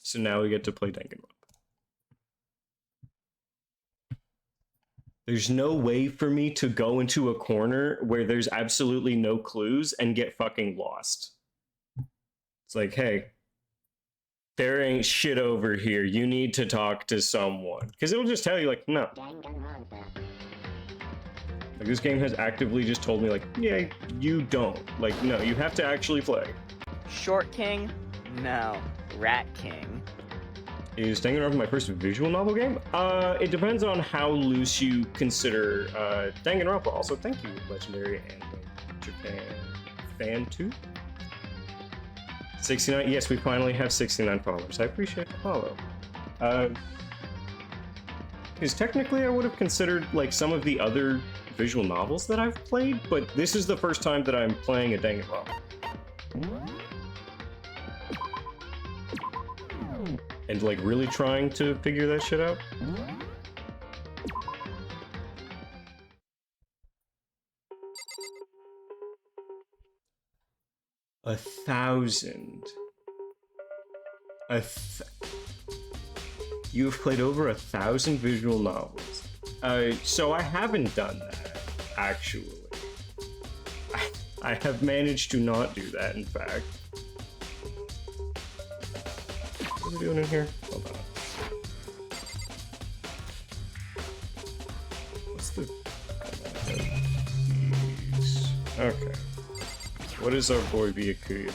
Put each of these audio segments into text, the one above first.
So now we get to play Danganronpa. There's no way for me to go into a corner where there's absolutely no clues and get fucking lost. It's like, hey, there ain't shit over here. You need to talk to someone. Because it'll just tell you, like, no. Like, this game has actively just told me, like, yeah, you don't. Like, no, you have to actually play. Short King? No. Rat King. Is Danganronpa my first visual novel game? It depends on how loose you consider Danganronpa. Also, thank you, Legendary Anime Japan Fan 2. 69. Yes, we finally have 69 followers. I appreciate the follow. Because technically, I would have considered like some of the other visual novels that I've played, but this is the first time that I'm playing a Danganronpa. And like really trying to figure that shit out. A 1,000. You have played over 1,000 visual novels. So I haven't done that, actually. I have managed to not do that, in fact. What are we doing in here? Hold on. What's the... Okay. What is our boy Byakuya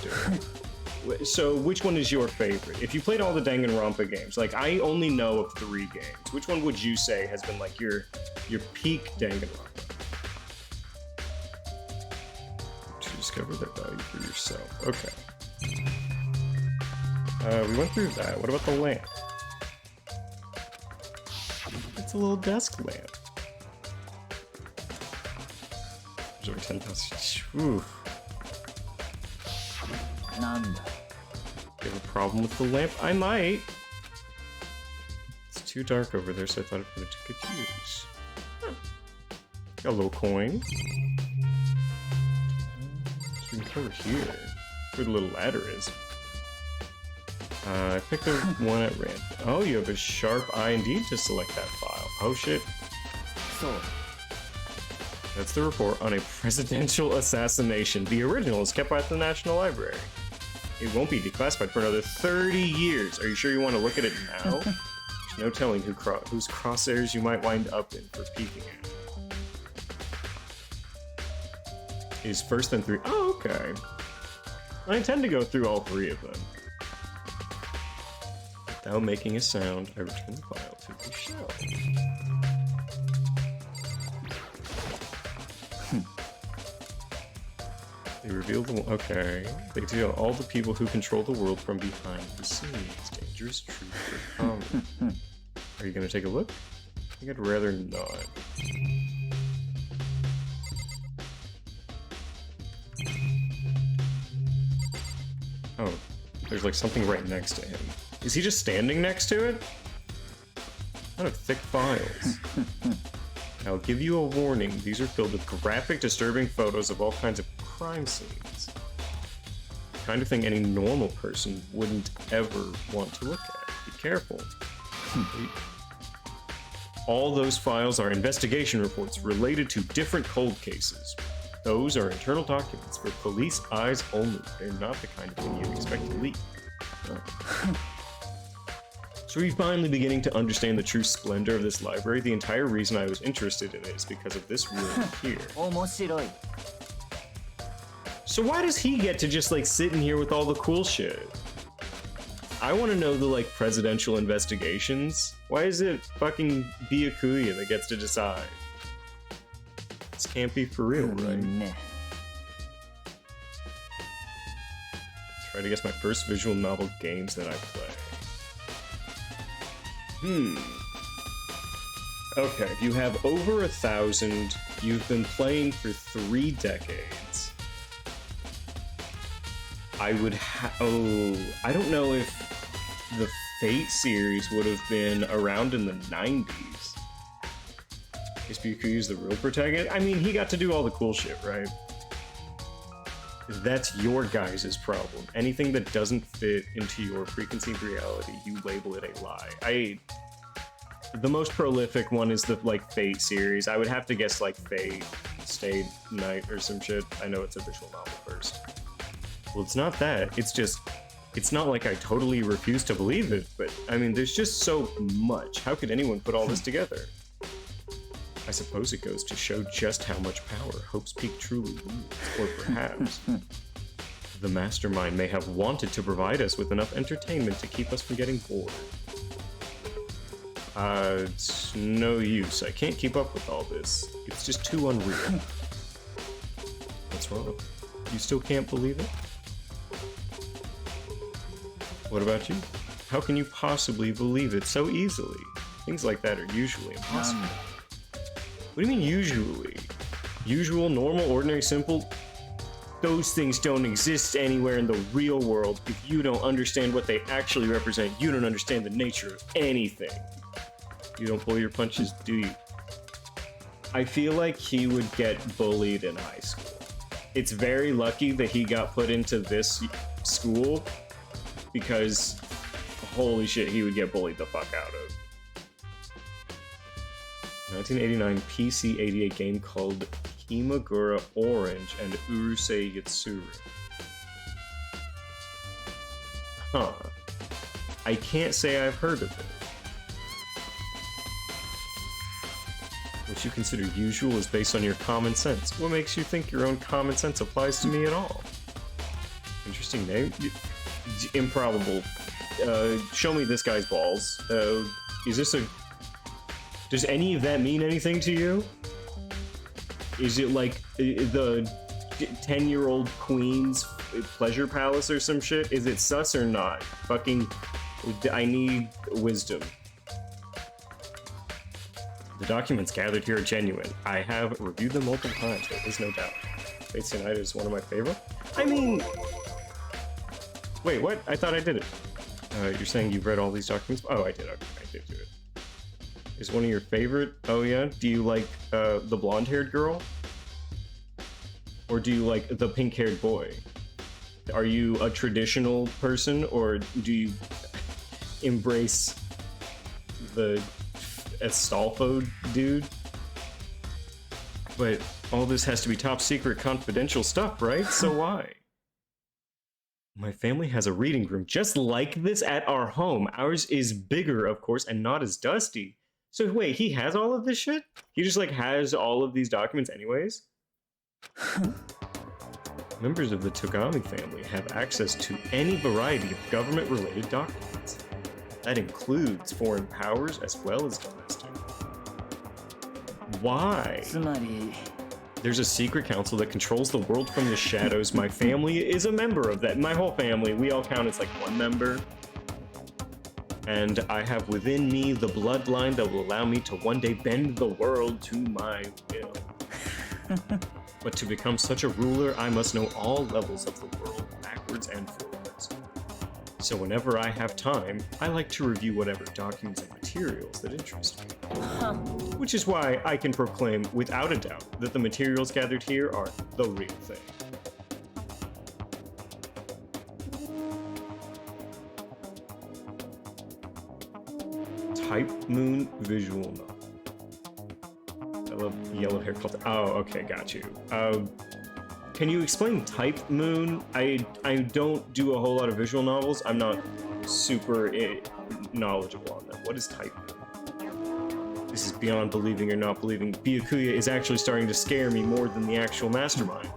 doing? So, which one is your favorite? If you played all the Danganronpa games, like, I only know of 3 games. Which one would you say has been, like, your peak Danganronpa? To discover that value for yourself. Okay. We went through that. What about the lamp? It's a little desk lamp. There's over 10,000. Oof. None. You have a problem with the lamp? I might. It's too dark over there, so I thought I'd put it to good use. Huh. Got a little coin. So we can go over here. Where the little ladder is. I picked the one at random. Oh, you have a sharp eye indeed to select that file. Oh shit. So. That's the report on a presidential assassination. The original is kept at the National Library. It won't be declassified for another 30 years. Are you sure you want to look at it now? There's no telling whose crosshairs you might wind up in for peeking at. Is first then 3. Oh, okay. I intend to go through all 3 of them. Without making a sound, I return the file to the shelf. They reveal the... Okay. They reveal all the people who control the world from behind the scenes. Dangerous truth or common. Are you gonna take a look? I think I'd rather not. Oh, there's like something right next to him. Is he just standing next to it? What a thick files. I'll give you a warning. These are filled with graphic, disturbing photos of all kinds of crime scenes. The kind of thing any normal person wouldn't ever want to look at. Be careful. All those files are investigation reports related to different cold cases. Those are internal documents for police eyes only. They're not the kind of thing you expect to leak. So we're finally beginning to understand the true splendor of this library. The entire reason I was interested in it is because of this room here. So why does he get to just like sit in here with all the cool shit? I want to know the like presidential investigations. Why is it fucking Byakuya that gets to decide? This can't be for real, right? Try to guess my first visual novel games that I play. Okay, you have over 1,000. You've been playing for 3 decades. I would I don't know if the Fate series would have been around in the 90s. Is Byakuya's the real protagonist? I mean, he got to do all the cool shit, right? That's your guys' problem. Anything that doesn't fit into your preconceived reality, you label it a lie. The most prolific one is the, like, Fate series. I would have to guess, like, Fate, Stay Night, or some shit. I know it's a visual novel first. Well, it's not that. It's just... It's not like I totally refuse to believe it, but, I mean, there's just so much. How could anyone put all this together? I suppose it goes to show just how much power Hope's Peak truly wields, or perhaps the mastermind may have wanted to provide us with enough entertainment to keep us from getting bored. It's no use. I can't keep up with all this. It's just too unreal. What's wrong? You still can't believe it? What about you? How can you possibly believe it so easily? Things like that are usually impossible. What do you mean usually? Usual, normal, ordinary, simple? Those things don't exist anywhere in the real world. If you don't understand what they actually represent, you don't understand the nature of anything. You don't pull your punches, do you? I feel like he would get bullied in high school. It's very lucky that he got put into this school, because holy shit, he would get bullied the fuck out of. 1989 PC 88 game called Himagura Orange and Urusei Yatsura. Huh. I can't say I've heard of it. What you consider usual is based on your common sense. What makes you think your own common sense applies to me at all? Interesting name. Improbable. Show me this guy's balls. Is this a... Does any of that mean anything to you? Is it like the 10-year-old queen's pleasure palace or some shit? Is it sus or not? Fucking... I need wisdom. The documents gathered here are genuine. I have reviewed them multiple times, there is no doubt. Fates United is one of my favorite. I mean... Wait, what? I thought I did it. You're saying you've read all these documents? Oh, I did. Okay, I did do it. Is one of your favorite? Oh yeah? Do you like the blonde-haired girl? Or do you like the pink-haired boy? Are you a traditional person, or do you embrace the Astolfo dude? But all this has to be top-secret confidential stuff, right? So why? My family has a reading room just like this at our home. Ours is bigger, of course, and not as dusty. So wait, he has all of this shit? He just, like, has all of these documents anyways? Members of the Togami family have access to any variety of government-related documents. That includes foreign powers as well as domestic. Why? There's a secret council that controls the world from the shadows. My family is a member of that. My whole family, we all count as like one member. And I have within me the bloodline that will allow me to one day bend the world to my will. But to become such a ruler, I must know all levels of the world, backwards and forwards. So whenever I have time, I like to review whatever documents and materials that interest me. Which is why I can proclaim without a doubt that the materials gathered here are the real thing. Type Moon visual novel. I love yellow hair called. Oh, okay, got you. Can you explain Type Moon? I don't do a whole lot of visual novels. I'm not super knowledgeable on them. What is Type Moon? This is beyond believing or not believing. Byakuya is actually starting to scare me more than the actual mastermind.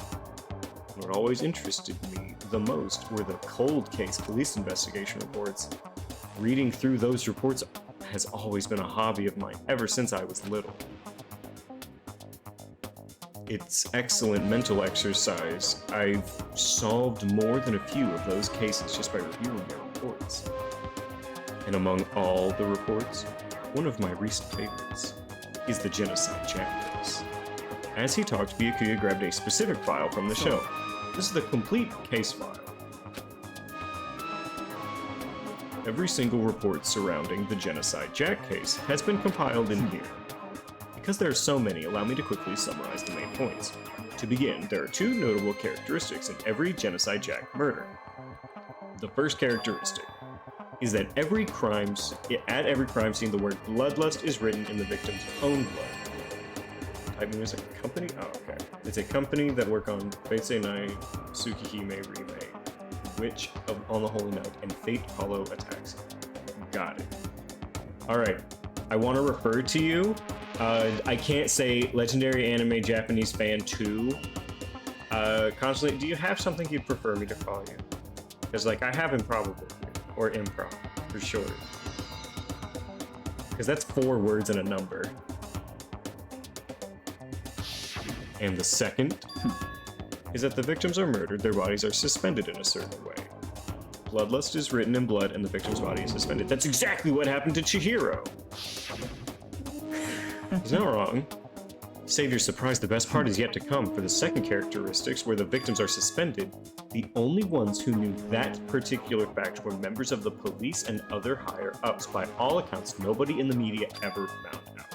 What always interested me the most were the cold case police investigation reports. Reading through those reports has always been a hobby of mine ever since I was little. It's excellent mental exercise. I've solved more than a few of those cases just by reviewing their reports. And among all the reports, one of my recent favorites is the Genocide Jack case. As he talked, Byakuya grabbed a specific file from the shelf. This is the complete case file. Every single report surrounding the Genocide Jack case has been compiled in here. Because there are so many, allow me to quickly summarize the main points. To begin, there are two notable characteristics in every Genocide Jack murder. The first characteristic is that at every crime scene, the word bloodlust is written in the victim's own blood. Type is a company? Oh, okay. It's a company that work on Beisei Nai Tsukihime remake, Witch on the Holy Night, and Fate Hollow Attacks. Got it. Alright, I want to refer to you. I can't say Legendary Anime Japanese Fan 2. Constantly, do you have something you'd prefer me to call you? Because, like, I have improbable here, or improv, for sure. Because that's 4 words and a number. And the second is that the victims are murdered, their bodies are suspended in a certain way. Bloodlust is written in blood and the victim's body is suspended. That's exactly what happened to Chihiro. He's not wrong. Save your surprise, the best part is yet to come. For the second characteristics, where the victims are suspended, the only ones who knew that particular fact were members of the police and other higher-ups. By all accounts, nobody in the media ever found out.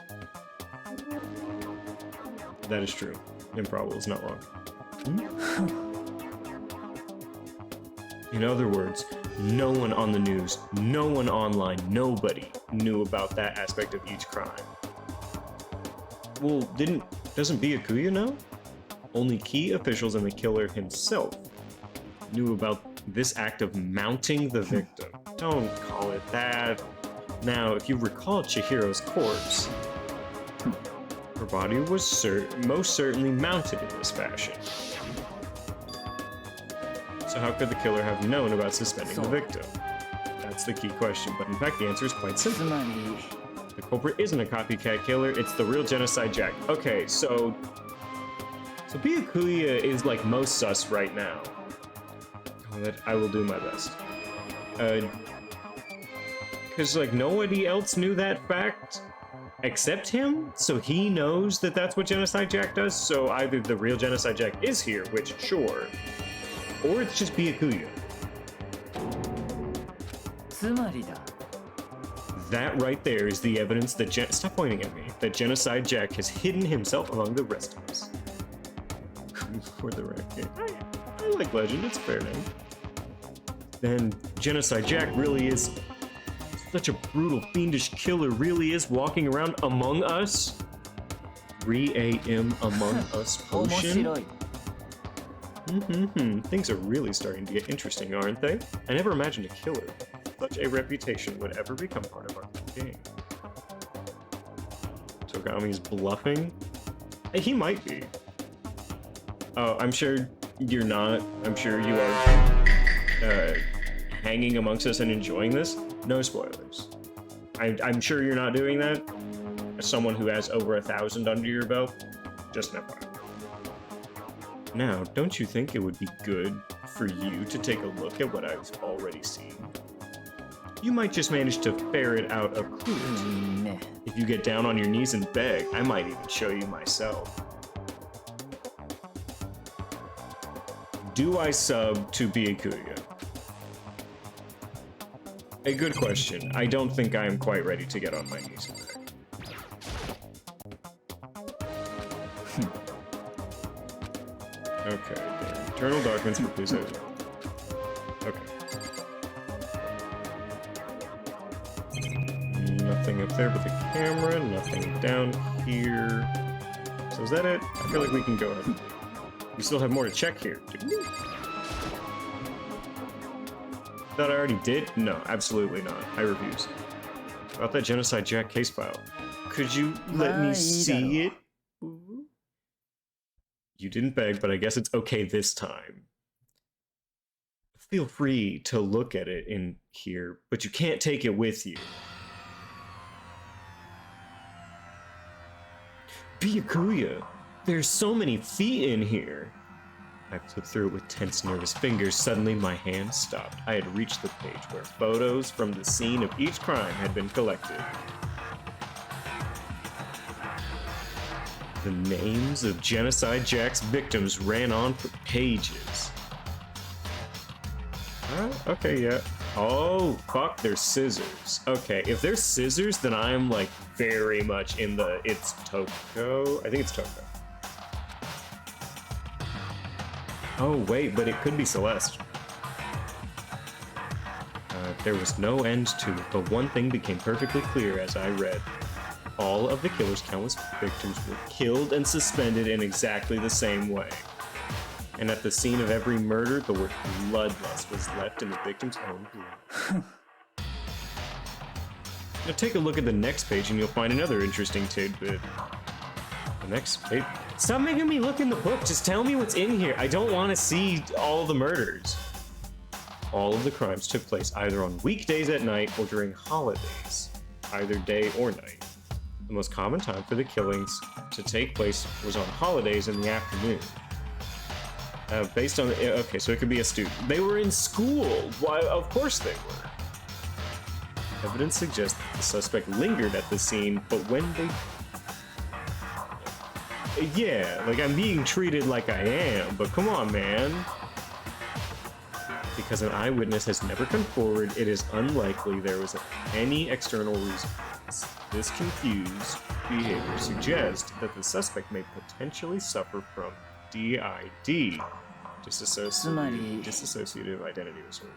That is true. Improbable is not wrong. In other words, no one on the news, no one online, nobody knew about that aspect of each crime. Well, doesn't Byakuya know? Only key officials and the killer himself knew about this act of mounting the victim. Don't call it that. Now, if you recall Chihiro's corpse, her body was most certainly mounted in this fashion. So how could the killer have known about suspending the victim? That's the key question, but in fact the answer is quite simple. The culprit isn't a copycat killer, it's the real Genocide Jack. Okay, so Byakuya is like most sus right now. I will do my best. Cause like nobody else knew that fact except him, so he knows that that's what Genocide Jack does, so either the real Genocide Jack is here, which sure, or it's just Byakuya. That right there is the evidence that stop pointing at me, that Genocide Jack has hidden himself among the rest of us. For the record, I like Legend, it's a fair name. Then Genocide Jack really is such a brutal, fiendish killer, really is walking around among us. 3 a.m. Among Us potion. Things are really starting to get interesting, aren't they? I never imagined a killer with such a reputation would ever become part of our game. Togami's bluffing? He might be. Oh, I'm sure you're not. I'm sure you are hanging amongst us and enjoying this. No spoilers. I'm sure you're not doing that. As someone who has over 1,000 under your belt, just an FYI. Now, don't you think it would be good for you to take a look at what I've already seen? You might just manage to ferret out a clue. If you get down on your knees and beg, I might even show you myself. Do I sub to Byakuya? A good question. I don't think I am quite ready to get on my knees and beg. Okay, there. Internal documents for police agent. Okay. Nothing up there but the camera, nothing down here. So is that it? I feel like we can go ahead. We still have more to check here. Thought I already did? No, absolutely not. I refuse. About that Genocide Jack case file. Could you let me see it? You didn't beg, but I guess it's okay this time. Feel free to look at it in here, but you can't take it with you. Byakuya, there's so many feet in here. I flipped through it with tense, nervous fingers. Suddenly, my hand stopped. I had reached the page where photos from the scene of each crime had been collected. The names of Genocide Jack's victims ran on for pages. Okay, yeah. Oh, fuck, there's scissors. Okay, if there's scissors, then I'm, like, very much in the... It's Toko? I think it's Toko. Oh, wait, but it could be Celeste. There was no end to it, but one thing became perfectly clear as I read. All of the killer's countless victims were killed and suspended in exactly the same way. And at the scene of every murder, the word bloodlust was left in the victim's own blood. Now take a look at the next page and you'll find another interesting tidbit. The next page? Stop making me look in the book, just tell me what's in here. I don't want to see all the murders. All of the crimes took place either on weekdays at night or during holidays, either day or night. The most common time for the killings to take place was on holidays in the afternoon. Based on the, okay, so it could be a student. They were in school. Why? Of course they were. Evidence suggests that the suspect lingered at the scene, but when they... Yeah, like I'm being treated like I am, but come on, man. Because an eyewitness has never come forward, it is unlikely there was any external reason for this. This confused behavior suggests that the suspect may potentially suffer from DID, dissociative identity disorder.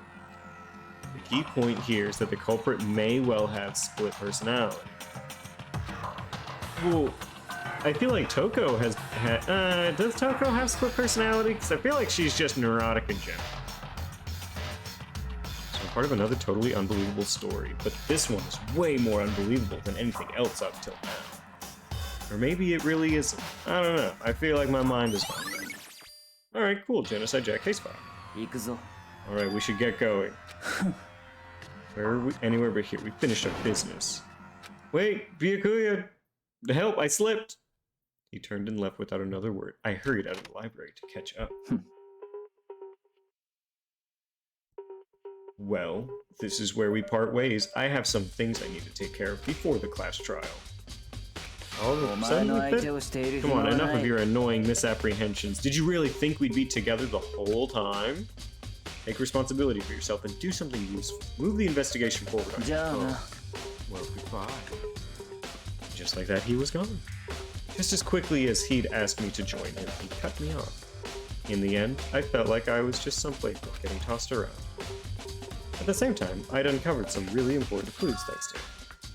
The key point here is that the culprit may well have split personality. Well, I feel like Toko has... does Toko have split personality? Because I feel like she's just neurotic in general. Part of another totally unbelievable story, but this one is way more unbelievable than anything else up till now. Or maybe it really isn't. I don't know. I feel like my mind is gone. Alright, cool. Genocide Jack case file. Alright, we should get going. Where are we? Anywhere but here. We finished our business. Wait, Byakuya! Help, I slipped! He turned and left without another word. I hurried out of the library to catch up. Well, this is where we part ways. I have some things I need to take care of before the class trial. All of a sudden like that? Come on, enough of your annoying misapprehensions. Did you really think we'd be together the whole time? Take responsibility for yourself and do something useful. Move the investigation forward. Well, goodbye. Just like that, he was gone. Just as quickly as he'd asked me to join him, he cut me off. In the end, I felt like I was just some playboy getting tossed around. At the same time, I'd uncovered some really important clues thanks to him.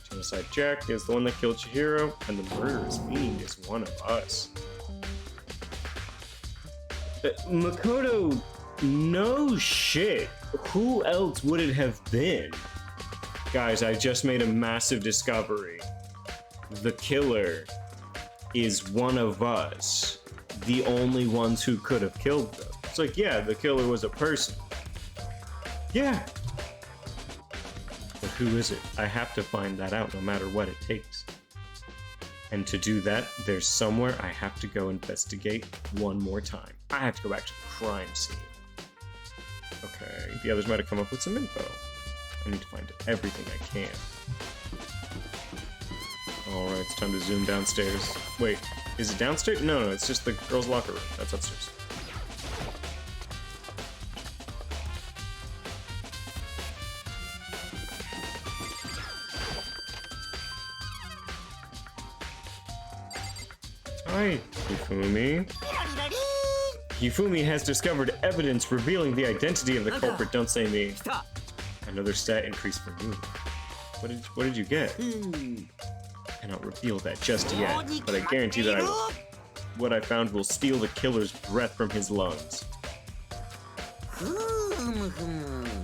Genocide Jack is the one that killed Chihiro, and the murderous fiend is one of us. Makoto, no shit. Who else would it have been? Guys, I just made a massive discovery. The killer is one of us. The only ones who could have killed them. It's like, yeah, the killer was a person. Yeah. But who is it? I have to find that out no matter what it takes. And to do that, there's somewhere I have to go investigate one more time. I have to go back to the crime scene. Okay, the others might have come up with some info. I need to find everything I can. Alright, it's time to zoom downstairs. Wait, is it downstairs? No, it's just the girls' locker room. That's upstairs. Hi, Hifumi. Hifumi has discovered evidence revealing the identity of the culprit. Don't say me. Another stat increase for me. What did you get? I cannot reveal that just yet, but I guarantee that what I found will steal the killer's breath from his lungs.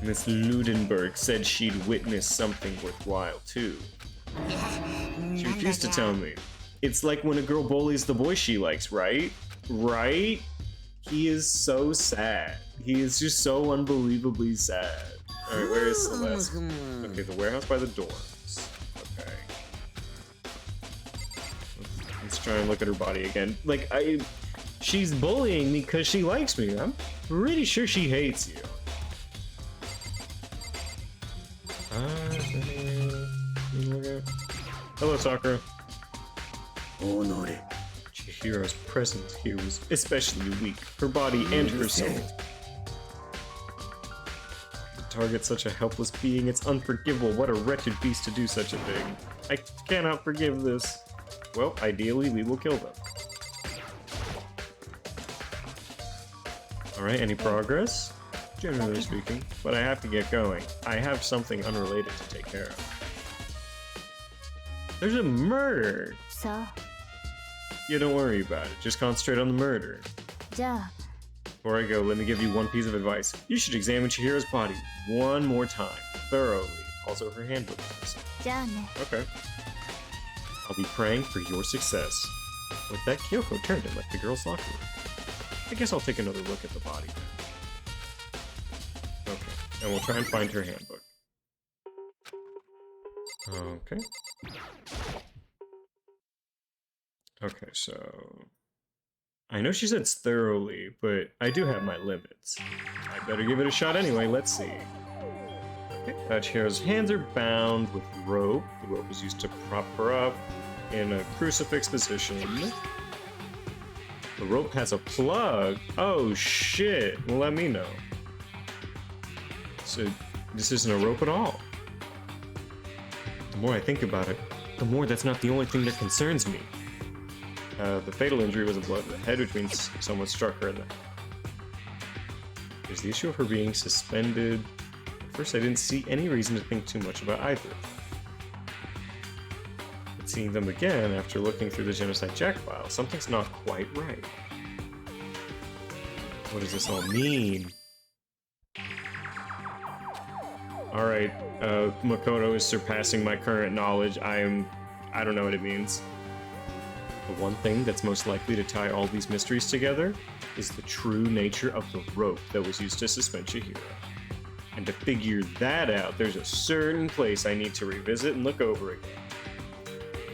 Miss Ludenberg said she'd witnessed something worthwhile too. She refused to tell me. It's like when a girl bullies the boy she likes, right? Right? He is so sad. He is just so unbelievably sad. Alright, where is Celeste? Okay, the warehouse by the dorms. Okay. Let's try and look at her body again. Like, she's bullying me because she likes me. I'm pretty sure she hates you. Hello, Sakura. Chihiro's presence here was especially weak, her body and her soul. To target such a helpless being, it's unforgivable. What a wretched beast to do such a thing. I cannot forgive this. Well, ideally, we will kill them. Alright, any progress? Generally speaking, but I have to get going. I have something unrelated to take care of. There's a murder! さあ Yeah, don't worry about it. Just concentrate on the murder. じゃあ Before I go, let me give you one piece of advice. You should examine Chihiro's body one more time, thoroughly. Also, her handbook. じゃあね Okay. I'll be praying for your success. With that, Kyoko turned and left the girls' locker room. I guess I'll take another look at the body then. Okay, and we'll try and find her handbook. Okay. Okay, so... I know she said thoroughly, but I do have my limits. I better give it a shot anyway, let's see. Okay, Chihiro's hands are bound with rope. The rope is used to prop her up in a crucifix position. The rope has a plug. Oh shit, well let me know. So, this isn't a rope at all. The more I think about it, the more that's not the only thing that concerns me. The fatal injury was a blow to the head, which means someone struck her in the head. There's the issue of her being suspended. At first, I didn't see any reason to think too much about either. But seeing them again after looking through the Genocide Jack file, something's not quite right. What does this all mean? Alright, Makoto is surpassing my current knowledge. I don't know what it means. The one thing that's most likely to tie all these mysteries together is the true nature of the rope that was used to suspend Chihiro. And to figure that out, there's a certain place I need to revisit and look over again.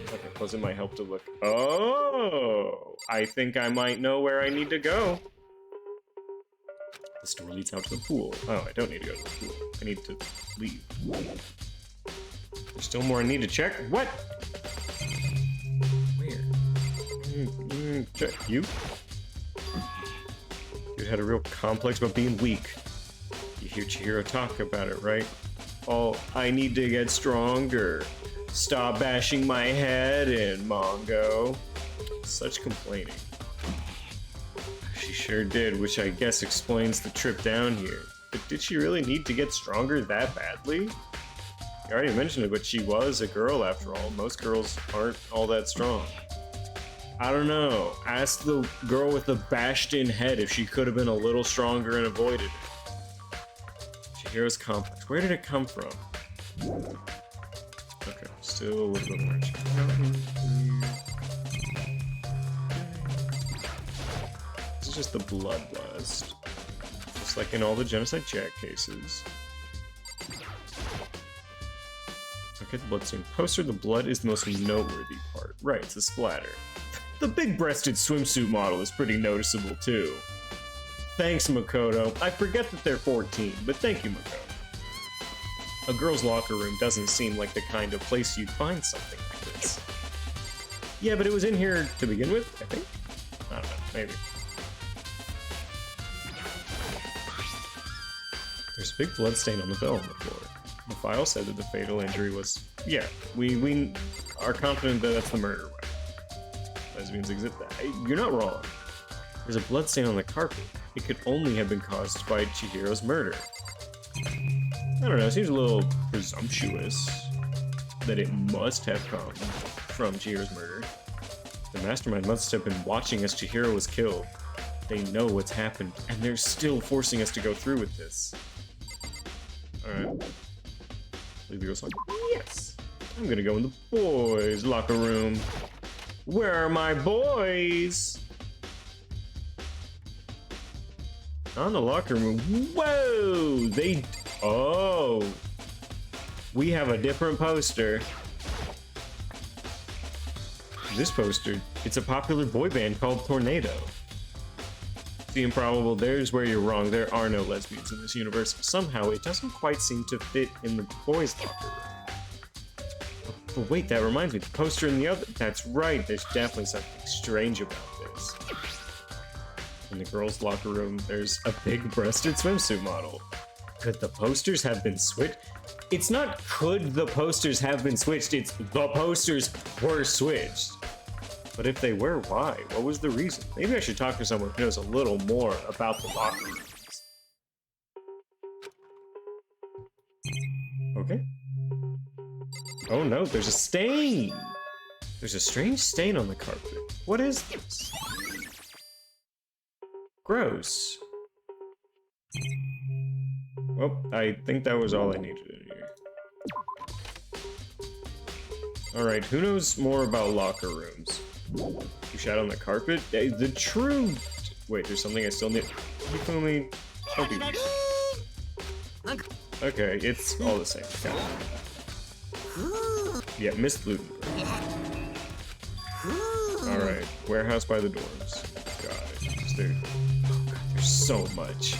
Okay, plus it might help to look... Oh! I think I might know where I need to go. This door leads out to the pool. Oh, I don't need to go to the pool. I need to leave. There's still more I need to check. What? Check you. Dude had a real complex about being weak. You hear Chihiro talk about it, right? Oh, I need to get stronger. Stop bashing my head in, Mongo. Such complaining. She sure did, which I guess explains the trip down here. But did she really need to get stronger that badly? You already mentioned it, but she was a girl after all. Most girls aren't all that strong. I don't know. Ask the girl with the bashed-in head if she could have been a little stronger and avoided it. Chihiro's complex. Where did it come from? Okay, still a little bit more. This is just the bloodlust. Just like in all the Genocide Jack cases. Okay, the bloodstained poster. The blood is the most noteworthy part. Right, it's the splatter. The big-breasted swimsuit model is pretty noticeable, too. Thanks, Makoto. I forget that they're 14, but thank you, Makoto. A girl's locker room doesn't seem like the kind of place you'd find something like this. Yeah, but it was in here to begin with, I think? I don't know, maybe. There's a big blood stain on the bell on the floor. The file said that the fatal injury was... Yeah, we are confident that that's the murder weapon. Lesbians exist. You're not wrong. There's a blood stain on the carpet. It could only have been caused by Chihiro's murder. I don't know, it seems a little presumptuous that it must have come from Chihiro's murder. The mastermind must have been watching as Chihiro was killed. They know what's happened, and they're still forcing us to go through with this. Alright. Leave the girls like, yes! I'm gonna go in the boys' locker room. Where are my boys? On the locker room. Whoa! Oh! We have a different poster. This poster, it's a popular boy band called Tornado. The improbable, there's where you're wrong. There are no lesbians in this universe. Somehow, it doesn't quite seem to fit in the boys' locker room. But wait, that reminds me, the poster in the other... That's right, there's definitely something strange about this. In the girls' locker room, there's a big-breasted swimsuit model. Could the posters have been switched? It's not could the posters have been switched, it's the posters were switched. But if they were, why? What was the reason? Maybe I should talk to someone who knows a little more about the locker rooms. Okay. Oh no, there's a stain! There's a strange stain on the carpet. What is this? Gross. Well, I think that was all I needed in here. Alright, who knows more about locker rooms? You shat on the carpet? The true... Wait, there's something I still need... Hifumi... Don't be weird. Okay, it's all the same. Got it. Yeah, Miss Ludenberg. Alright, warehouse by the doors. Got it. Is there... Oh god, there's so much.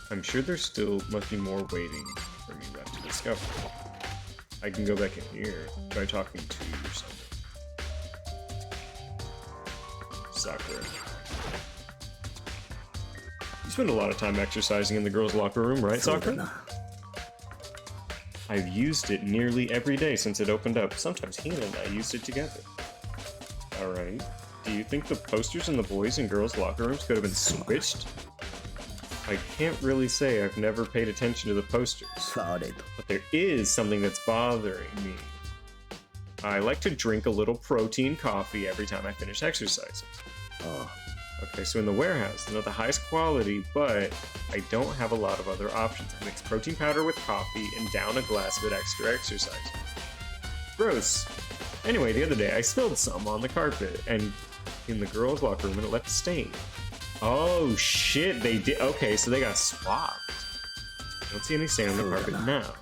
I'm sure there still must be more waiting for me left to discover. I can go back in here, try talking to someone. Sakura. You spend a lot of time exercising in the girls' locker room, right, Sakura? I've used it nearly every day since it opened up. Sometimes Hina and I used it together. Alright. Do you think the posters in the boys' and girls' locker rooms could have been switched? I can't really say. I've never paid attention to the posters. But there is something that's bothering me. I like to drink a little protein coffee every time I finish exercising. Oh. Okay, so in the warehouse, it's not the highest quality, but I don't have a lot of other options. I mix protein powder with coffee and down a glass of it extra exercise. Gross. Anyway, the other day I spilled some on the carpet, and in the girls' locker room, and it left a stain. Oh shit, they did. Okay, so they got swapped. I don't see any stain on the carpet now.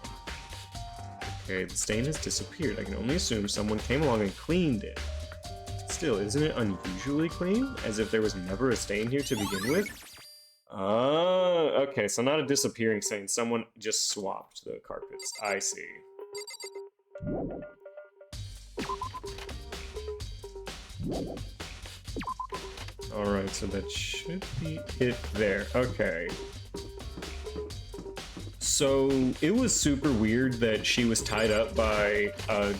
Okay, the stain has disappeared. I can only assume someone came along and cleaned it. Still, isn't it unusually clean? As if there was never a stain here to begin with? Okay, so not a disappearing stain. Someone just swapped the carpets. I see. Alright, so that should be it there. Okay. So, it was super weird that she was tied up by a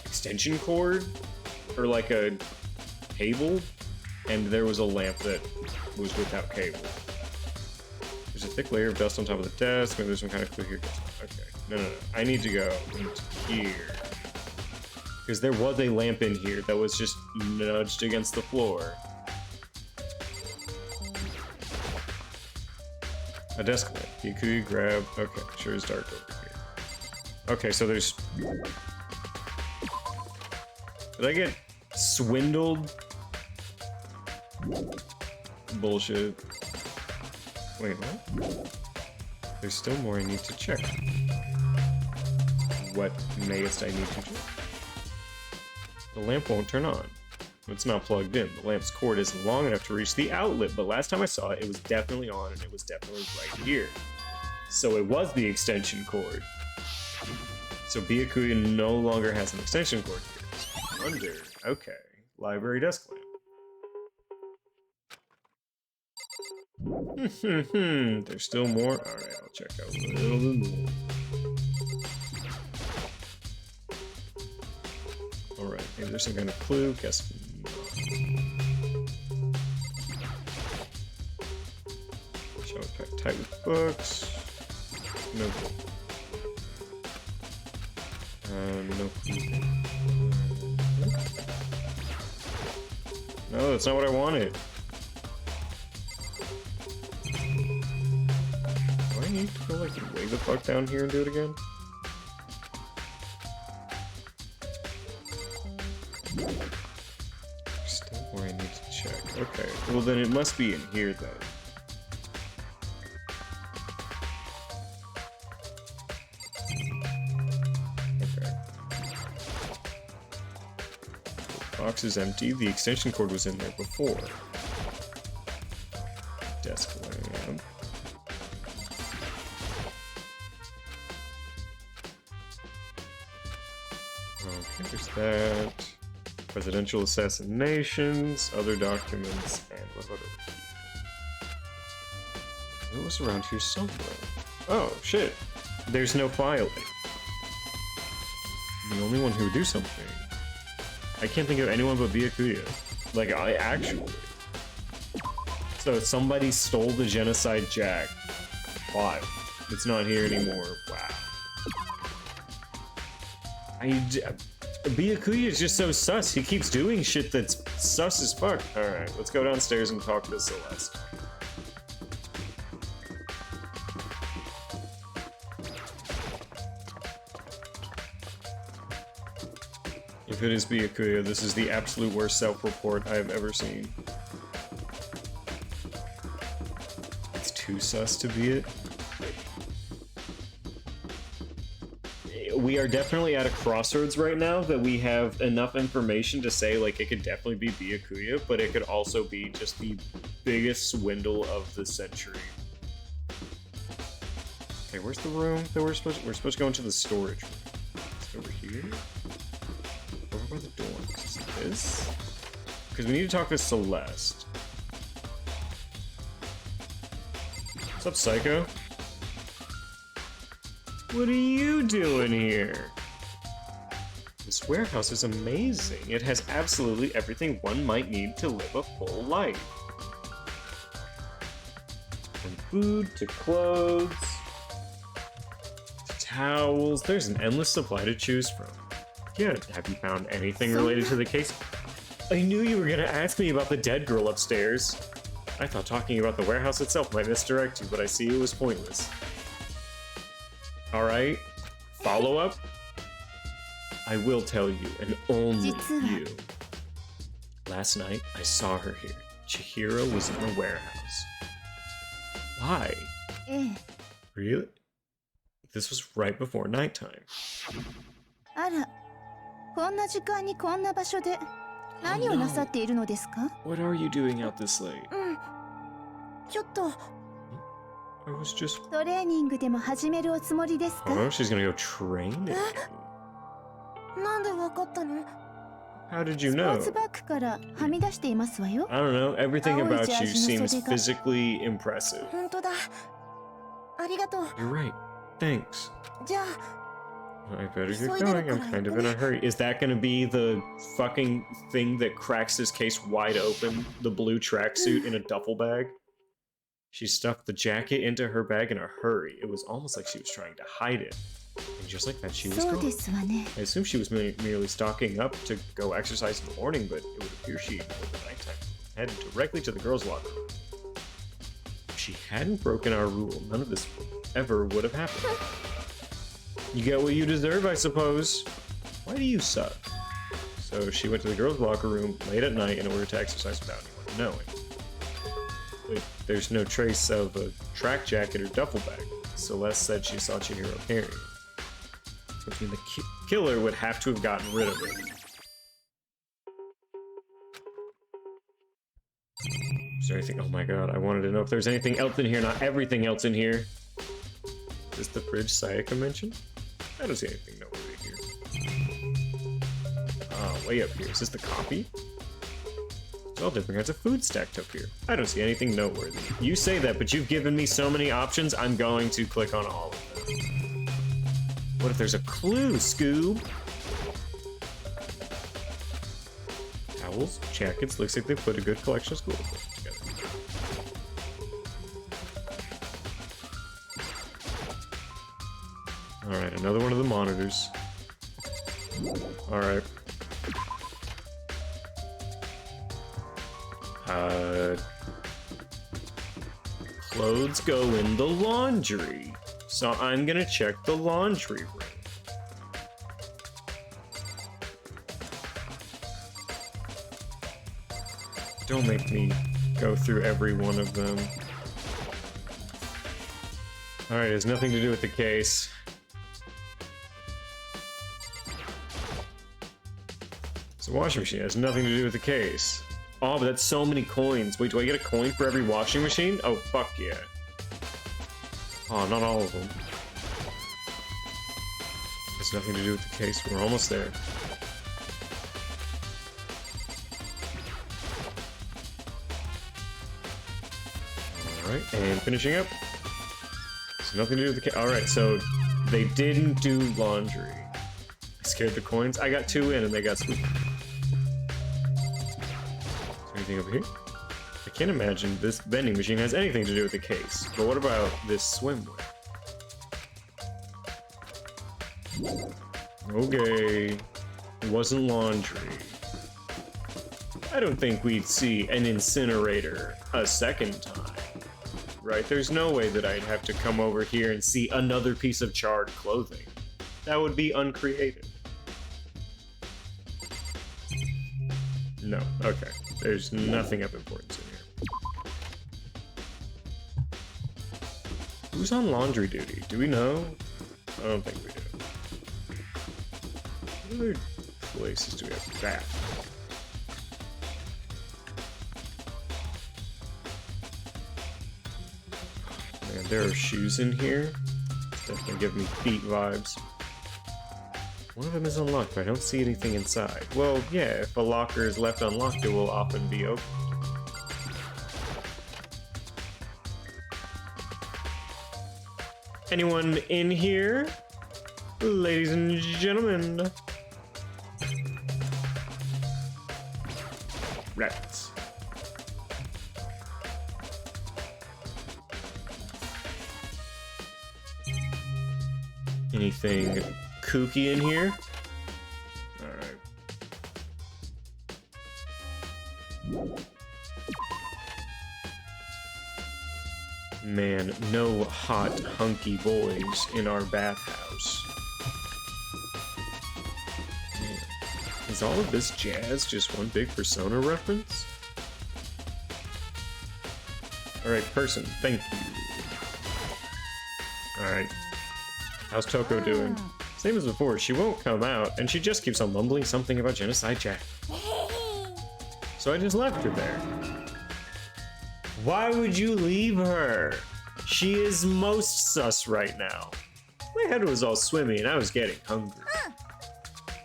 extension cord, or like a cable, and there was a lamp that was without cable. There's a thick layer of dust on top of the desk, maybe there's some kind of clue here. Okay, no. I need to go into here. Because there was a lamp in here that was just nudged against the floor. A desk lamp. You could grab... Okay, sure is dark over here. Okay, so there's... Did I get swindled? Bullshit. Wait, what? There's still more I need to check. What mayest I need to check? The lamp won't turn on. It's not plugged in. The lamp's cord isn't long enough to reach the outlet, but last time I saw it, it was definitely on, and it was definitely right here. So it was the extension cord. So Byakuya no longer has an extension cord here. Under. Okay. Library desk lamp. There's still more. Alright, I'll check out a little bit more. Alright, maybe there's some kind of clue. Guess not. Show it packed tight with books. No clue. No clue. No, that's not what I wanted. Do I need to go like way the fuck down here and do it again? Still more I need to check. Okay, well then it must be in here then. Box is empty. The extension cord was in there before. Desk lamp. Okay, there's that. Presidential assassinations, other documents, and what about over here? It was around here somewhere. Oh, shit. There's no filing. I'm the only one who would do something. I can't think of anyone but Byakuya. Like, I actually. So somebody stole the Genocide Jack. Why? It's not here anymore. Wow. Byakuya is just so sus. He keeps doing shit that's sus as fuck. Alright, let's go downstairs and talk to Celeste. If it is Byakuya, this is the absolute worst self-report I have ever seen. It's too sus to be it. We are definitely at a crossroads right now that we have enough information to say, like, it could definitely be Byakuya, but it could also be just the biggest swindle of the century. Okay, where's the room that we're supposed to go into the storage room? It's over here? Over by the dorms. Is it this? Because we need to talk to Celeste. What's up, Psycho? What are you doing here? This warehouse is amazing. It has absolutely everything one might need to live a full life. From food to clothes to towels. There's an endless supply to choose from. Yeah, have you found anything related to the case? I knew you were gonna ask me about the dead girl upstairs. I thought talking about the warehouse itself might misdirect you, but I see it was pointless. Alright, follow up? I will tell you, and only you. Last night, I saw her here. Chihiro was in the warehouse. Why? Really? This was right before nighttime. あら、こんな時間にこんな場所で何をなさっているのですか？ What are you doing out this late? ちょっと I was just... トレーニングでも始めるおつもりですか？ Oh, she's gonna go training. なんでわかったの？ How did you スポー know? ツバッグからはみ出していますわよ。 I don't know, everything about you 青いジャージの seems 袖が。 physically impressive. 本当だ。ありがとう。 You're right. Thanks. じゃあ、 I better get going. I'm kind of in a hurry. Is that gonna be the fucking thing that cracks his case wide open? The blue tracksuit in a duffel bag? She stuffed the jacket into her bag in a hurry. It was almost like she was trying to hide it. And just like that, she was そうで gone. すわね。 I assume she was merely stocking up to go exercise in the morning, but it would appear she ignored the nighttime. Headed directly to the girls' locker room. If she hadn't broken our rule, none of this ever would have happened. You get what you deserve, I suppose. Why do you suck? So she went to the girls' locker room late at night in order to exercise without anyone knowing. But there's no trace of a track jacket or duffel bag. Celeste said she saw Chihiro carrying it. Which means the killer would have to have gotten rid of it. Is there anything? Oh my god, I wanted to know if there's anything else in here, not everything else in here. Is this the fridge Sayaka mentioned? I don't see anything noteworthy here. Oh, way up here. Is this the copy? There's all different kinds of food stacked up here. I don't see anything noteworthy. You say that, but you've given me so many options, I'm going to click on all of them. What if there's a clue, Scoob? Towels, jackets, looks like they put a good collection of school clothes together. Alright, another one of the monitors. Alright. Clothes go in the laundry. So I'm gonna check the laundry room. Don't make me go through every one of them. Alright, it has nothing to do with the case. It's a washing machine, it has nothing to do with the case. Oh, but that's so many coins. Wait, do I get a coin for every washing machine? Oh, fuck yeah. Oh, not all of them. It's nothing to do with the case. We're almost there. Alright, and finishing up. It's nothing to do with the case. Alright, so they didn't do laundry. scared the coins. I got 2 in and they got sweet. Is there anything over here? I can't imagine this vending machine has anything to do with the case. But what about this swimwear? Okay. It wasn't laundry. I don't think we'd see an incinerator a second time. Right? There's no way that I'd have to come over here and see another piece of charred clothing. That would be uncreative. No. Okay. There's nothing of importance in here. Who's on laundry duty? Do we know? I don't think we do. What other places do we have? That. Man, there are shoes in here. Definitely give me feet vibes. One of them is unlocked, but I don't see anything inside. Well, yeah, if a locker is left unlocked, it will often be open. Anyone in here? Ladies and gentlemen. Right. Anything kooky in here? Alright. Man, no hot, hunky boys in our bathhouse. Man, is all of this jazz just one big Persona reference? Alright, person, thank you. Alright. How's Toko doing? Same as before, she won't come out, and she just keeps on mumbling something about Genocide Jack. So I just left her there. Why would you leave her? She is most sus right now. My head was all swimmy and I was getting hungry.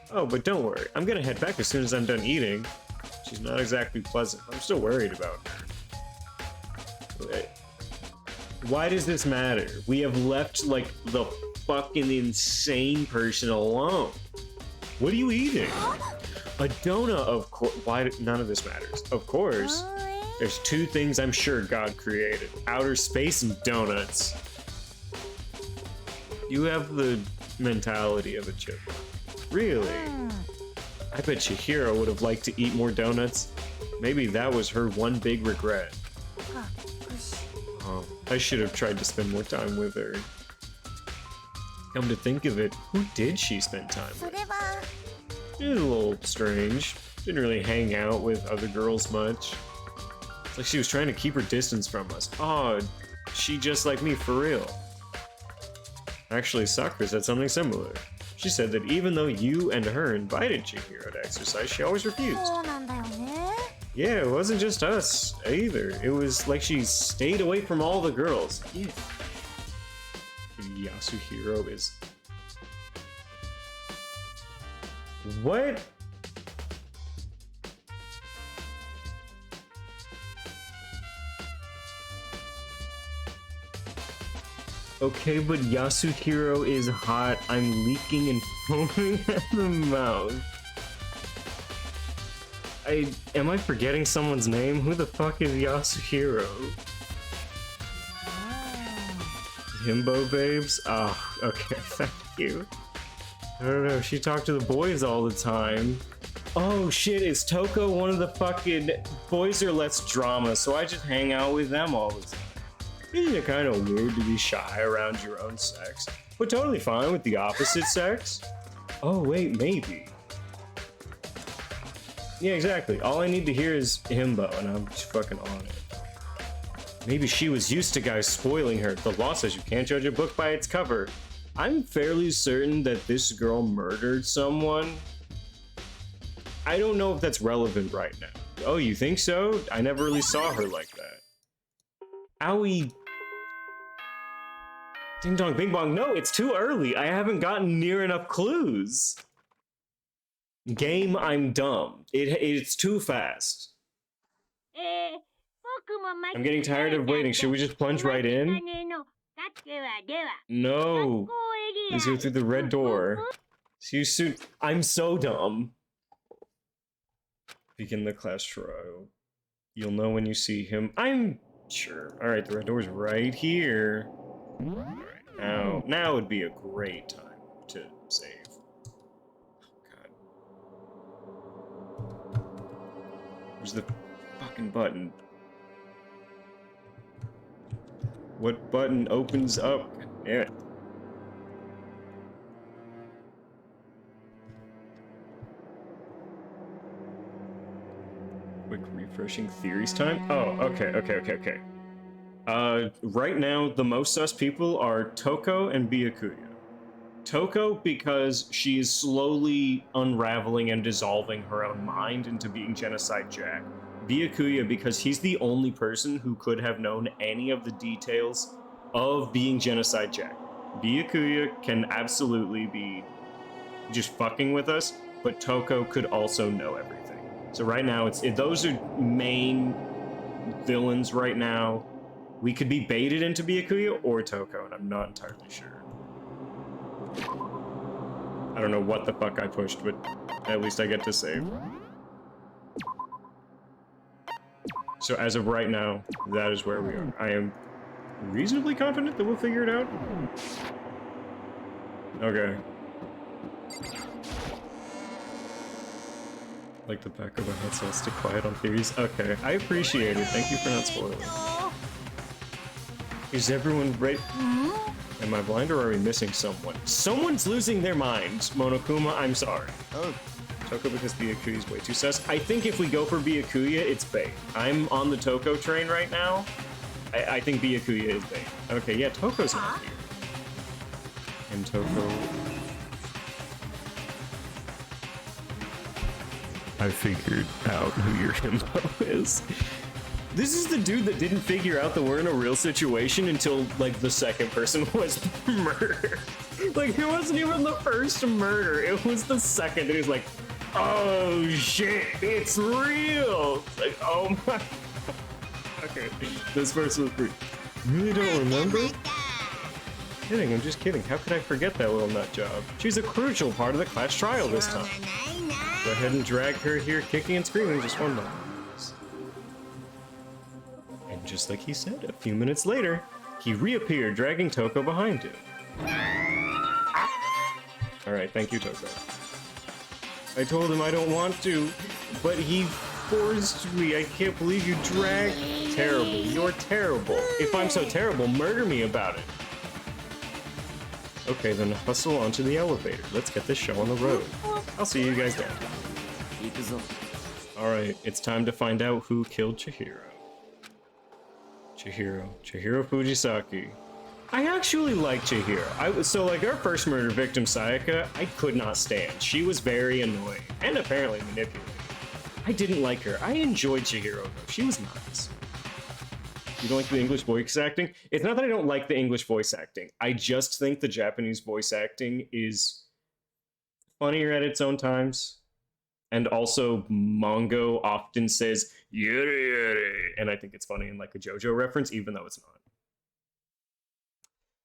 Oh, but don't worry, I'm gonna head back as soon as I'm done eating. She's not exactly pleasant. I'm still worried about her. Why does this matter? We have left, like, the fucking insane person alone. What are you eating? A donut, of course. Why? None of this matters. Of course. There's 2 things I'm sure God created. Outer space and donuts. You have the mentality of a chipmunk. Really? I bet Chihiro would have liked to eat more donuts. Maybe that was her one big regret. Oh, I should have tried to spend more time with her. Come to think of it, who did she spend time with? It was a little strange. Didn't really hang out with other girls much. It's like she was trying to keep her distance from us. Oh, she just like me for real. Actually, Sakura said something similar. She said that even though you and her invited Chihiro to exercise, she always refused. Yeah, it wasn't just us either. It was like she stayed away from all the girls. Yeah. Yasuhiro is... What? Okay, but Yasuhiro is hot. I'm leaking and foaming at the mouth. Am I forgetting someone's name? Who the fuck is Yasuhiro? Himbo babes? Oh, okay, thank you. I don't know, she talked to the boys all the time. Oh shit, is Toko one of the fucking boys are less drama, so I just hang out with them all the time. Isn't it kind of weird to be shy around your own sex, but totally fine with the opposite sex? Oh wait, maybe. Yeah, exactly. All I need to hear is himbo, and I'm just fucking on it. Maybe she was used to guys spoiling her. The law says you can't judge a book by its cover. I'm fairly certain that this girl murdered someone. I don't know if that's relevant right now. Oh, you think so? I never really saw her like that. Owie. Ding dong, bing bong. No, it's too early. I haven't gotten near enough clues. Game, I'm dumb. It's too fast. I'm getting tired of waiting. Should we just plunge right in? No. Let's go through the red door. See you soon. I'm so dumb. Begin the class trial. You'll know when you see him. I'm sure. Alright, the red door's right here. Alright, now would be a great time to save. God. Where's the fucking button? What button opens up? Damn it. Quick refreshing theories time? Oh, okay. Right now, the most sus people are Toko and Byakuya. Toko, because she is slowly unraveling and dissolving her own mind into being Genocide Jack. Byakuya, because he's the only person who could have known any of the details of being Genocide Jack. Byakuya can absolutely be just fucking with us, but Toko could also know everything. So right now, those are main villains right now. We could be baited into Byakuya or Toko, and I'm not entirely sure. I don't know what the fuck I pushed, but at least I get to save. So as of right now, that is where we are. I am reasonably confident that we'll figure it out. Okay. Like the back of my head, so I'll stick quiet on theories. Okay, I appreciate it. Thank you for not spoiling. Is everyone right? Am I blind or are we missing someone? Someone's losing their minds. Monokuma, I'm sorry. Oh. Toko because Byakuya is way too sus. I think if we go for Byakuya, it's bait. I'm on the Toko train right now. I think Byakuya is bait. Okay, yeah, Toko's not here. And Toko... I figured out who your himbo is. This is the dude that didn't figure out that we're in a real situation until, like, the second person was murdered. Like, it wasn't even the first murder. It was the second that he was like, oh, shit, it's real. It's like, oh, my... Okay, this person was pretty... Really don't remember? Kidding, I'm just kidding. How could I forget that little nut job? She's a crucial part of the class trial this time. Go ahead and drag her here, kicking and screaming just one moment. And just like he said, a few minutes later, he reappeared, dragging Toko behind him. Alright, thank you, Toko. I told him I don't want to, but he forced me. I can't believe you dragged... Terrible. You're terrible. If I'm so terrible, murder me about it. Okay, then hustle onto the elevator. Let's get this show on the road. I'll see you guys down. Alright, it's time to find out who killed Chihiro. Chihiro Fujisaki. I actually like Chihiro. So like our first murder victim, Sayaka, I could not stand. She was very annoying and apparently manipulative. I didn't like her. I enjoyed Chihiro though. She was nice. You don't like the English voice acting? It's not that I don't like the English voice acting. I just think the Japanese voice acting is funnier at its own times. And also, Mongo often says, yuri yuri, and I think it's funny in like a JoJo reference, even though it's not.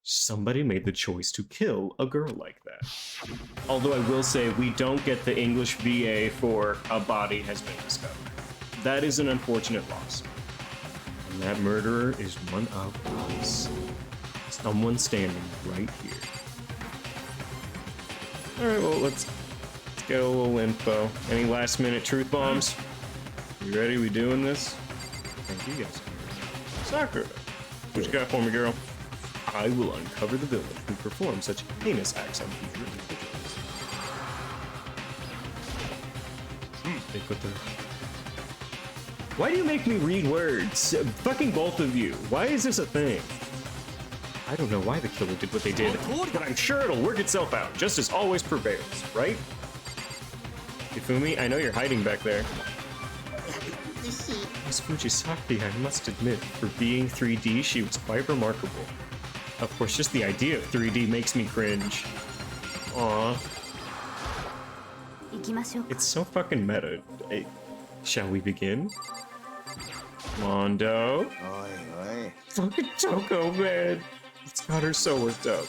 Somebody made the choice to kill a girl like that. Although I will say, we don't get the English VA for a body has been discovered. That is an unfortunate loss. And that murderer is one of us. Someone standing right here. Alright, well, let's get a little info. Any last minute truth bombs? You ready? We doing this? Thank you guys. Sakura, what you got for me, girl? I will uncover the villain who performs such heinous acts on future individuals. They put their... Why do you make me read words? Fucking both of you. Why is this a thing? I don't know why the killer did what they did, but I'm sure it'll work itself out. Justice always prevails, right? Ifumi, I know you're hiding back there. Miss Fujisaki, I must admit, for being 3D, she was quite remarkable. Of course, just the idea of 3D makes me cringe. Aww. It's so fucking meta. Shall we begin? Mondo. Fucking Toko, man. It's got her so worked up.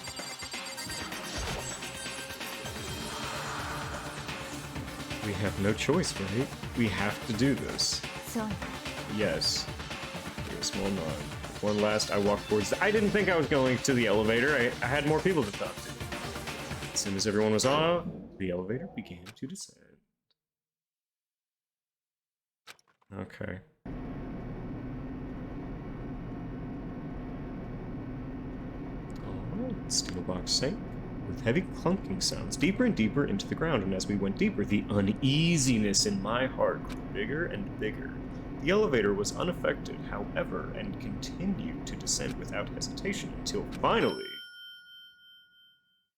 We have no choice, right? We have to do this. そうね Yes. A small nod. One last, I walked towards I didn't think I was going to the elevator. I had more people to talk to. As soon as everyone was off, the elevator began to descend. Okay. Alright, steel box sank with heavy clunking sounds deeper and deeper into the ground, and as we went deeper, the uneasiness in my heart grew bigger and bigger. The elevator was unaffected, however, and continued to descend without hesitation until finally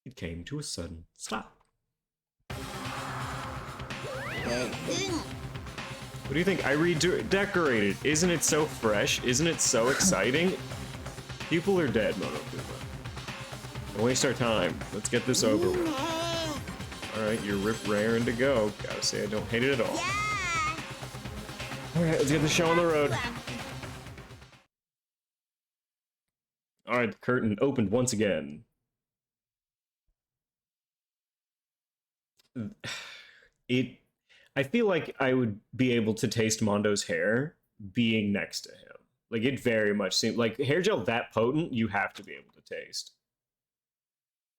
it came to a sudden stop. What do you think? I redecorated. Isn't it so fresh? Isn't it so exciting? People are dead, Monokuma. Don't waste our time. Let's get this over with. Alright, you're raring to go. Gotta say, I don't hate it at all. Alright, let's get the show on the road. Alright, the curtain opened once again. I feel like I would be able to taste Mondo's hair being next to him. Like, it very much seems like hair gel that potent, you have to be able to taste.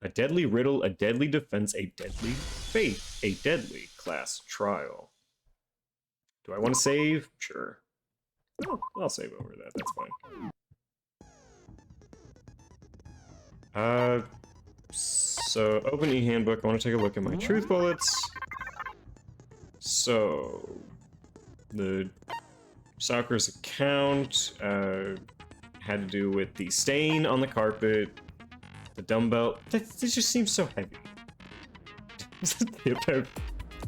A deadly riddle, a deadly defense, a deadly faith, a deadly class trial. Do I want to save? Sure. Oh, I'll save over that, that's fine. So, open e-handbook, I want to take a look at my truth bullets. So, the Sakura's account had to do with the stain on the carpet, the dumbbell. This just seems so heavy.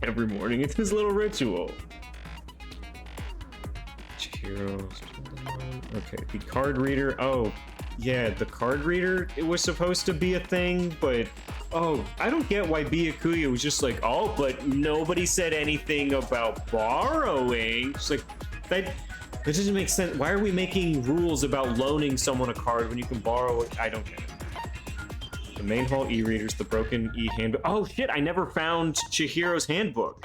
Every morning, it's his little ritual. Chihiro. Okay, the card reader. Oh, yeah, the card reader. It was supposed to be a thing, but oh, I don't get why Byakuya was just like, oh, but nobody said anything about borrowing. It's like that doesn't make sense. Why are we making rules about loaning someone a card when you can borrow it? I don't get it. The main hall e-readers, the broken e-handbook. Oh shit, I never found Chihiro's handbook.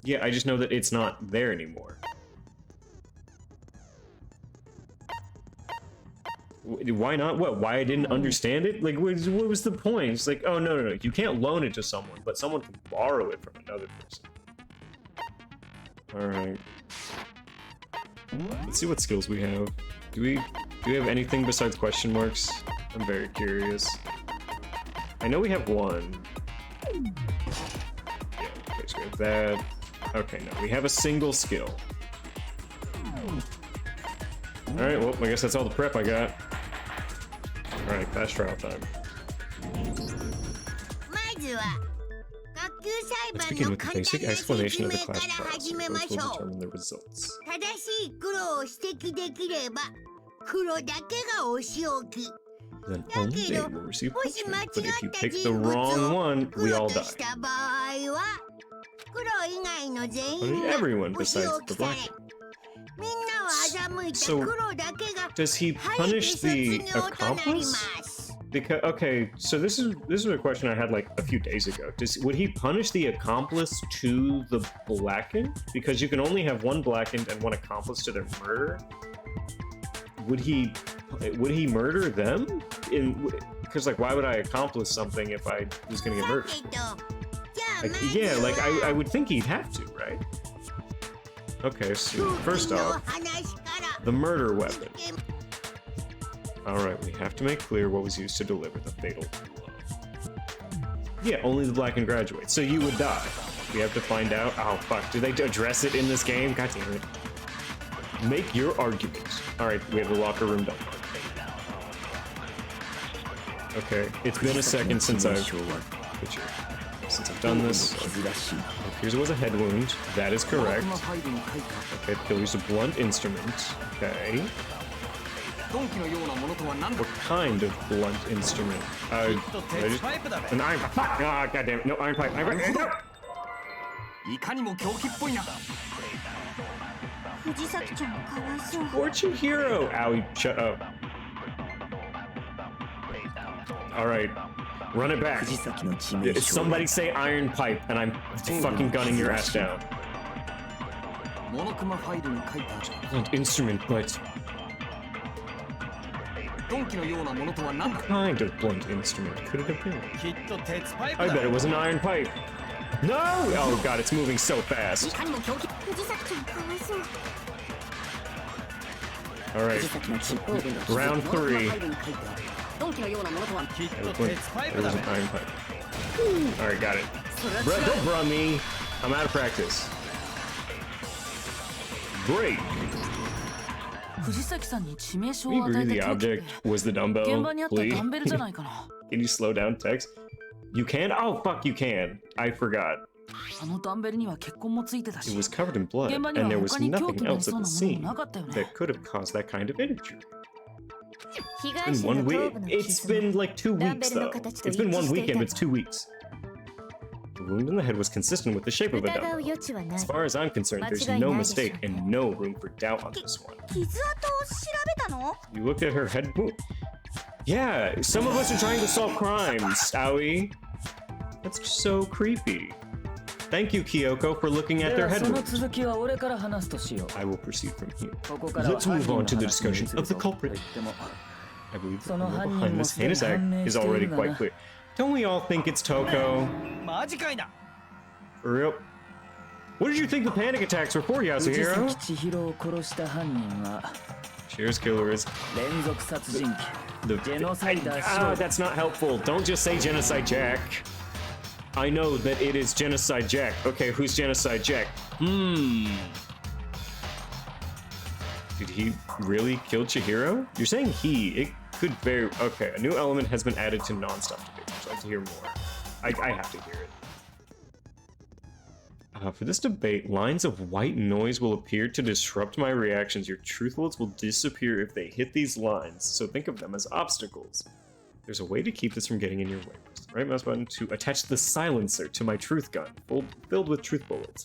Yeah, I just know that it's not there anymore. Why not? What? Why I didn't understand it? Like, what was the point? It's like, oh, no. You can't loan it to someone, but someone can borrow it from another person. Alright. Let's see what skills we have. Do we have anything besides question marks? I'm very curious. I know we have one. Yeah, okay, so we have that. Okay, no, we have a single skill. Alright, well, I guess that's all the prep I got. Alright, fast trial time. Let's begin with the basic explanation of the class trials. Those will determine the results. Then only they will receive punishment, but if you pick the wrong one, we all die. Everyone besides the black. So, does he punish the accomplice? Because okay, so this is a question I had like a few days ago. Would he punish the accomplice to the blackened? Because you can only have one blackened and one accomplice to their murder. Would he murder them? Because like, why would I accomplish something if I was gonna get murdered? Like, yeah, like I would think he'd have to, right? Okay, so first off, the murder weapon. Alright, we have to make clear what was used to deliver the fatal blow. Yeah, only the blackened graduate. So you would die. We have to find out. Oh fuck, do they address it in this game? God damn it. Make your arguments. Alright, we have the locker room done. Okay, it's been a second since I've done this. Here's was a head wound. That is correct. Okay, they'll use a blunt instrument. Okay. What kind of blunt instrument? An iron pipe. Ah, goddamn it. No, iron pipe. Iron pipe. No! Poor Chihiro! Owie, shut up. Alright. Run it back. Somebody say iron pipe, and I'm fucking gunning your ass down. Blunt instrument, but... What kind of blunt instrument could it have been? I bet it was an iron pipe. No! Oh god, it's moving so fast. Alright. Round 3. There was an iron pipe. Alright, got it. Don't bruh me. I'm out of practice. Great. We agree the object was the dumbbell, please. Can you slow down text? You can? Oh, fuck, you can. I forgot. It was covered in blood, and there was nothing else at the scene that could have caused that kind of injury. It's been 1 week. It's been like 2 weeks, though. It's been 1 weekend, it's 2 weeks. The wound in the head was consistent with the shape of a dumbbell. As far as I'm concerned, there's no mistake and no room for doubt on this one. You looked at her head wound? Yeah, some of us are trying to solve crimes, Aoi. That's so creepy. Thank you, Kyoko, for looking at their head wounds. I will proceed from here. Let's move on to the discussion of the culprit. I believe the criminal behind this heinous act is already quite clear. Don't we all think it's Toko? For real? What did you think the panic attacks were for, Yasuhiro? Chihira's killer is... that's not helpful. Don't just say Genocide Jack. I know that it is Genocide Jack. Okay, who's Genocide Jack? Did he really kill Chihiro? You're saying he. It could very... Okay, a new element has been added to non-stop debates. I'd like to hear more. I have to hear it. For this debate, lines of white noise will appear to disrupt my reactions. Your truth bullets will disappear if they hit these lines, so think of them as obstacles. There's a way to keep this from getting in your way. Press the right mouse button to attach the silencer to my truth gun, filled with truth bullets,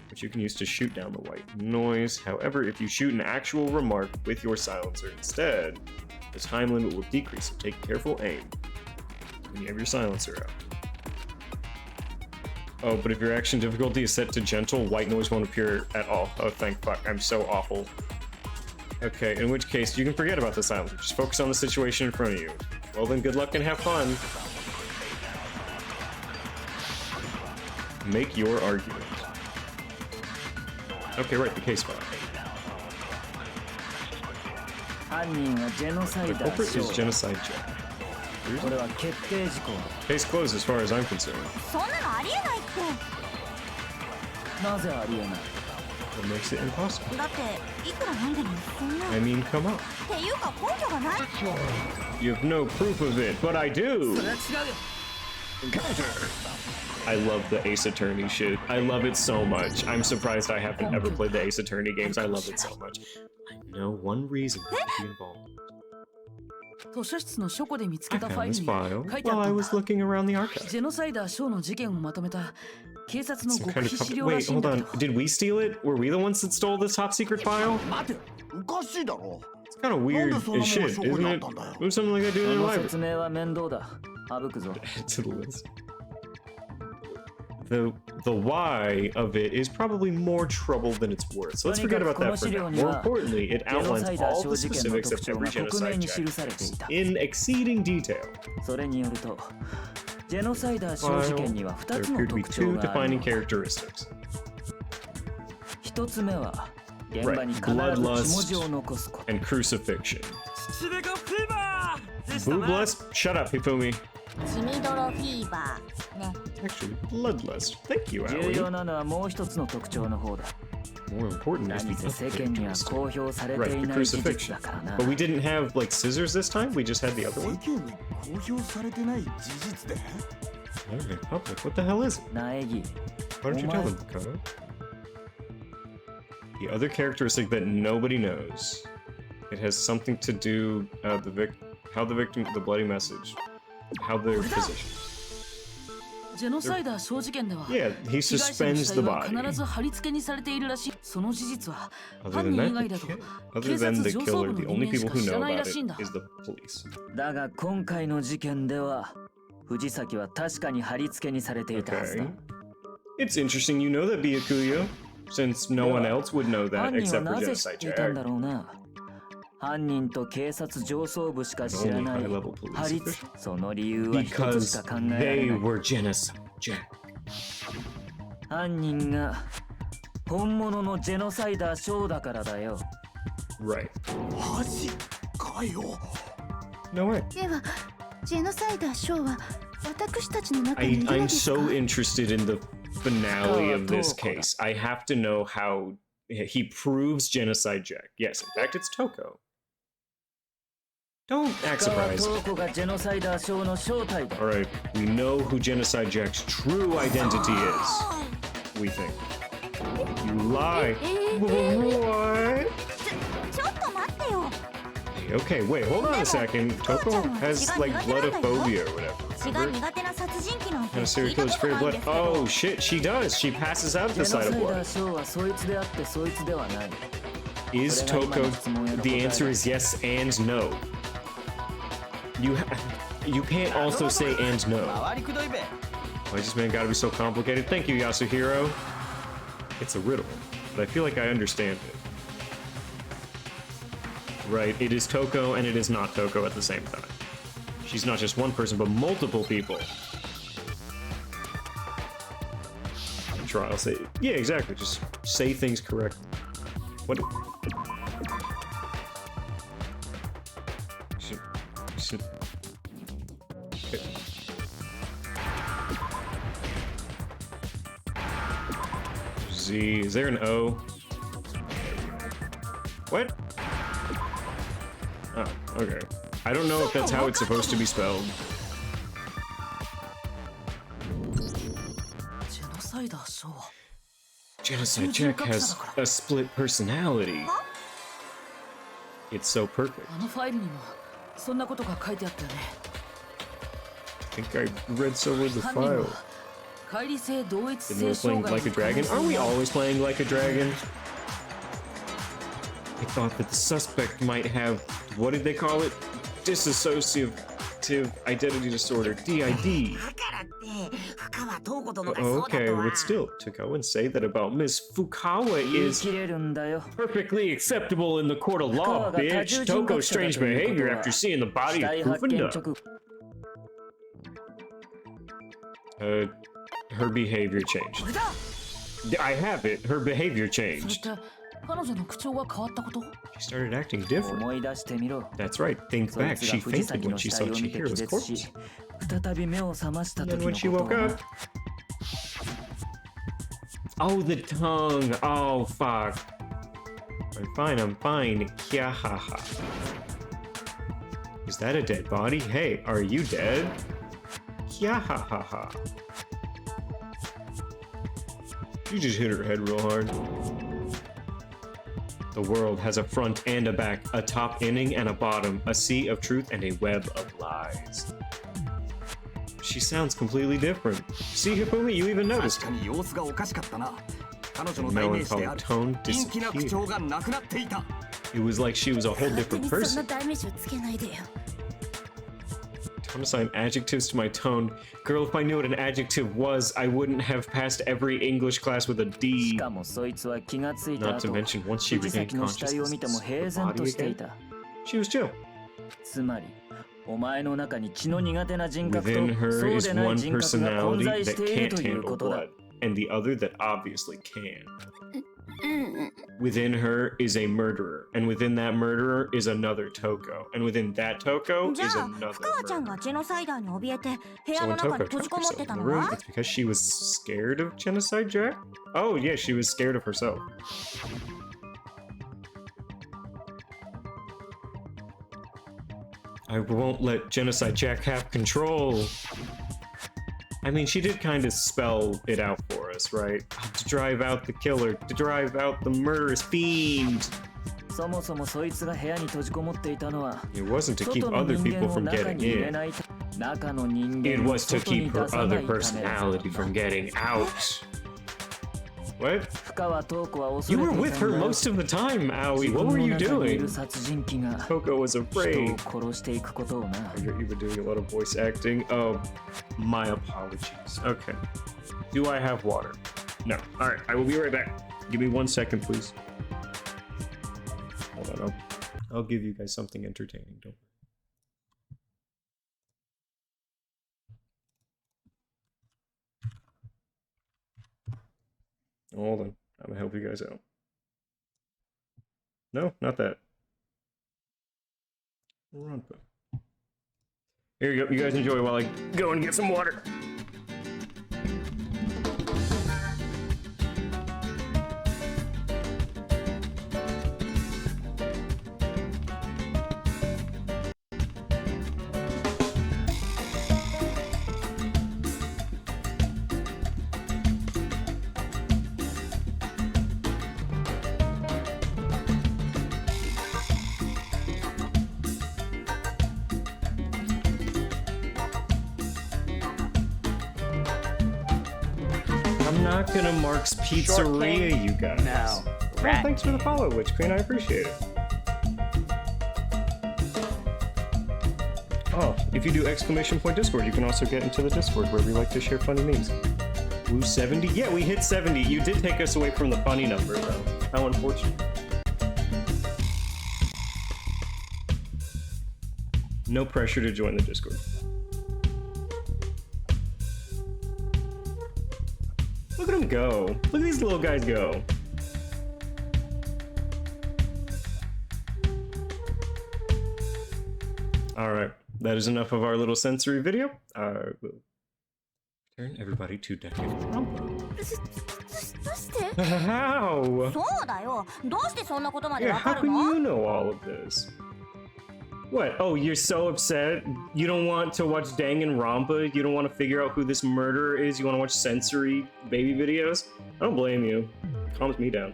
which you can use to shoot down the white noise. However, if you shoot an actual remark with your silencer instead, the time limit will decrease, so take careful aim when you have your silencer out. Oh, but if your action difficulty is set to gentle, white noise won't appear at all. Oh, thank fuck, I'm so awful. Okay, in which case, you can forget about the silencer. Just focus on the situation in front of you. Well then, good luck and have fun. Make your argument. Okay, right, the case file. The culprit is Genocide Jack. Case closed as far as I'm concerned. What makes it impossible? I mean, come on. You have no proof of it, but I do! I love the Ace Attorney shit. I love it so much. I'm surprised I haven't ever played the Ace Attorney games. I love it so much. I know one reason to be involved. I found this file while I was looking around the archive. Some kind of wait, hold on. Did we steal it? Were we the ones that stole this top secret file? It's kind of weird as shit, isn't it? It was something like I do in the library. To the list. The why of it is probably more trouble than it's worth, so let's forget about that for now. More importantly, it outlines all the specifics of every genocide Jack in exceeding detail. While there appear to be two defining characteristics. Right, bloodlust and crucifixion. Booblust? Shut up, Hifumi. Actually, bloodlust. Thank you, Aoi. More important is the other characteristic. Right, the crucifixion. But we didn't have, like, scissors this time? We just had the other one? Alright, public. What the hell is it? Why don't you tell them, Koto? The other characteristic that nobody knows. It has something to do, how the victim, the bloody message, how they're positioned. Yeah, he suspends the body. Other than the killer, the only people who know about it is the police. 藤崎は確かに貼り付けにされていたはずだ。 Okay. It's interesting you know that, Byakuya, since no one else would know that 犯人は except for なぜ知っ Genocide ていたんだ Jack. ろうな。犯人と警察上層部しか知らない Only high-level police 貼り付け。その理由は一つ Because しか考えられ they ない。 were Genocide Jack. 犯人が本物のジェノサイダーショーだからだよ。 Right. マジかよ。 No way. ではジェノサイダーショーは私たちの中にいるの I'm ですか so interested in the finale of this Toko. case. I have to know how he proves Genocide Jack. Yes, in fact, it's Toko. Don't act 深川 surprised. 東子がジェノサイダーショーの正体だ。 Alright, we know who Genocide Jack's true identity is. We think. You lie. What? ちょっと待ってよ。 Okay, wait, hold on a second. Toko has like bloodophobia or whatever. 血が苦手な殺人鬼なんて Had a 聞 serial いた killer's こと fear な of いんで blood. すけど。 Oh shit, she does. She passes out at ジェ the ノ sight サ of イダー blood. ショーはそいつであってそいつではない。 Is Toko? The answer is yes and no. You can't also say and no. 回りくどいべ。 Why this man gotta be so complicated? Thank you, Yasuhiro. It's a riddle, but I feel like I understand it. Right, it is Toko and it is not Toko at the same time. She's not just one person, but multiple people. Try, I'll say, yeah, exactly. Just say things correctly. What? Okay. Z. Is there an O? What? Oh, okay. I don't know if that's how it's supposed to be spelled. ジェノサイダーショーは Genocide Jack has a split personality. It's so perfect. あのファイルにもそんなことが書いてあったよね。 I think I read some of the 犯人 file. は乖離性同一 Didn't 性 we 障 playing 害 like a dragon? Are we always playing like a dragon? I thought that the suspect might have, what did they call it? Dissociative identity disorder, DID. だからって深川東子殿が Oh, そうだ okay, とは。 but still, to go and say that about Miss Fukawa 言い is 切れるんだよ。 perfectly acceptable in the court of law, bitch. Toko's strange behavior after seeing the body 死 is 体発 proven 見 up. 直 Her behavior changed. これだ。 I have it. Her behavior それ changed. って彼女の口調が変わったこと？ She started acting different. 思い出してみろ。 That's right. Think そい back. つ She が藤 fainted 崎 when の she 死 saw 体を見て気 Chihiro's 絶し corpse. 再び目を覚ました And then 時 when の she ことを woke な up. Oh, the tongue. Oh, fuck. I'm fine. Yeah, haha. Is that a dead body? Hey, are you dead? Yeah, ha ha ha. You just hit her head real hard. The world has a front and a back, a top inning and a bottom, a sea of truth and a web of lies. She sounds completely different. See, Hifumi, you even 確 noticed. かに様子がおかしかったな。彼女の代名詞である Melancholy tone 陰気な口 disappeared. 調がなくなっていた。 It was like she was a whole 勝手 different にそんな person. 代名詞をつけないでよ。 Time to assign adjectives to my tone. Girl, if I knew what an adjective was, I wouldn't have passed every English class with a し D. かもそいつは気がついた Not to 後 mention, once she 藤 regained 崎の死体を見ても consciousness, 平 the 然と body してい again, た。 she was chill. つまりお前の中に血の苦手な人格 Within と her そう is でない one 人格が混 personality 在し that ている can't という handle ことだ。 blood, and the other that obviously can. うん。 Within her is a murderer, and within that murderer is another Toko, and within that Toko じゃ is あ another 深川ちゃん murderer. がジェノサイダーに怯えて部 So 屋の when 中 Toko に閉じ tucked こもっ herself て in た the の room, は it's because she was scared of Genocide Jack? Oh, yeah, she was scared of herself. I won't let Genocide Jack have control. I mean, she did kind of spell it out for us, right? To drive out the killer, to drive out the murderous fiend. そもそもそいつが部屋に閉じこもっていたのは It wasn't to keep 外の other 人 people 間を from 中 getting に入れ in. ない中の人 It 間を was to 外に keep her 出さな other いためだ personality from getting out. What? 深川塔子は恐 You れ were てい with た her んだ。 most of the time, Aoi. 自 What 分 were の you 中にいる doing? 殺人鬼が Coco was 人 afraid. を殺していくことをな。 You've been doing a lot of voice acting. Oh, my apologies. Okay. Do I have water? No. All right. I will be right back. Give me 1 second, please. Hold on. I'll give you guys something entertaining. Don't. Hold on. I'm gonna help you guys out. No, not that. Ronpa. Here you go. You guys enjoy while I go and get some water. I'm not gonna Mark's Pizzeria, King, you guys. now, Oh, Rat thanks for the follow, Witch Queen. I appreciate it. Oh, if you do exclamation point Discord, you can also get into the Discord where we like to share funny memes. Woo 70? Yeah, we hit 70. You did take us away from the funny number, though. How unfortunate. No pressure to join the Discord. Look at him go. Look at these little guys go. Alright, that is enough of our little sensory video. I will turn everybody to DanganRonpa. どうして？ How? そうだよ。どうしてそんなことまで Yeah, わか how る can の？ you know all of this? What? Oh, you're so upset? You don't want to watch DanganRonpa? You don't want to figure out who this murderer is? You want to watch sensory baby videos? I don't blame you. Calms me down.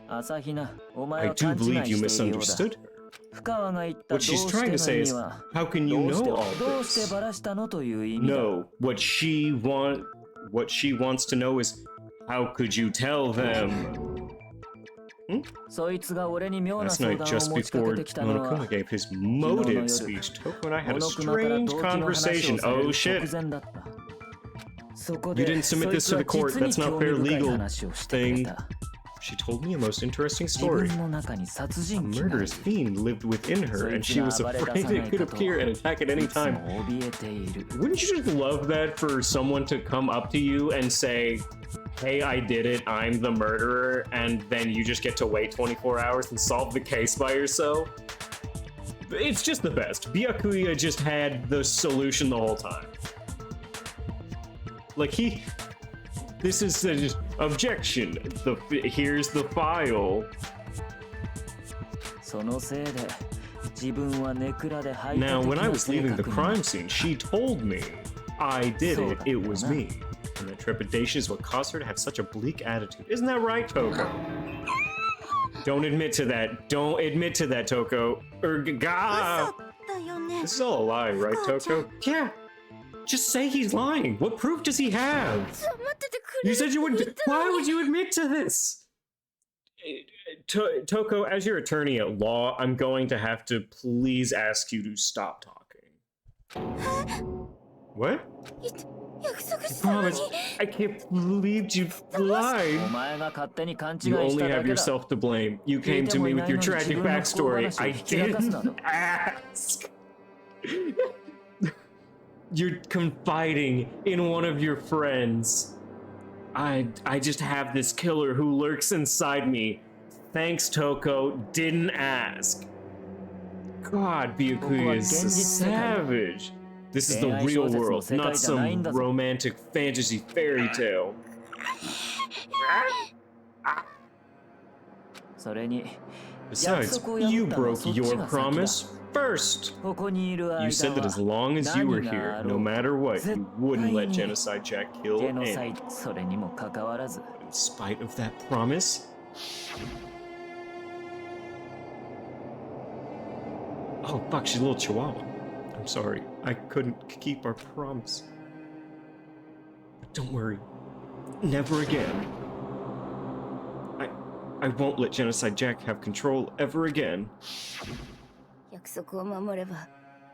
朝比奈、お前 I は do 勘違い believe you しているようだ。 misunderstood her. 深川が言ったどう What she's して trying to の say 意 is, 味は how can you どうし know て all どうして this? バラしたのという意味だ。 No, what she wants to know is, how could you tell them? そいつが俺に妙な Last 相 night, 談 just を持ちかけ before てきたのは Monokuma gave his motive speech, Toko and I had a strange conversation. Oh shit. 直前だった。そこ You で didn't submit this to the そいつは court. 実に That's not 興味 fair 深い legal 話をしてくれ thing. た。 She told me a most interesting 自 story. 分の中に殺 A 人鬼がいる。 murderous fiend lived within her, and she was afraid it could appear and attack at any いつも time. 怯えている。 Wouldn't you just love that for someone to come up to you and say, hey, I did it, I'm the murderer, and then you just get to wait 24 hours and solve the case by yourself? It's just the best. Byakuya just had the solution the whole time. Like, this is just objection. Here's the file. そのせいで自分はネクラで排他 Now, 的 when I な was 性 leaving the 格に crime scene, she told me I did it. It was me. And that trepidation is what caused her to have such a bleak attitude. Isn't that right, Toko? Don't admit to that. Don't admit to that, Toko. Gah! だよね。 This is all a lie, right, Toko? Yeah. Just say he's lying. What proof does he have? ちょ待っててくれ。 You said you would. Why would you admit to this? Toko, as your attorney at law, I'm going to have to please ask you to stop talking. What? 約束したのに。 Promise. I can't believe you お lied. 前が勝手に勘違い You し only ただ have けだ。 yourself to blame. You came to me with your tragic backstory. I didn't ask. You're confiding in one of your friends. I just have this killer who lurks inside me. Thanks, Toko. Didn't ask. God, Byakuya is a savage. This is the real world, not some romantic fantasy fairy tale. それに Besides, you broke your promise first. ここにいる間 You は said that as long as you were 何があ here, ろう no matter what, you wouldn't let 絶対に Genocide Jack kill ジェノサイ anyone. ドそれにもかかわらず In spite of that promise? Oh, fuck, she's a little chihuahua. I'm sorry. I couldn't keep our promise. But don't worry. Never again I won't let Genocide Jack have control ever again. 約束を守れば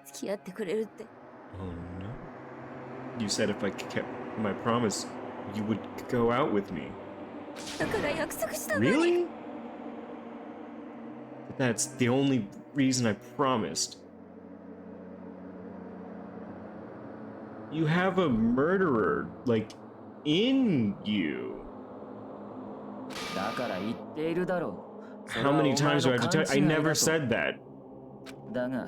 付き合ってくれるって。 Oh no. You said if I kept my promise, you would go out with me. だから約束したのに。 Really? That's the only reason I promised. You have a murderer, like, in you. だから言っているだろう。 How many times do I have to tell you? I never said that. だが、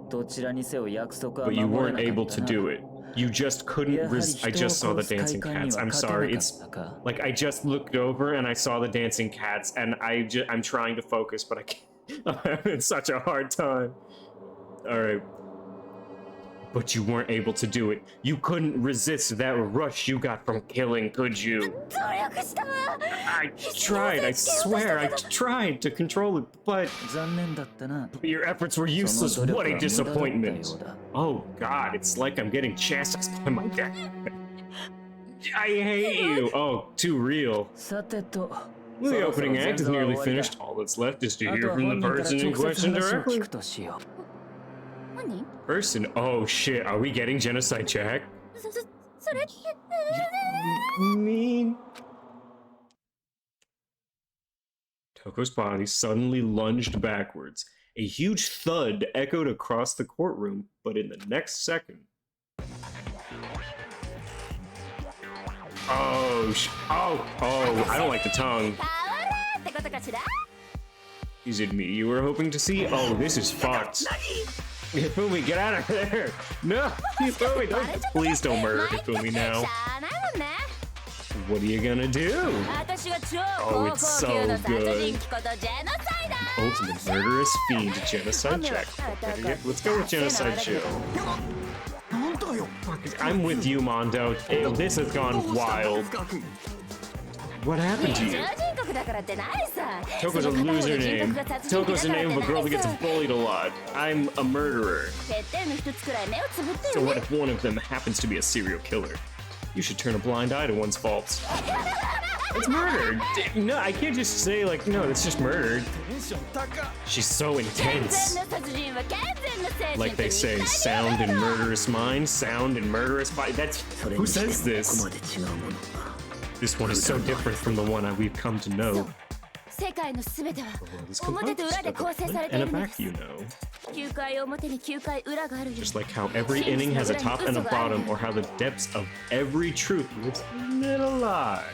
どちらにせよ約束は But you 守れ weren't なか able った to な。 do it. You just couldn't やはり I just saw the 人を殺す dancing 快感に cats. は I'm 勝て sorry. な It's かったか。 like I just looked over and I saw the dancing cats and I'm trying to focus, but I can't. I'm having such a hard time. Alright. But you weren't able to do it. You couldn't resist that rush you got from killing, could you? 努力したわ。 I tried, I swear, I tried to control it, but 残念だったな。 your efforts were useless. What a disappointment. Oh god, it's like I'm getting chastised by my dad. I hate you. Oh, too real. さてと。 Well, the opening act is nearly finished. All that's left is to hear from the person in question directly. 何？ Person? Oh shit, are we getting Genocide Jack? それ。 Mean. Toko's body suddenly lunged backwards. A huge thud echoed across the courtroom, but in the next second... Oh, I don't like the tongue. Is it me you were hoping to see? Oh, this is fucked. Hifumi, get out of there! No! Hifumi, don't! Please don't murder Hifumi now. What are you gonna do? Oh, it's so good. Ultimate murderous fiend, Genocide Jack. Let's go with Genocide Joe. I'm with you, Mondo. This has gone wild. What happened to you? Toko's a loser name. Toko's the name of a girl that gets bullied a lot. I'm a murderer. So what if one of them happens to be a serial killer? You should turn a blind eye to one's faults. It's murder! No, I can't just say like, no, it's just murder. She's so intense. Like they say, sound and murderous mind, sound and murderous body. That's... Who says this? This one is so different from the one we've come to know. The world is composed of a front and a back, you know. Just like how every inning has a top and a bottom, or how the depths of every truth lives in a lie.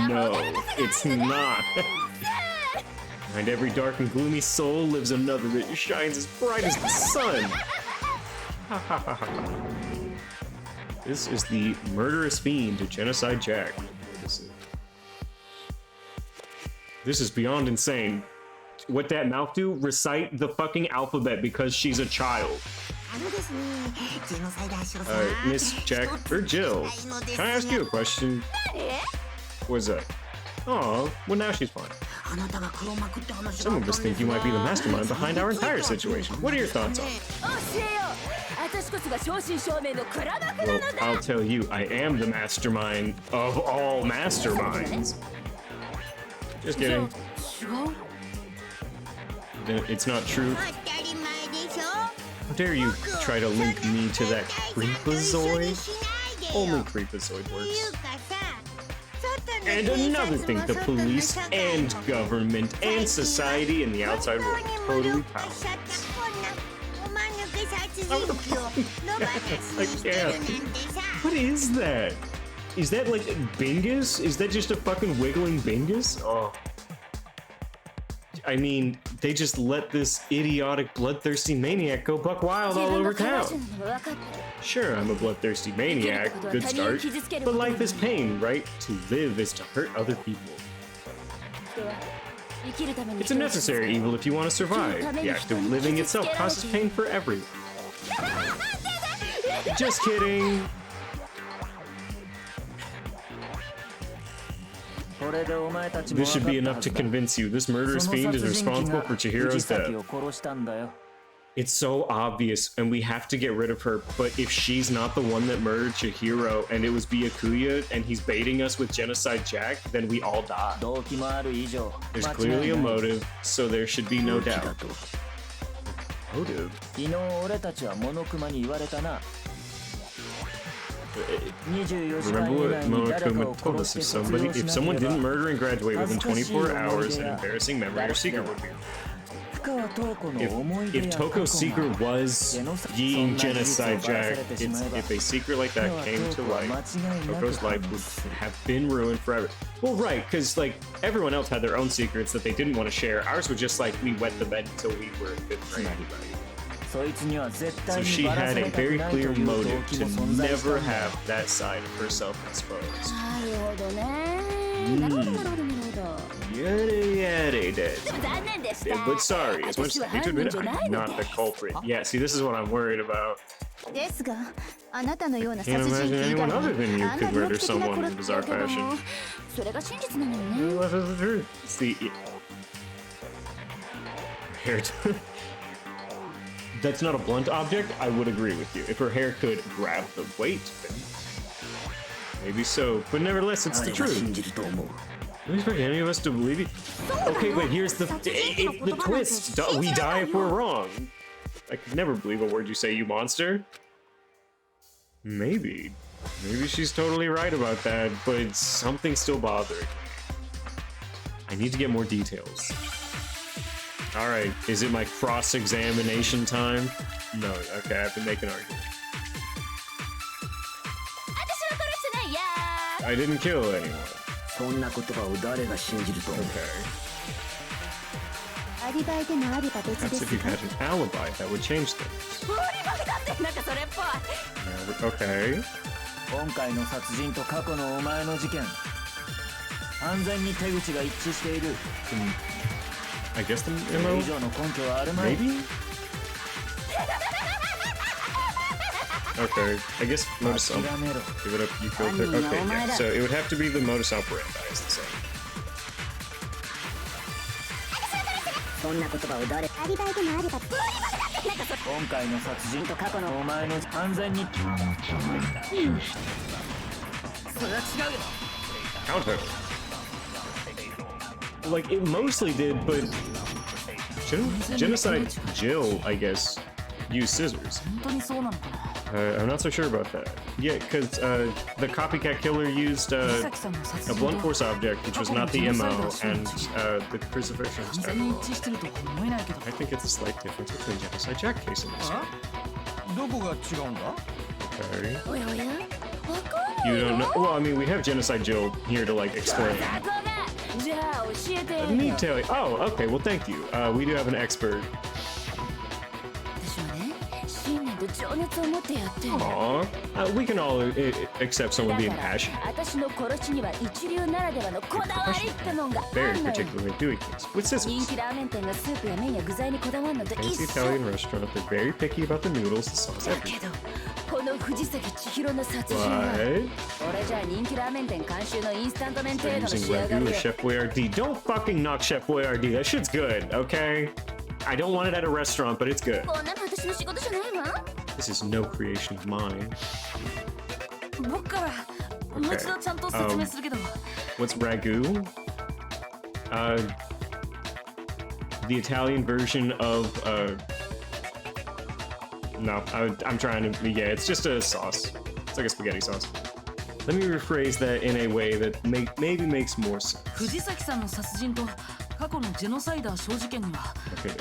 No, it's not. Behind every dark and gloomy soul lives another that shines as bright as the sun. This is the murderous fiend, Genocide Jack. This is beyond insane. What that mouth do? Recite the fucking alphabet because she's a child. Miss Jack or Jill, can I ask you a question? What's that? Oh, well now she's fine. Some of us think you might be the mastermind behind our entire situation. What are your thoughts on it? Well, I'll tell you, I am the mastermind of all masterminds. Just kidding. It's not true. How dare you try to link me to that creepazoid? Only creepazoid works. And another thing, the police and government and society and the outside world are totally powerless. I can't. What is that? Is that like Bingus? Is that just a fucking wiggling Bingus? Oh. I mean, they just let this idiotic, bloodthirsty maniac go buck wild all over town. Sure, I'm a bloodthirsty maniac, good start. But life is pain, right? To live is to hurt other people. It's a necessary evil if you want to survive. The act of living itself causes pain for everyone. Just kidding. This should be enough to convince you. This murderous fiend is responsible for Chihiro's death. It's so obvious, and we have to get rid of her. But if she's not the one that murdered Chihiro, and it was Byakuya, and he's baiting us with Genocide Jack, then we all die. There's clearly a motive, so there should be no doubt. Motive? Remember what Monokuma told us, if someone didn't murder and graduate within 24 hours, an embarrassing memory or secret would be. If Toko's secret was being Genocide Jack, if a secret like that came to light, Toko's life would have been ruined forever. Well, right, because like everyone else had their own secrets that they didn't want to share. Ours was just like we wet the bed until we were in 5th grade. So she had a very clear motive to never have that side of herself exposed. But sorry, as much as I hate to admit it, I'm not the culprit. Yeah, see, this is what I'm worried about. Can't imagine anyone other than you could murder someone in bizarre fashion. That's the truth. It's the hair. That's not a blunt object. I would agree with you. If her hair could grab the weight, then maybe so. But nevertheless, it's the truth. Do you expect any of us to believe you? Okay, but here's the twist. We die if we're wrong. I could never believe a word you say, you monster. Maybe she's totally right about that, but something's still bothering me. I need to get more details. All right, is it my cross-examination time? No, okay, I have to make an argument. I didn't kill anyone. Okay. That's if you had an alibi, that would change things. Okay. I guess the MO? Maybe? Okay, I guess modus operandi. Give it up, you feel clear. Okay, yeah, so it would have to be the modus operandi is the same. Counter. Like, it mostly did, but Genocide Jill, I guess, used scissors. I'm not so sure about that. Yeah, because the copycat killer used a blunt force object, which was not the MO, and the crucifixion was terrible. I think it's a slight difference between Genocide Jack case and this one. Okay. You don't know? Well, I mean, we have Genocide Jill here to, like, explain. Let me tell you. Oh, okay, well, thank you. We do have an expert. Aww. We can all accept someone being passionate. Very particular way of doing things. With scissors. Fancy Italian restaurant, they're very picky about the noodles, the sauce, everything. What? They're using Ragu or Chef Boyardee. Don't fucking knock Chef Boyardee. That shit's good, okay? I don't want it at a restaurant, but it's good. This is no creation of mine. Okay. What's Ragu? The Italian version of no, I'm trying to. Yeah, it's just a sauce. It's like a spaghetti sauce. Let me rephrase that in a way that maybe makes more sense. Okay, there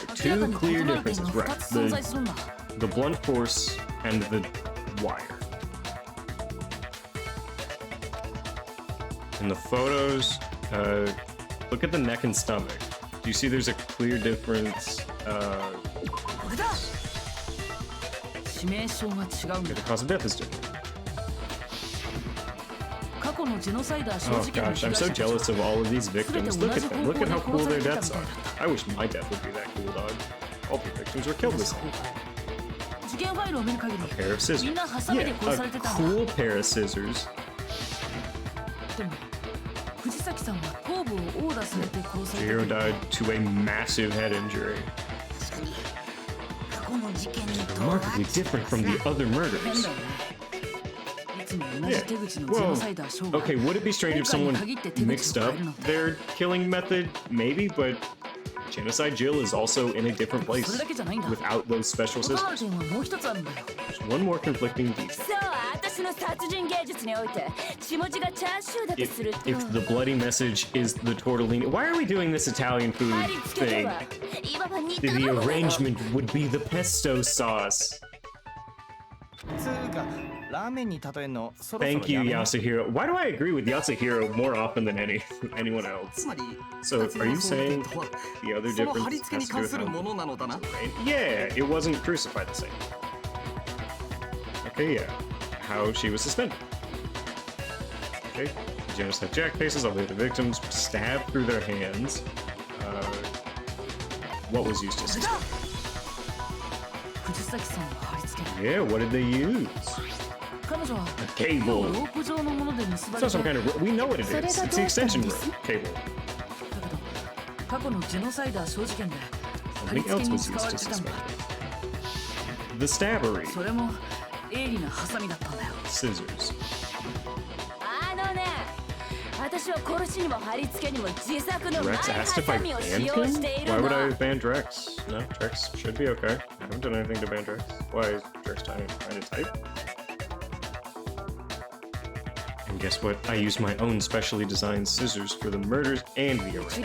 are two clear differences, right? The blunt force and the wire. In the photos, look at the neck and stomach. Do you see there's a clear difference? Okay, the cause of death is different. Oh gosh, I'm so jealous of all of these victims. Look at them. Look at how cool their deaths are. I wish my death would be that cool, dog. All the victims were killed the same. A pair of scissors. Yeah, a cool pair of scissors. Chihiro died to a massive head injury. remarkably different from the other murders. Yeah. Well, okay, would it be strange if someone mixed up their killing method? Maybe, but Genocide Jill is also in a different place without those special scissors. There's one more conflicting detail. If the bloody message is the tortellini, why are we doing this Italian food thing? The arrangement would be the pesto sauce. Thank you, Yasuhiro. Why do I agree with Yasuhiro more often than anyone else? So, are you saying the other difference has to do with how... Yeah, it wasn't crucified the same. Okay, yeah. How she was suspended. Okay, Genocide Jack cases, all the other victims stabbed through their hands. What was used to suspend? Yeah, what did they use? A cable. It's not some kind of... We know what it is. It's the extension rope cable. Something else was used to suspend it. The stabbery. Scissors. Rex asked if I banned him? Why would I ban Drex? No, Drex should be okay. I haven't done anything to ban Drex. Why is Drex trying to type? And guess what? I used my own specially designed scissors for the murders and the arrest. I'm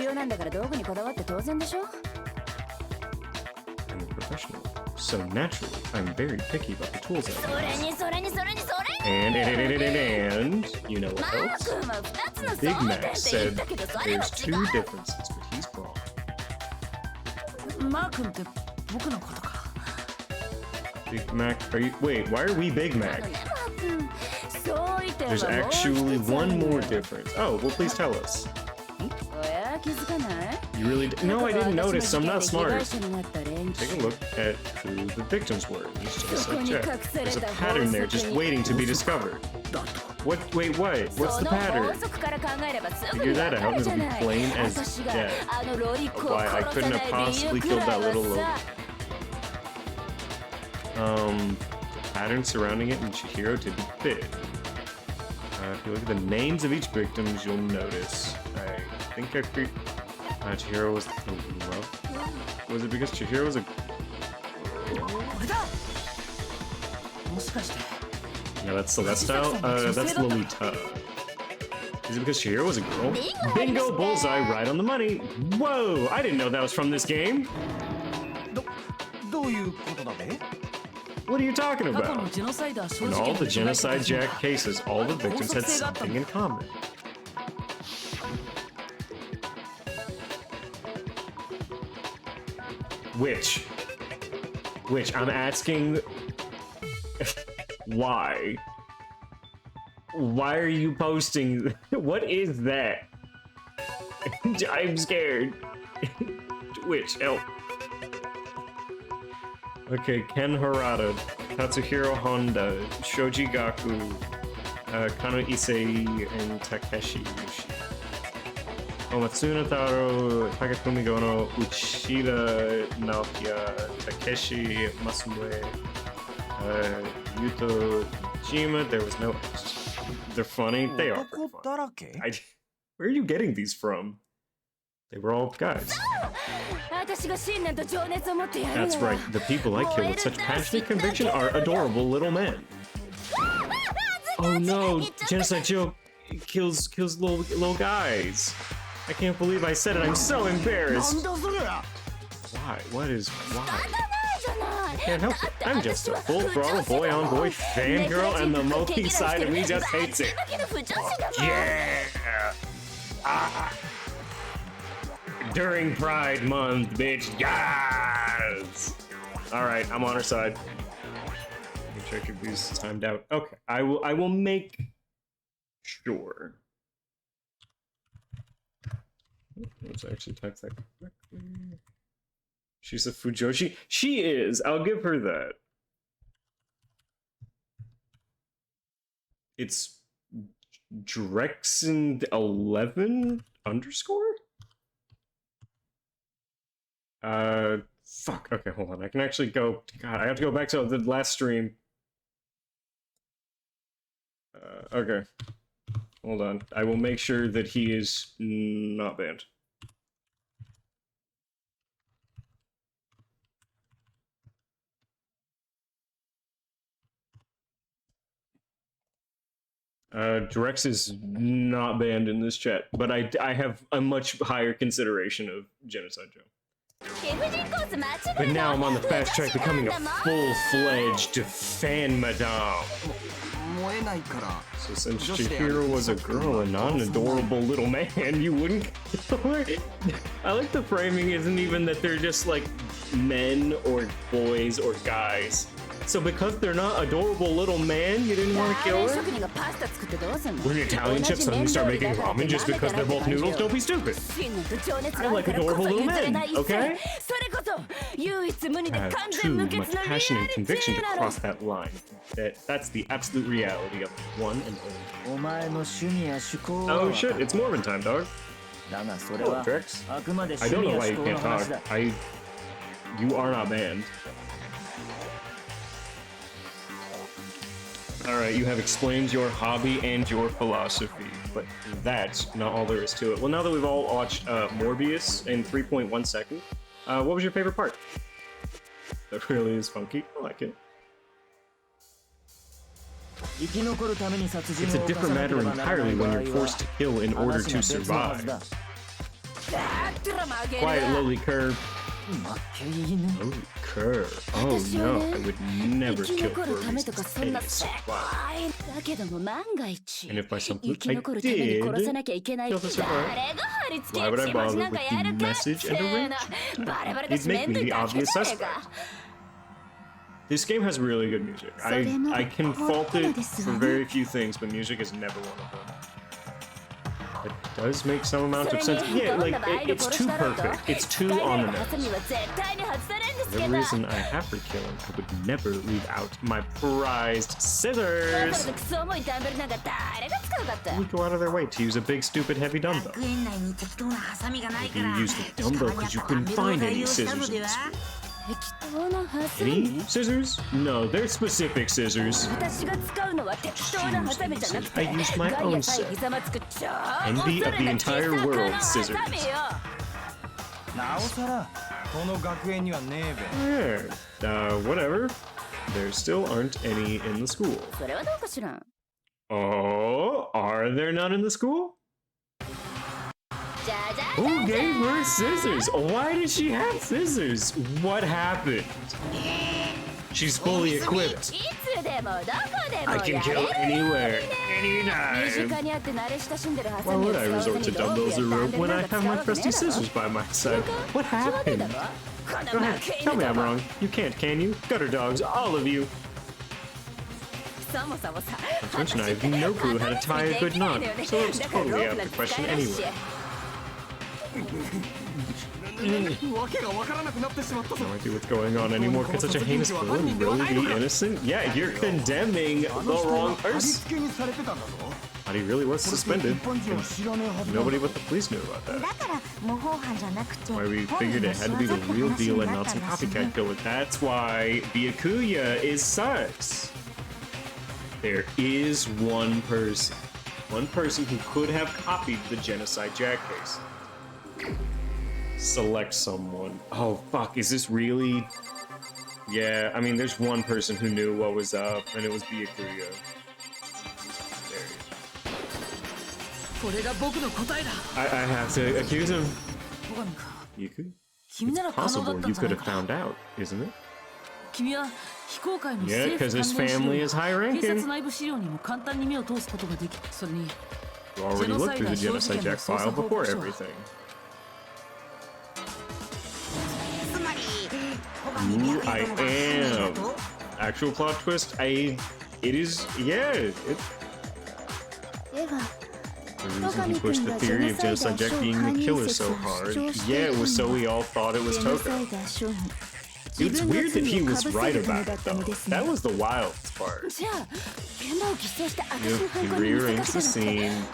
a professional, so naturally, I'm very picky about the tools I use. And you know what else? Big Mac said there's two differences, but he's wrong. Big Mac, are you... Wait, why are we Big Mac? There's actually one more difference. Oh, well, please tell us. You really... No, I didn't notice. I'm not smart. Take a look at who the victims were. There's a pattern there just waiting to be discovered. What? Wait, what? What's the pattern? Figure that out. It'll be plain as death. Why I couldn't have possibly killed that little Loki. Pattern surrounding it and Chihiro to be fit. If you look at the names of each victim, you'll notice. I think I figured Chihiro was the love. Was it because Chihiro was a... Yeah, that's Celestial. That's Lolita. Is it because Chihiro was a girl? Bingo! Bullseye! Right on the money! Whoa! I didn't know that was from this game! What are you talking about? In all the Genocide Jack cases, all the victims had something in common. Which? I'm asking... Why? Why are you posting... What is that? I'm scared. Which? Help. Okay, Ken Harada, Katsuhiro Honda, Shoji Gaku, Kano Issei, and Takeshi Yoshi. Omatsuna Taro, Takakumi Gono, Uchida Naokia, Takeshi Masumue, Yuto Jima. There was no... They're funny. They are funny. Where are you getting these from? They were all guys. That's right. The people I kill with such passionate conviction are adorable little men. Oh no! Genocide Jill kills little guys. I can't believe I said it. I'm so embarrassed. Why? Why? I can't help it. I'm just a full throttle boy on boy fangirl, and the Moki side of me just hates it. Yeah! During Pride Month, bitch. Yes! Alright, I'm on her side. Let me check if these timed out. Okay, I will make sure. Let's actually type that correctly. She's a Fujoshi. She is. I'll give her that. It's Drexen11 underscore? fuck. Okay, hold on. I can actually go. God, I have to go back to the last stream. Okay. Hold on. I will make sure that he is not banned. Drex is not banned in this chat, but I have a much higher consideration of Genocide Joe. But now I'm on the fast track becoming a full-fledged fan madame. So since Chihiro was a girl and not an adorable little man, you wouldn't kill her? I like the framing isn't even that they're just like men or boys or guys. So because they're not adorable little man, you didn't want to kill her? When Italian chefs suddenly start making ramen just because they're both noodles, don't be stupid. I like adorable little men, okay? I have too much passion and conviction to cross that line. That's the absolute reality of one and only. Oh shit, it's Mormon time, dog. Hello, Drex. I don't know why you can't talk. You are not banned. Alright, you have explained your hobby and your philosophy, but that's not all there is to it. Well, now that we've all watched Morbius in 3.1 seconds, what was your favorite part? That really is funky. I like it. It's a different matter entirely when you're forced to kill in order to survive. Quiet, lowly cur. Oh, cur. Oh no, I would never kill furries as any survive. And if by some fluke I did kill the survivor, why would I bother with the message and arrangement? He'd make me the obvious suspect. This game has really good music. I can fault it for very few things, but music is never one of them. It does make some amount of sense. Yeah, like, it's too perfect. It's too on the nose. For the reason I have for killing, I would never leave out my prized scissors. We go out of their way to use a big, stupid, heavy dumbbell. Maybe you used the dumbbell because you couldn't find any scissors in the school. Any scissors? No, they're specific scissors. I used my own set. Envy of the entire world scissors. Yeah, whatever. There still aren't any in the school. Oh, are there none in the school? Who gave her scissors? Why did she have scissors? What happened? She's fully equipped. I can kill anywhere, anytime. Why would I resort to dumbbells or rope when I have my trusty scissors by my side? What happened? Go ahead, tell me I'm wrong. You can't, can you? Gutter dogs, all of you. Unfortunately, I have no clue how to tie a good knot, so it's totally out of the question anyway. No idea what's going on anymore. Could such a heinous villain really be innocent? Yeah, you're condemning the wrong person. But he really was suspended. Nobody but the police knew about that. Why we figured it had to be the real deal and not some copycat killer. That's why Byakuya is sus. There is one person who could have copied the Genocide Jack case. Select someone. Oh fuck, is this really? Yeah, I mean there's one person who knew what was up, and it was Byakuya. There he is. I have to accuse him. Yuku? It's possible you could have found out, isn't it? Yeah, because his family is high-ranking. You already looked through the Genocide Jack file before everything. Ooh, I am. Actual plot twist, it is, yeah. The reason he pushed the theory of Genocide Jack being the killer so hard, yeah, it was so we all thought it was Toko. It's weird that he was right about it, though. That was the wildest part. He rearranged the scene,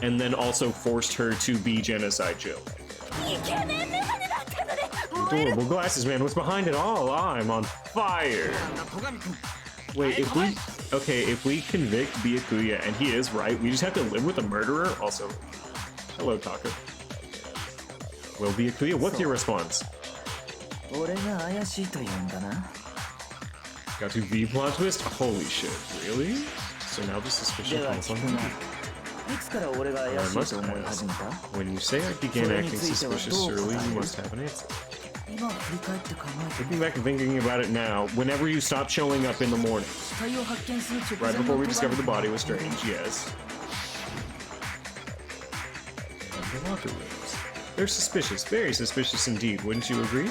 and then also forced her to be Genocide Jill. adorable glasses man was behind it all. I'm on fire. Wait, if we convict Byakuya and he is right, we just have to live with a murderer? Also, hello, Taka. Well, Byakuya, what's your response? Got to V plot twist? Holy shit, really? So now the suspicion falls on him? I must ask, when you say I began acting suspicious, surely you must have an answer. Looking back and thinking about it now, whenever you stopped showing up in the morning, right before we discovered the body was strange, yes. And the locker rooms. They're suspicious, very suspicious indeed, wouldn't you agree?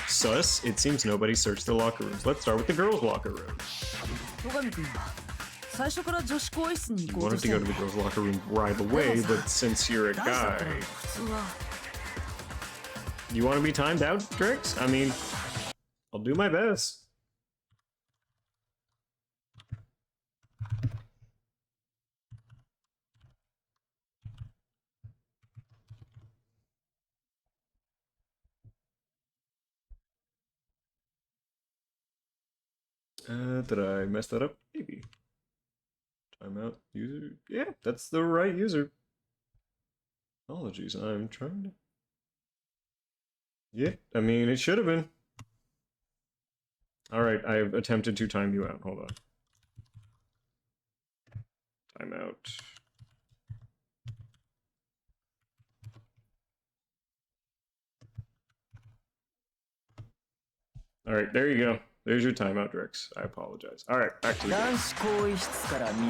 Sus. It seems nobody searched the locker rooms. Let's start with the girls' locker room. You wanted to go to the girls' locker room right away, but since you're a guy... You want to be timed out, Drix? I mean, I'll do my best. Did I mess that up? Maybe. Timeout user? Yeah, that's the right user. Apologies, I'm trying to... Yeah, I mean, it should have been. Alright, I've attempted to time you out. Hold on. Timeout. Alright, there you go. There's your timeout, Drix. I apologize. Alright, back to the game.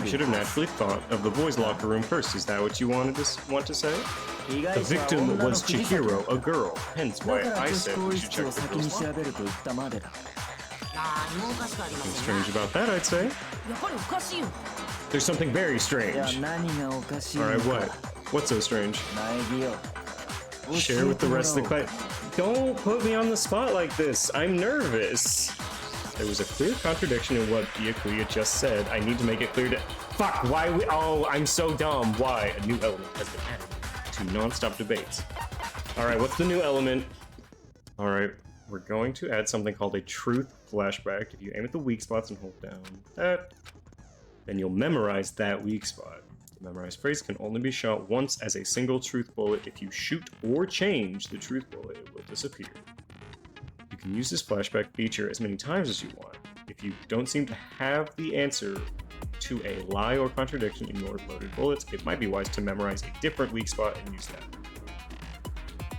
I should have naturally thought of the boys' locker room first. Is that what you want to say? The victim was Chihiro, a girl. Hence why I said we should check the girls' locker room. Nothing strange about that, I'd say. There's something very strange. Alright, what? What's so strange? Share with the rest of the class. Don't put me on the spot like this. I'm nervous. There was a clear contradiction in what Byakuya just said. I need to make it clear to... Fuck, why we... Oh, I'm so dumb. Why? A new element has been added to non-stop debates. Alright, what's the new element? Alright, we're going to add something called a truth flashback. If you aim at the weak spots and hold down that, then you'll memorize that weak spot. The memorized phrase can only be shot once as a single truth bullet. If you shoot or change the truth bullet, it will disappear. You can use this flashback feature as many times as you want. If you don't seem to have the answer to a lie or contradiction in your loaded bullets, it might be wise to memorize a different weak spot and use that.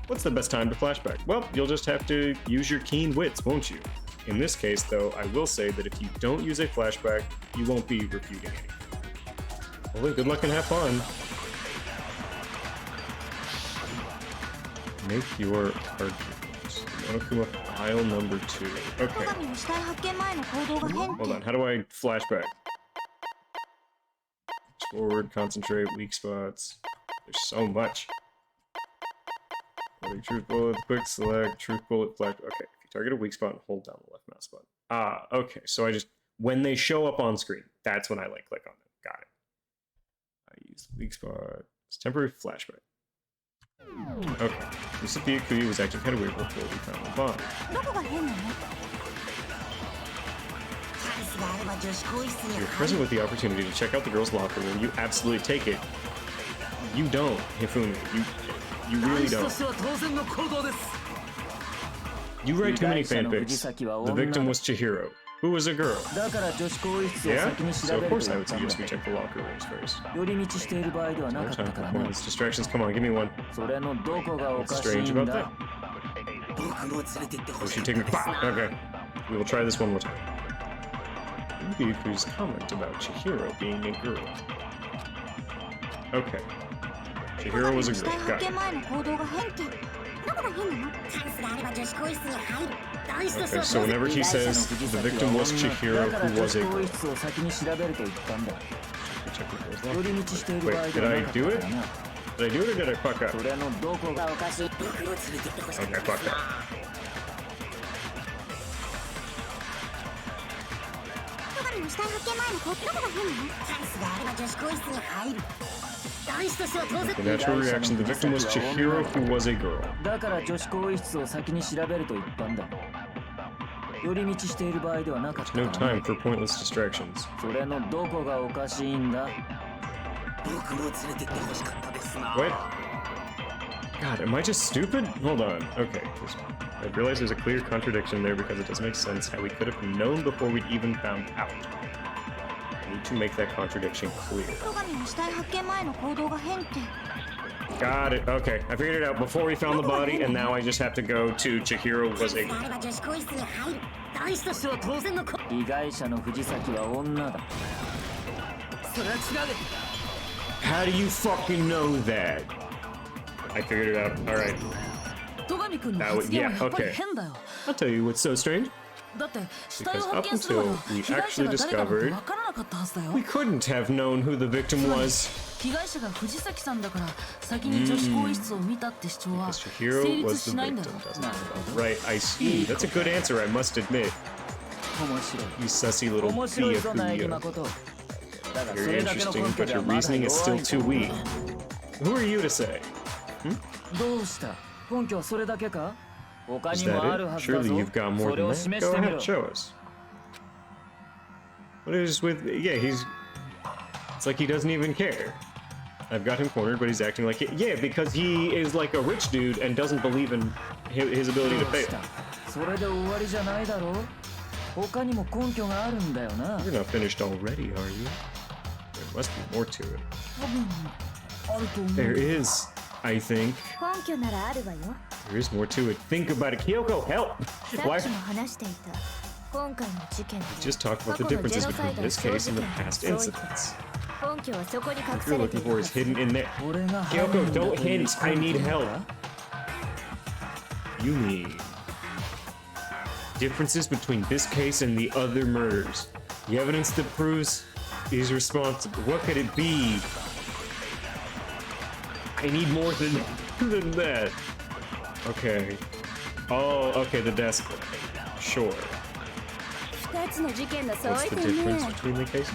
What's the best time to flashback? Well, you'll just have to use your keen wits, won't you? In this case, though, I will say that if you don't use a flashback, you won't be refuting anything. Well, then, good luck and have fun. Make your argument. Monokuma file number 2. Okay. Hold on, how do I flashback? Forward, concentrate, weak spots. There's so much. Truth bullet, quick select, truth bullet, flash. Okay, if you target a weak spot and hold down the left mouse button. Ah, okay, so I just, when they show up on screen, that's when I like click on them. Got it. I use the weak spot. It's temporary flashback. Okay, Mr. Byakuya was acting kind of weird before we found the body. You're present with the opportunity to check out the girls' locker room. You absolutely take it. You don't, Hifumi. You really don't. You write too many fanfics. The victim was Chihiro, who was a girl. Yeah? So of course I would suggest we check the locker rooms first. No time for pointless distractions. Come on, give me one. What's strange about that? Oh, she take me. Okay. We will try this one more time. Byakuya's comment about Chihiro being a girl. Okay. Chihiro was a girl. Got it. Okay, so whenever he says the victim was Chihiro, who was a girl. Wait, did I do it? Did I do it or did I fuck up? Okay, fuck up. The natural reaction, the victim was Chihiro, who was a girl. だから女子更衣室を先に調べると言ったんだ。寄り道している場合ではなかった。 No time for pointless distractions. それのどこがおかしいんだ。 What? God, am I just stupid? Hold on. Okay. I realize there's a clear contradiction there because it doesn't make sense how we could have known before we'd even found out. I need to make that contradiction clear. Got it. Okay, I figured it out before we found the body, and now I just have to go to Chihiro was a... 被害者の藤崎は女だ。 How do you fucking know that? I figured it out. Alright. Yeah, okay. I'll tell you what's so strange. Because up until we actually discovered, we couldn't have known who the victim was. Because Chihiro was the victim, doesn't it? Right, I see. That's a good answer, I must admit. You sussy little Byakuya. Very interesting, but your reasoning is still too weak. Who are you to say? Is that it? Surely you've got more than that. Go ahead, show us. What is with... Yeah, he's... It's like he doesn't even care. I've got him cornered, but he's acting like... Yeah, because he is like a rich dude and doesn't believe in his ability to fail. You're not finished already, are you? There must be more to it. There is, I think. There is more to it. Think about it. Kyoko, help! Why? We just talked about the differences between this case and the past incidents. What you're looking for is hidden in there. Kyoko, don't hint. I need help. You mean differences between this case and the other murders. The evidence that proves he's responsible. What could it be? I need more than that. Okay. Oh, okay, the desk. Sure. What's the difference between the cases?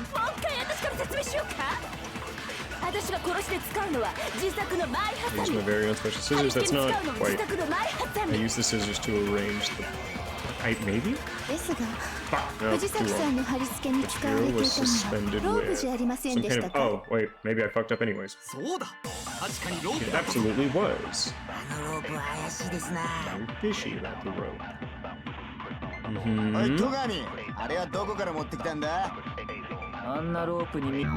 Use my very own special scissors. That's not quite. I use the scissors to arrange the... maybe? Fuck, no, too wrong. But Chihiro was suspended with some kind of... Oh, wait, maybe I fucked up anyways. It absolutely was. Very fishy about the rope. I've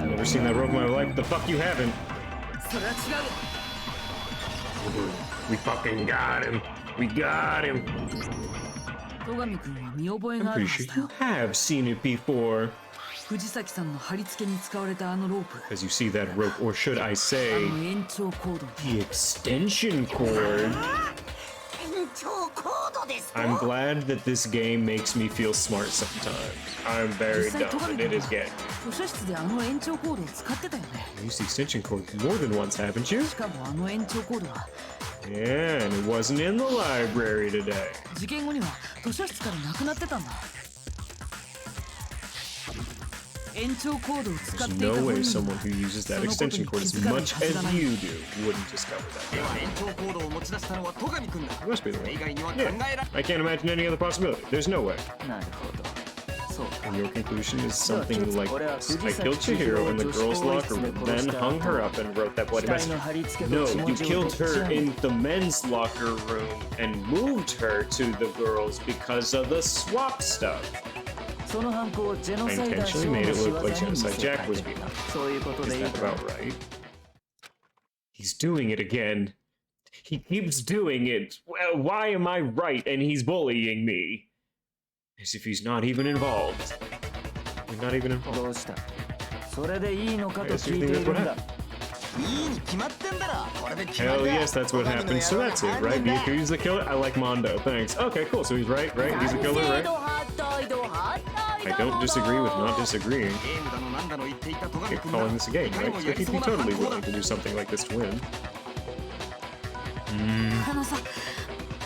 never seen that rope in my life. The fuck you haven't? We fucking got him. We got him. I'm pretty sure you have seen it before. Because you see that rope, or should I say, the extension cord. I'm glad that this game makes me feel smart sometimes. I'm very dumb, and it is getting me. You used the extension cord more than once, haven't you? Yeah, and it wasn't in the library today. There's no way someone who uses that extension cord as much as you do wouldn't discover that. It must be the one. Yeah, I can't imagine any other possibility. There's no way. And your conclusion is something like this. I killed Chihiro in the girls' locker room, then hung her up and wrote that bloody message. No, you killed her in the men's locker room and moved her to the girls because of the swap stuff. I intentionally made it look like Genocide Jack was behind. Is that about right? He's doing it again. He keeps doing it. Well, why am I right and he's bullying me? As if he's not even involved. He's not even involved. I guess you think that's what happened. Hell yes, that's what happened. So that's it, right? Byakuya's the killer? I like Mondo, thanks. Okay, cool, so he's right? He's the killer, right? I don't disagree with not disagreeing. Keep calling this a game, right? So he'd be totally willing to do something like this to win.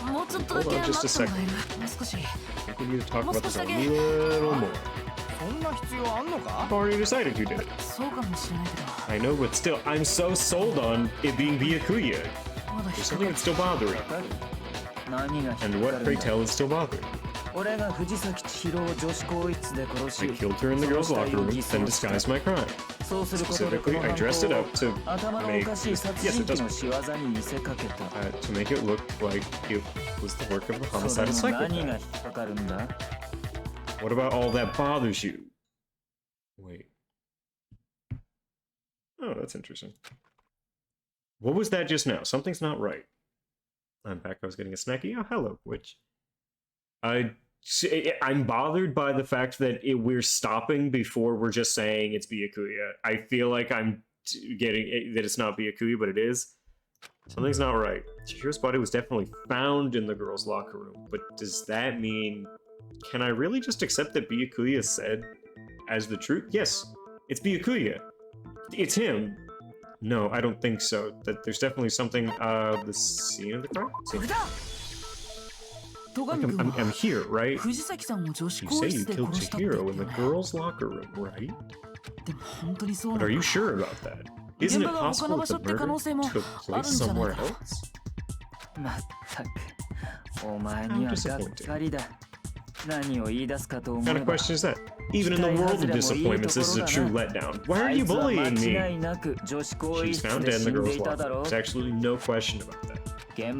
Hold on just a second. I think we need to talk about this a little more. I've already decided who did it. I know, but still, I'm so sold on it being Byakuya. There's something that's still bothering. And what, pray tell, is still bothering? I killed her in the girls' locker room, then disguised my crime. Specifically, I dressed it up to make... Yes, it does. To make it look like it was the work of a homicidal psychopath. What about all that bothers you? Wait. Oh, that's interesting. What was that just now? Something's not right. I'm back. I was getting a snacky. Oh, hello, Witch. I'm bothered by the fact that we're stopping before we're just saying it's Byakuya. I feel like I'm getting that it's not Byakuya, but it is. Something's not right. Chihiro's body was definitely found in the girls' locker room, but does that mean... Can I really just accept that Byakuya said as the truth? Yes, it's Byakuya. It's him. No, I don't think so. That there's definitely something, the scene of the crime? Like I'm here, right? You say you killed Chihiro in the girls' locker room, right? But are you sure about that? Isn't it possible that the murder took place somewhere else? How disappointing. What kind of question is that? Even in the world of disappointments, this is a true letdown. Why are you bullying me? She's found dead in the girls' locker. There's actually no question about that. How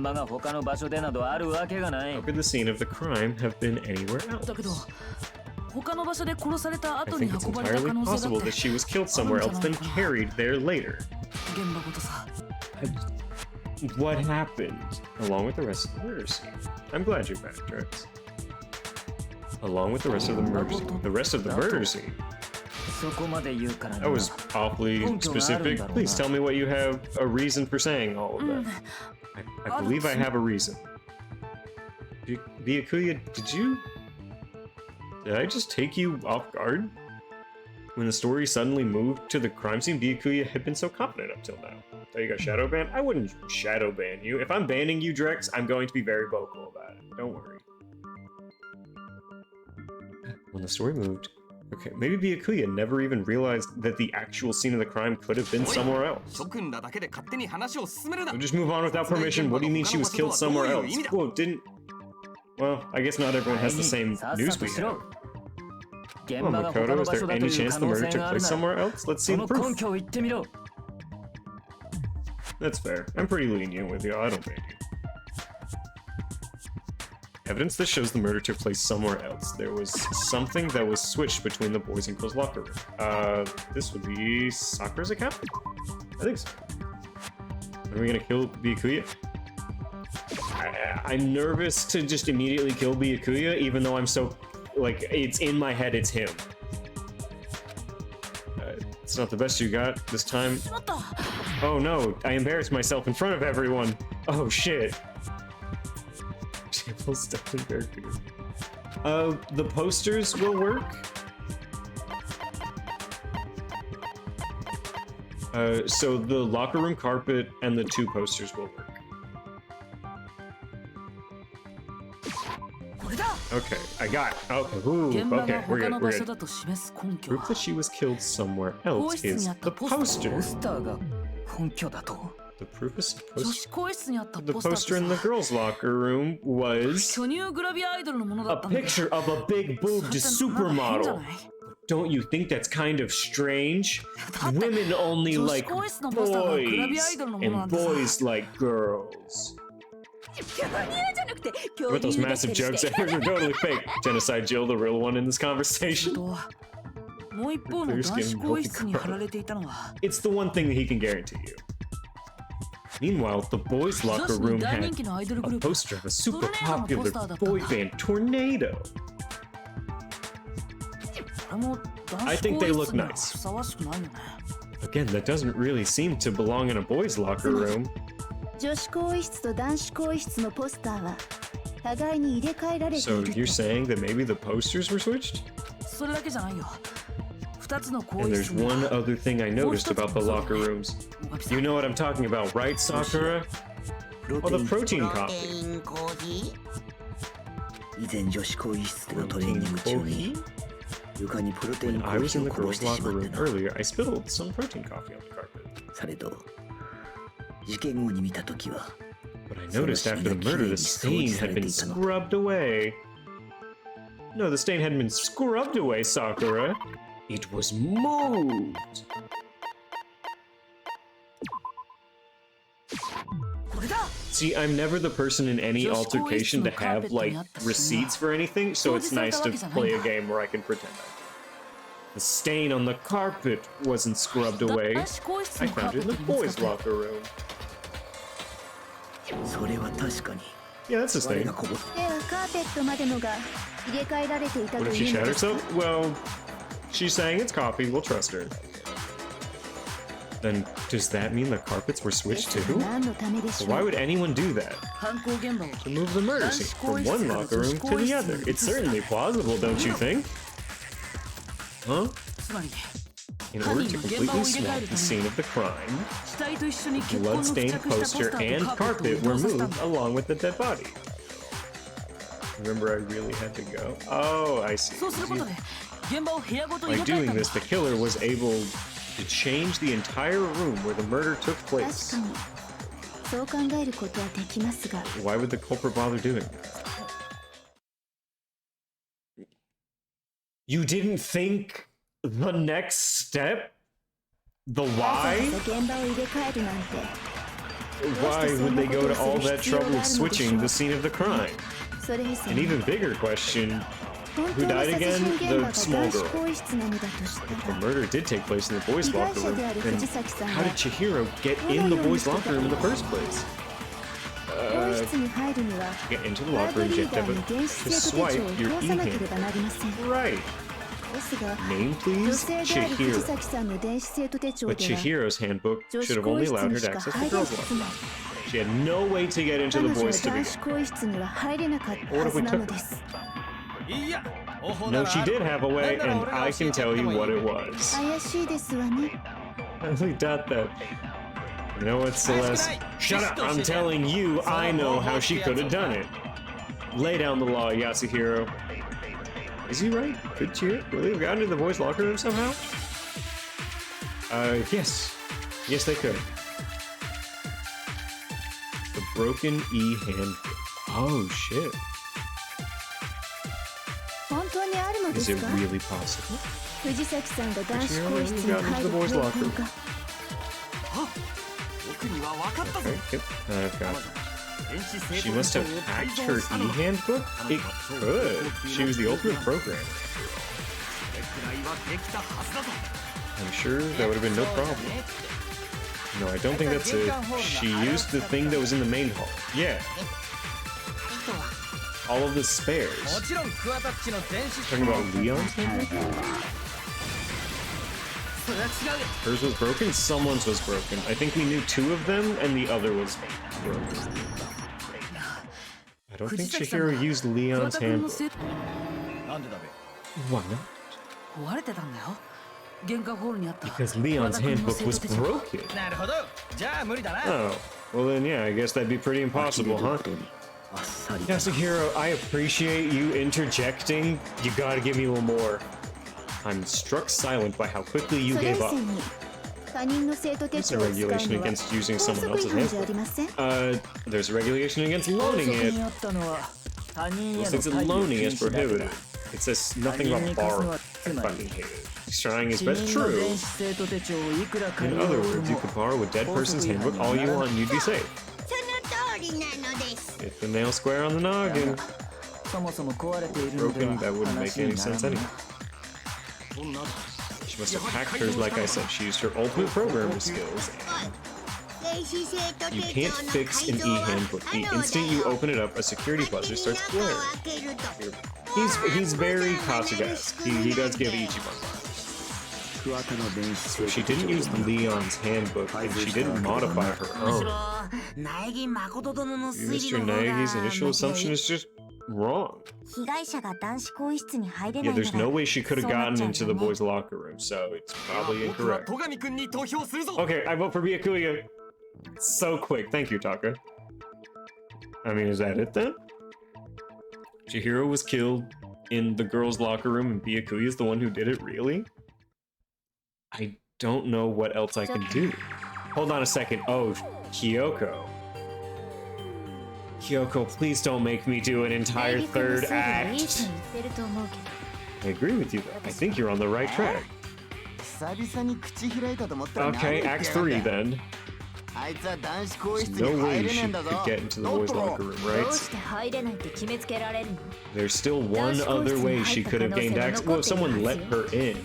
could the scene of the crime have been anywhere else? I think it's entirely possible that she was killed somewhere else, then carried there later. What happened? Along with the rest of the murder scene. I'm glad you're back, Drax. Along with the rest of the murder scene. The rest of the murder scene? That was awfully specific. Please tell me what you have a reason for saying all of that. I believe I have a reason. Byakuya, did I just take you off guard? When the story suddenly moved to the crime scene, Byakuya had been so confident up till now. So you got shadow banned? I wouldn't shadow ban you. If I'm banning you, Drex, I'm going to be very vocal about it. Don't worry. When the story moved... Okay, maybe Byakuya never even realized that the actual scene of the crime could have been somewhere else. So just move on without permission. What do you mean she was killed somewhere else? Whoa, Well, I guess not everyone has the same news we have. Well, Makoto, is there any chance the murder took place somewhere else? Let's see the proof. That's fair. I'm pretty lenient with you. I don't ban you. Evidence that shows the murder took place somewhere else. There was something that was switched between the boys and girls' locker room. This would be Sakura's account? I think so. Are we gonna kill Byakuya? I'm nervous to just immediately kill Byakuya, even though I'm so... Like, it's in my head, it's him. It's not the best you got this time. Oh no, I embarrassed myself in front of everyone. Oh shit. The posters will work. So the locker room carpet and the 2 posters will work. Okay, I got it. Okay, okay, we're good, we're good. Proof that she was killed somewhere else is the poster. The proof is supposed to... The poster in the girls' locker room was... a picture of a big-boobed supermodel. Don't you think that's kind of strange? Women only like boys, and boys like girls. With those massive jokes, they're totally fake. Genocide Jill, the real one in this conversation. It's the one thing that he can guarantee you. Meanwhile, the boys' locker room had a poster of a super popular boy band, Tornado. I think they look nice. Again, that doesn't really seem to belong in a boys' locker room. So you're saying that maybe the posters were switched? And there's one other thing I noticed about the locker rooms. You know what I'm talking about, right, Sakura? Well, the protein coffee. Protein coffee? When I was in the girls' locker room earlier, I spilled some protein coffee on the carpet. But I noticed after the murder, the stain had been scrubbed away. No, the stain hadn't been scrubbed away, Sakura. It was moved. See, I'm never the person in any altercation to have, like, receipts for anything, so it's nice to play a game where I can pretend I do. The stain on the carpet wasn't scrubbed away. I found it in the boys' locker room. Yeah, that's the stain. What if she shattered herself? Well, she's saying it's coffee, we'll trust her. Then, does that mean the carpets were switched too? Why would anyone do that? To move the murder scene from one locker room to the other. It's certainly plausible, don't you think? Huh? In order to completely swap the scene of the crime, the blood-stained poster and carpet were moved along with the dead body. Remember, I really had to go? Oh, I see. By doing this, the killer was able to change the entire room where the murder took place. Why would the culprit bother doing that? You didn't think the next step? The why? Why would they go to all that trouble of switching the scene of the crime? An even bigger question, who died again? The small girl. If the murder did take place in the boys' locker room, then how did Chihiro get in the boys' locker room in the first place? To get into the locker room, you have to swipe your e-hand. Right. Name, please? Chihiro. But Chihiro's handbook should have only allowed her to access the girls' locker room. She had no way to get into the boys' to begin. What if we took her? No, she did have a way, and I can tell you what it was. I really doubt that. You know what, Celeste? Shut up! I'm telling you, I know how she could have done it. Lay down the law, Yasuhiro. Is he right? Could Chihiro really have gotten into the boys' locker room somehow? Yes. Yes, they could. The broken E-handbook. Oh, shit. Is it really possible? Chihiro really got into the boys' locker room. Okay, yep, I've got it. She must have hacked her E-handbook? It could. She was the ultimate programmer. I'm sure that would have been no problem. No, I don't think that's it. She used the thing that was in the main hall. Yeah. All of the spares. Talking about Leon's handbook? Hers was broken? Someone's was broken. I think we knew two of them, and the other was broken. I don't think Chihiro used Leon's handbook. Why not? Because Leon's handbook was broken. Oh, well then yeah, I guess that'd be pretty impossible, huh? Yasuhiro, I appreciate you interjecting. You gotta give me one more. I'm struck silent by how quickly you gave up. There's a regulation against using someone else's handbook. There's a regulation against loaning it. Well, since loaning is prohibited, it says nothing about borrowing. I fucking hate it. He's trying his best. True. In other words, you could borrow a dead person's handbook all you want and you'd be safe. Hit the nail square on the noggin. Broken, that wouldn't make any sense anyway. She must have hacked hers, like I said. She used her ultimate programming skills. You can't fix an e-handbook. The instant you open it up, a security buzzer starts blaring. He's very Katsuga-esque. He does give Ichiban vibes. So she didn't use Leon's handbook, and she didn't modify her own. Mr. Nagi's initial assumption is just wrong. Yeah, there's no way she could have gotten into the boys' locker room, so it's probably incorrect. Okay, I vote for Byakuya. So quick. Thank you, Taka. I mean, is that it then? Chihiro was killed. in the girls' locker room and Byakuya is the one who did it, really? I don't know what else I can do. Hold on a second. Oh, Kyoko. Kyoko, please don't make me do an entire third act. I agree with you, though. I think you're on the right track. Okay, Act 3 then. There's no way she could get into the boys' locker room, right? There's still one other way she could have gained access. Well, someone let her in.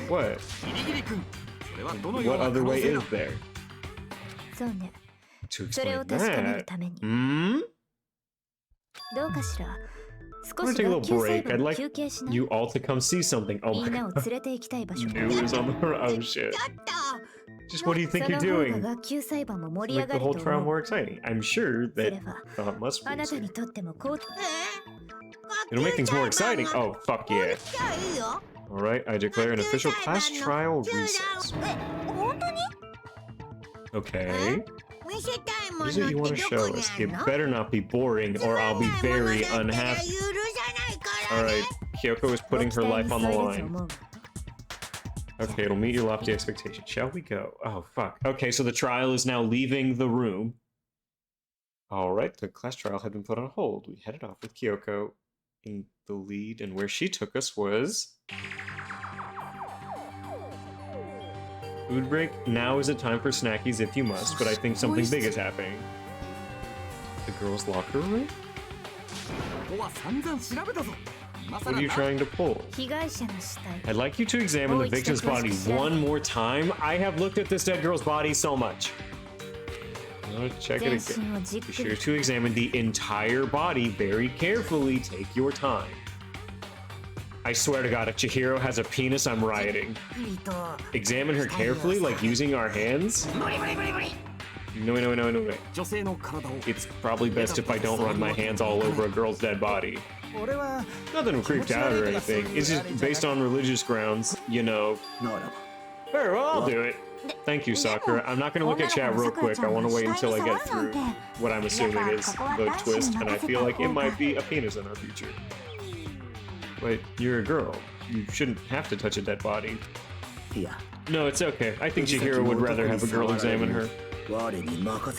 What? What other way is there? To explain that? I'm gonna take a little break. I'd like you all to come see something. Oh my god. It was on the oh shit. Just what do you think you're doing? Make the whole trial more exciting. I'm sure that thought must be. It'll make things more exciting. Oh, fuck yeah. Alright, I declare an official class trial recess. Okay. What is it you want to show us? It better not be boring or I'll be very unhappy. Alright, Kyoko is putting her life on the line. Okay, it'll meet your lofty expectations. Shall we go? Oh, fuck. Okay, so the trial is now leaving the room. Alright, the class trial had been put on hold. We headed off with Kyoko in the lead, and where she took us was... Food break. Now is a time for snackies if you must, but I think something big is happening. The girls' locker room? What are you trying to pull? I'd like you to examine the victim's body one more time. I have looked at this dead girl's body so much. Check it again. Be sure to examine the entire body very carefully. Take your time. I swear to God, if Chihiro has a penis, I'm rioting. Examine her carefully, like using our hands? No. It's probably best if I don't run my hands all over a girl's dead body. Nothing creeped out or anything. It's just based on religious grounds, you know. Very well, I'll do it. Thank you, Sakura. I'm not going to look at chat real quick. I want to wait until I get through what I'm assuming is the twist, and I feel like it might be a penis in our future. Wait, you're a girl. You shouldn't have to touch a dead body. No, it's okay. I think Chihiro would rather have a girl examine her.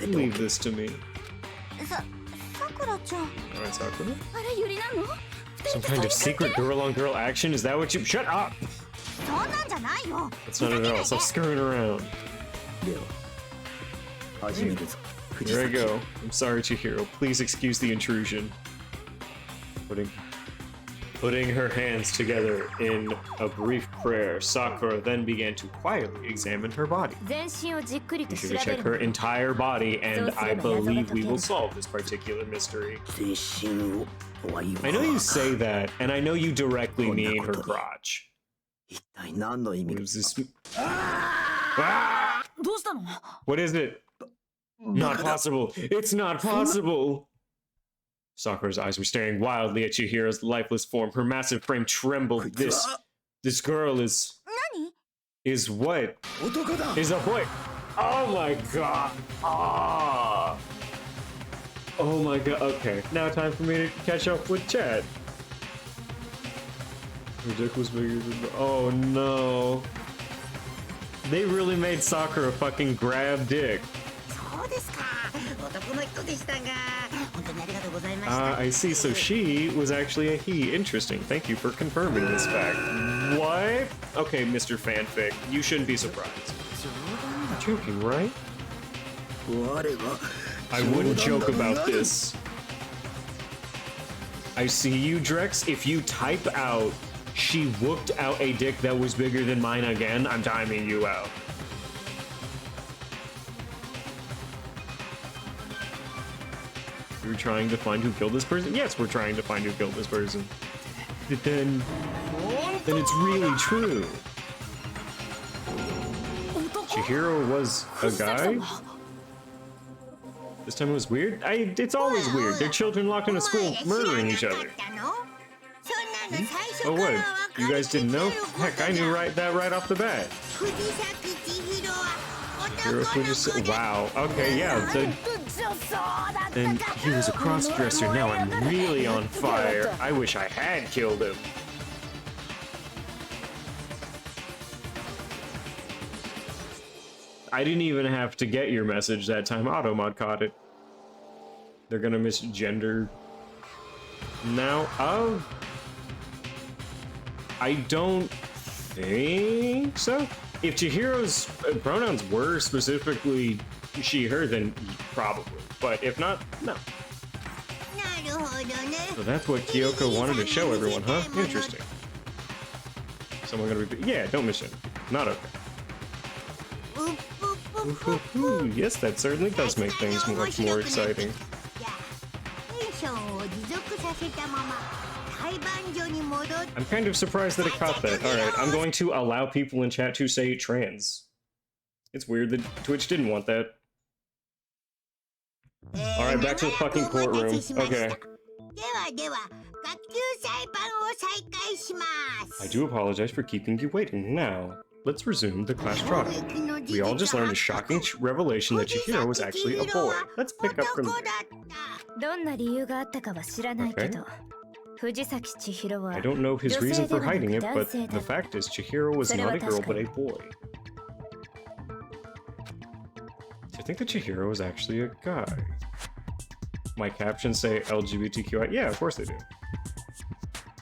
Leave this to me. Alright, Sakura. Some kind of secret girl-on-girl action? Is that what you- Shut up! That's not it at all. Stop screwing around. Here I go. I'm sorry, Chihiro. Please excuse the intrusion. Putting her hands together in a brief prayer, Sakura then began to quietly examine her body. Be sure to check her entire body, and I believe we will solve this particular mystery. I know you say that, and I know you directly mean her crotch. What is this? Ah! What is it? Not possible. It's not possible. Sakura's eyes were staring wildly at Chihiro's lifeless form. Her massive frame trembled. This girl is what? Is a boy. Oh my god. Ah. Oh my god. Okay, now time for me to catch up with chat. Her dick was bigger than oh no. They really made Sakura fucking grab dick. I see, so she was actually a he. Interesting. Thank you for confirming this fact. What? Okay, Mr. Fanfic, you shouldn't be surprised. You're joking, right? I wouldn't joke about this. I see you, Drex. If you type out, she whooped out a dick that was bigger than mine again, I'm timing you out. We're trying to find who killed this person? Yes, we're trying to find who killed this person. But then it's really true. Chihiro was a guy? This time it was weird? It's always weird. They're children locked in a school murdering each other. Oh, what? You guys didn't know? Heck, I knew that right off the bat. Chihiro Fujisaki. Wow. Okay, yeah. And he was a cross-dresser. Now I'm really on fire. I wish I had killed him. I didn't even have to get your message that time. Automod caught it. They're gonna misgender. Now, I don't think so. If Chihiro's pronouns were specifically she, her, then probably. But if not, no. So that's what Kyoko wanted to show everyone, huh? Interesting. Someone gonna be... Yeah, don't miss it. Not okay. Yes, that certainly does make things much more exciting. I'm kind of surprised that it caught that. Alright, I'm going to allow people in chat to say trans. It's weird that Twitch didn't want that. Alright, back to the fucking courtroom. Okay. I do apologize for keeping you waiting. Now, let's resume the class trial. We all just learned a shocking revelation that Chihiro was actually a boy. Let's pick up from there. Okay. I don't know his reason for hiding it, but the fact is Chihiro was not a girl but a boy. Do you think that Chihiro was actually a guy? My captions say LGBTQI. Yeah, of course they do.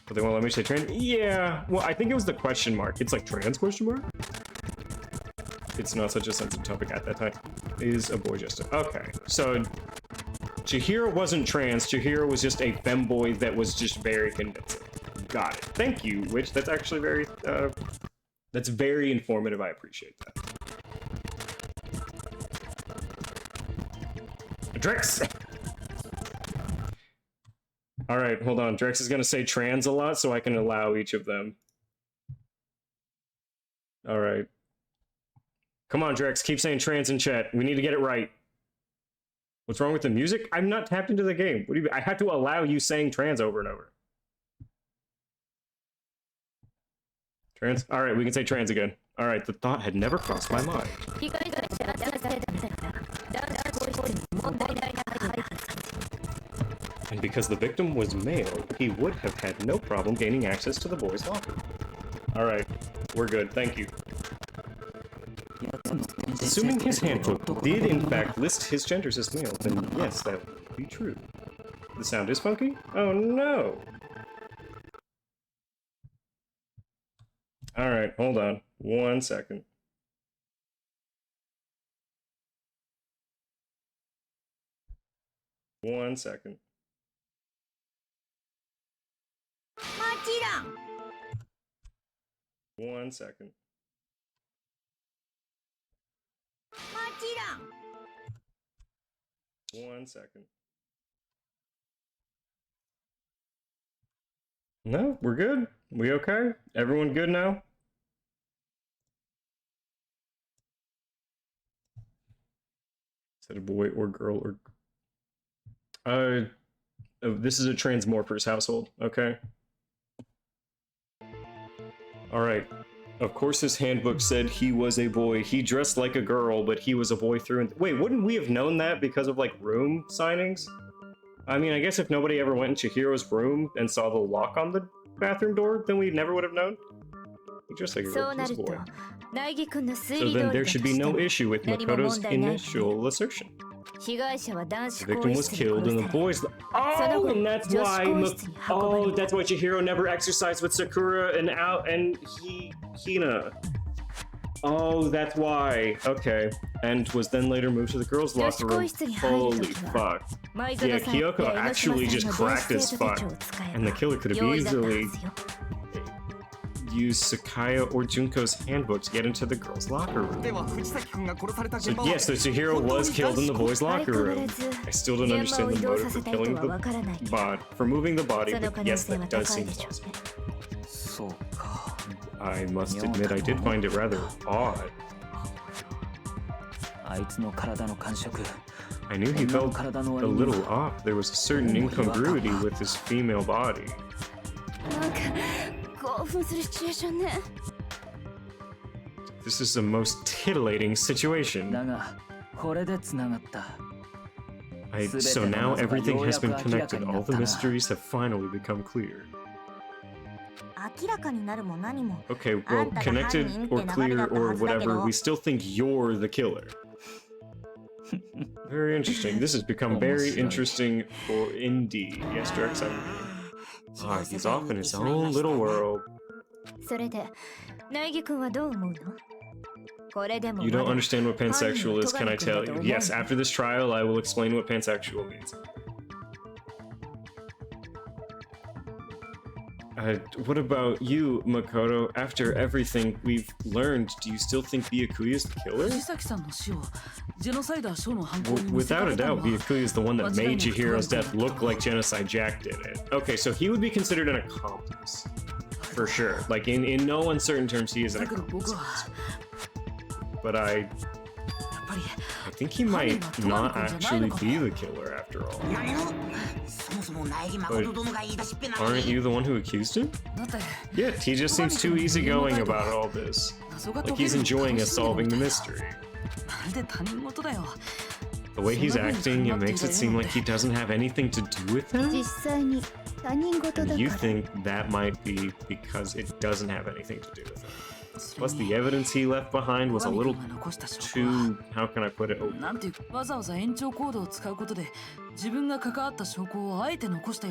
But they won't let me say trans. Yeah, well, I think it was the question mark. It's like trans question mark? It's not such a sensitive topic at that time. Is a boy just a... Okay, so Chihiro wasn't trans. Chihiro was just a femboy that was just very convincing. Got it. Thank you, Witch. That's actually very, that's very informative. I appreciate that. Drex! Alright, hold on. Drex is gonna say trans a lot, so I can allow each of them. Alright. Come on, Drex, keep saying trans in chat. We need to get it right. What's wrong with the music? I'm not tapped into the game. What do you mean? I had to allow you saying trans over and over. Trans? Alright, we can say trans again. Alright, the thought had never crossed my mind. And because the victim was male, he would have had no problem gaining access to the boys' locker. Alright, we're good, thank you. Assuming his handbook did in fact list his genders as male, then yes, that would be true. The sound is funky? Oh no! Alright, hold on. 1 second. One second. One second. One second. No, we're good. We okay? Everyone good now? Is that a boy or girl or... this is a transmorphers household, okay? Alright. Of course his handbook said he was a boy. He dressed like a girl, but he was a boy through and... Wait, wouldn't we have known that because of, like, room signings? I mean, I guess if nobody ever went in Chihiro's room and saw the lock on the bathroom door, then we never would have known. He dressed like a girl, he was a boy. So then there should be no issue with Makoto's initial assertion. The victim was killed in the boys' Oh, and that's why that's why Chihiro never exercised with Sakura and Hina. Oh, that's why. Okay. And was then later moved to the girls' locker room. Holy fuck. Yeah, Kyoko actually just cracked as fuck. And the killer could have easily used Sakaya or Junko's handbook to get into the girls' locker room. So yes, the Chihiro was killed in the boys' locker room. I still don't understand the motive for killing the body, for moving the body, but yes, that does seem possible. I must admit, I did find it rather odd. I knew he felt a little off. There was a certain incongruity with his female body. This is the most titillating situation. So now everything has been connected. All the mysteries have finally become clear. Okay, well, connected or clear or whatever, we still think you're the killer. Very interesting. This has become very interesting for indeed. Yes, Drex, I mean. Ah, he's off in his own little world. You don't understand what pansexual is, can I tell you? Yes, after this trial, I will explain what pansexual means. What about you, Makoto? After everything we've learned, do you still think Byakuya is the killer? Without a doubt, Byakuya is the one that made Chihiro's death look like Genocide Jack did it. Okay, so he would be considered an accomplice. For sure. Like, in no uncertain terms, he is an accomplice. But I think he might not actually be the killer after all. But aren't you the one who accused him? Yeah, he just seems too easygoing about all this. Like he's enjoying us solving the mystery. The way he's acting, it makes it seem like he doesn't have anything to do with that? And you think that might be because it doesn't have anything to do with it. Plus, the evidence he left behind was a little too, how can I put it,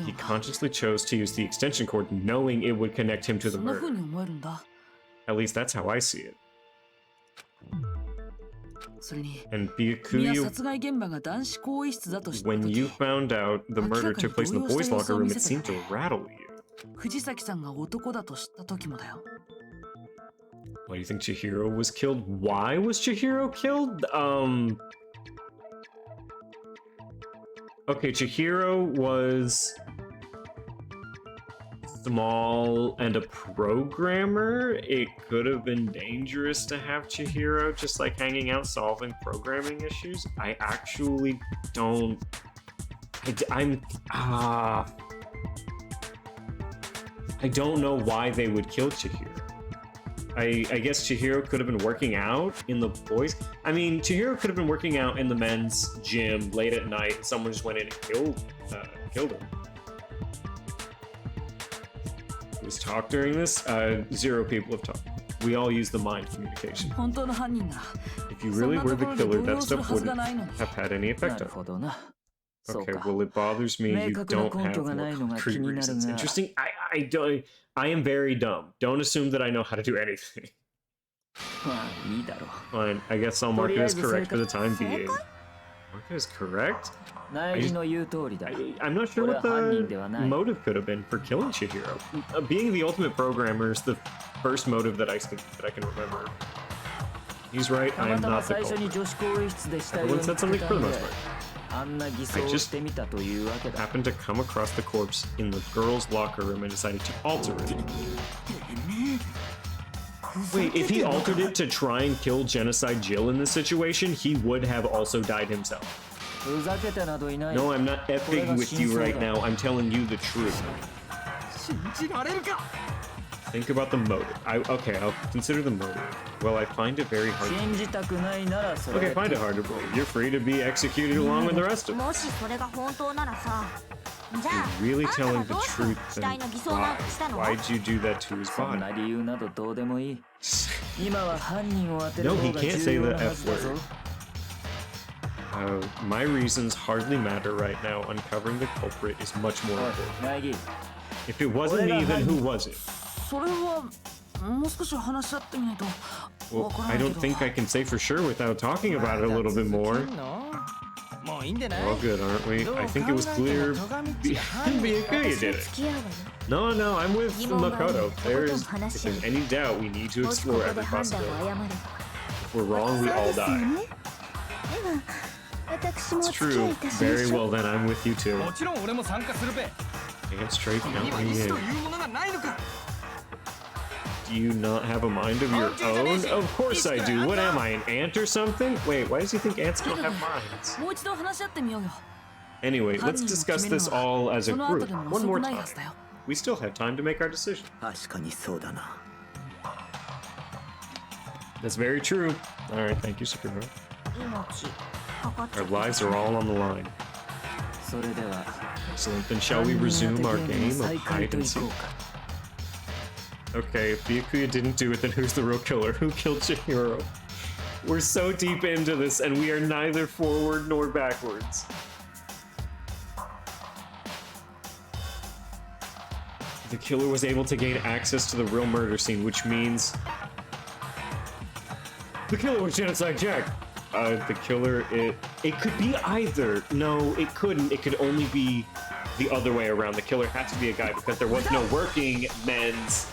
He consciously chose to use the extension cord knowing it would connect him to the murder. At least that's how I see it. And Byakuya, when you found out the murder took place in the boys' locker room, it seemed to rattle you. Why do you think Chihiro was killed? Why was Chihiro killed? Okay, Chihiro was small and a programmer. It could have been dangerous to have Chihiro just like hanging out solving programming issues. I actually don't... I don't know why they would kill Chihiro. I guess Chihiro could have been working out in the boys. I mean, Chihiro could have been working out in the men's gym late at night and someone just went in and killed him. Was talk during this? 0 people have talked. We all use the mind communication. If you really were the killer, that stuff wouldn't have had any effect on you. Okay, well, it bothers me you don't have more concrete reasons. Interesting. I am very dumb. Don't assume that I know how to do anything. Fine, I guess I'll mark it as correct for the time being. Mark it as correct? I'm not sure what the motive could have been for killing Chihiro. Being the ultimate programmer is the first motive that I can remember. He's right, I am not the culprit. Everyone said something for the most part. I just happened to come across the corpse in the girls' locker room and decided to alter it. Wait, if he altered it to try and kill Genocide Jill in this situation, he would have also died himself. No, I'm not effing with you right now. I'm telling you the truth. Think about the motive. Okay, I'll consider the motive. Well, I find it very hard. Okay, find it hard to believe. You're free to be executed along with the rest of us. You're really telling the truth, then why? Why'd you do that to his body? No, he can't say the F word. My reasons hardly matter right now. Uncovering the culprit is much more important. If it wasn't me, then who was it? Well, I don't think I can say for sure without talking about it a little bit more. We're all good, aren't we? I think it was clear Byakuya did it. No, I'm with Makoto. If there's any doubt, we need to explore every possibility. If we're wrong, we all die. It's true. Very well then, I'm with you too. Damn straight, count me in. Do you not have a mind of your own? Of course I do. What am I, an ant or something? Wait, why does he think ants don't have minds? Anyway, let's discuss this all as a group, one more time. We still have time to make our decision. That's very true. Alright, thank you, Chihiro. Our lives are all on the line. Excellent, then shall we resume our game of hide and seek? Okay, if Byakuya didn't do it, then who's the real killer? Who killed Chihiro? We're so deep into this, and we are neither forward nor backwards. The killer was able to gain access to the real murder scene, which means... The killer was Genocide Jack! The killer, it could be either. No, it couldn't. It could only be the other way around. The killer had to be a guy because there was no working men's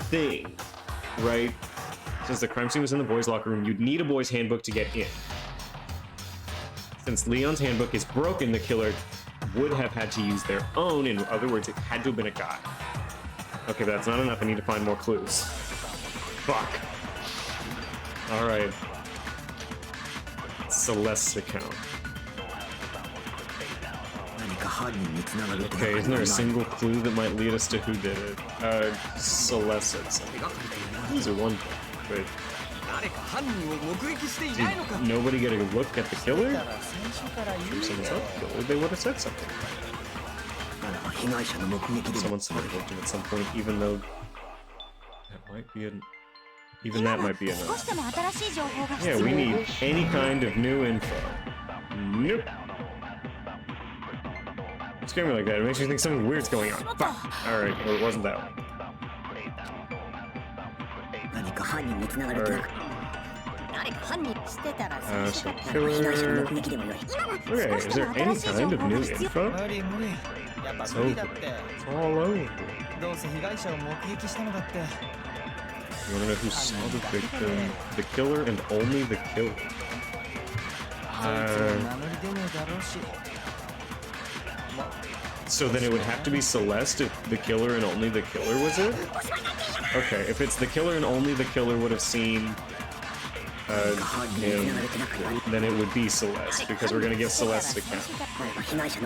thing, right? Since the crime scene was in the boys' locker room, you'd need a boys' handbook to get in. Since Leon's handbook is broken, the killer would have had to use their own. In other words, it had to have been a guy. Okay, but that's not enough. I need to find more clues. Fuck. Alright. Celeste's account. Okay, isn't there a single clue that might lead us to who did it? Celeste said something. These are one thing, but... Did nobody get a look at the killer? If someone saw the killer, they would have said something. Someone saw the victim at some point, even though... That might be an... Even that might be enough. Yeah, we need any kind of new info. Nope. Don't scare me like that. It makes me think something weird's going on. Fuck! Alright, well, it wasn't that one. Alright. So killer... Okay, is there any kind of new info? It's over. It's all over. You wanna know who saw the victim? The killer and only the killer. So then it would have to be Celeste if the killer and only the killer was it? Okay, if it's the killer and only the killer would have seen him, then it would be Celeste, because we're gonna give Celeste a count. Alright,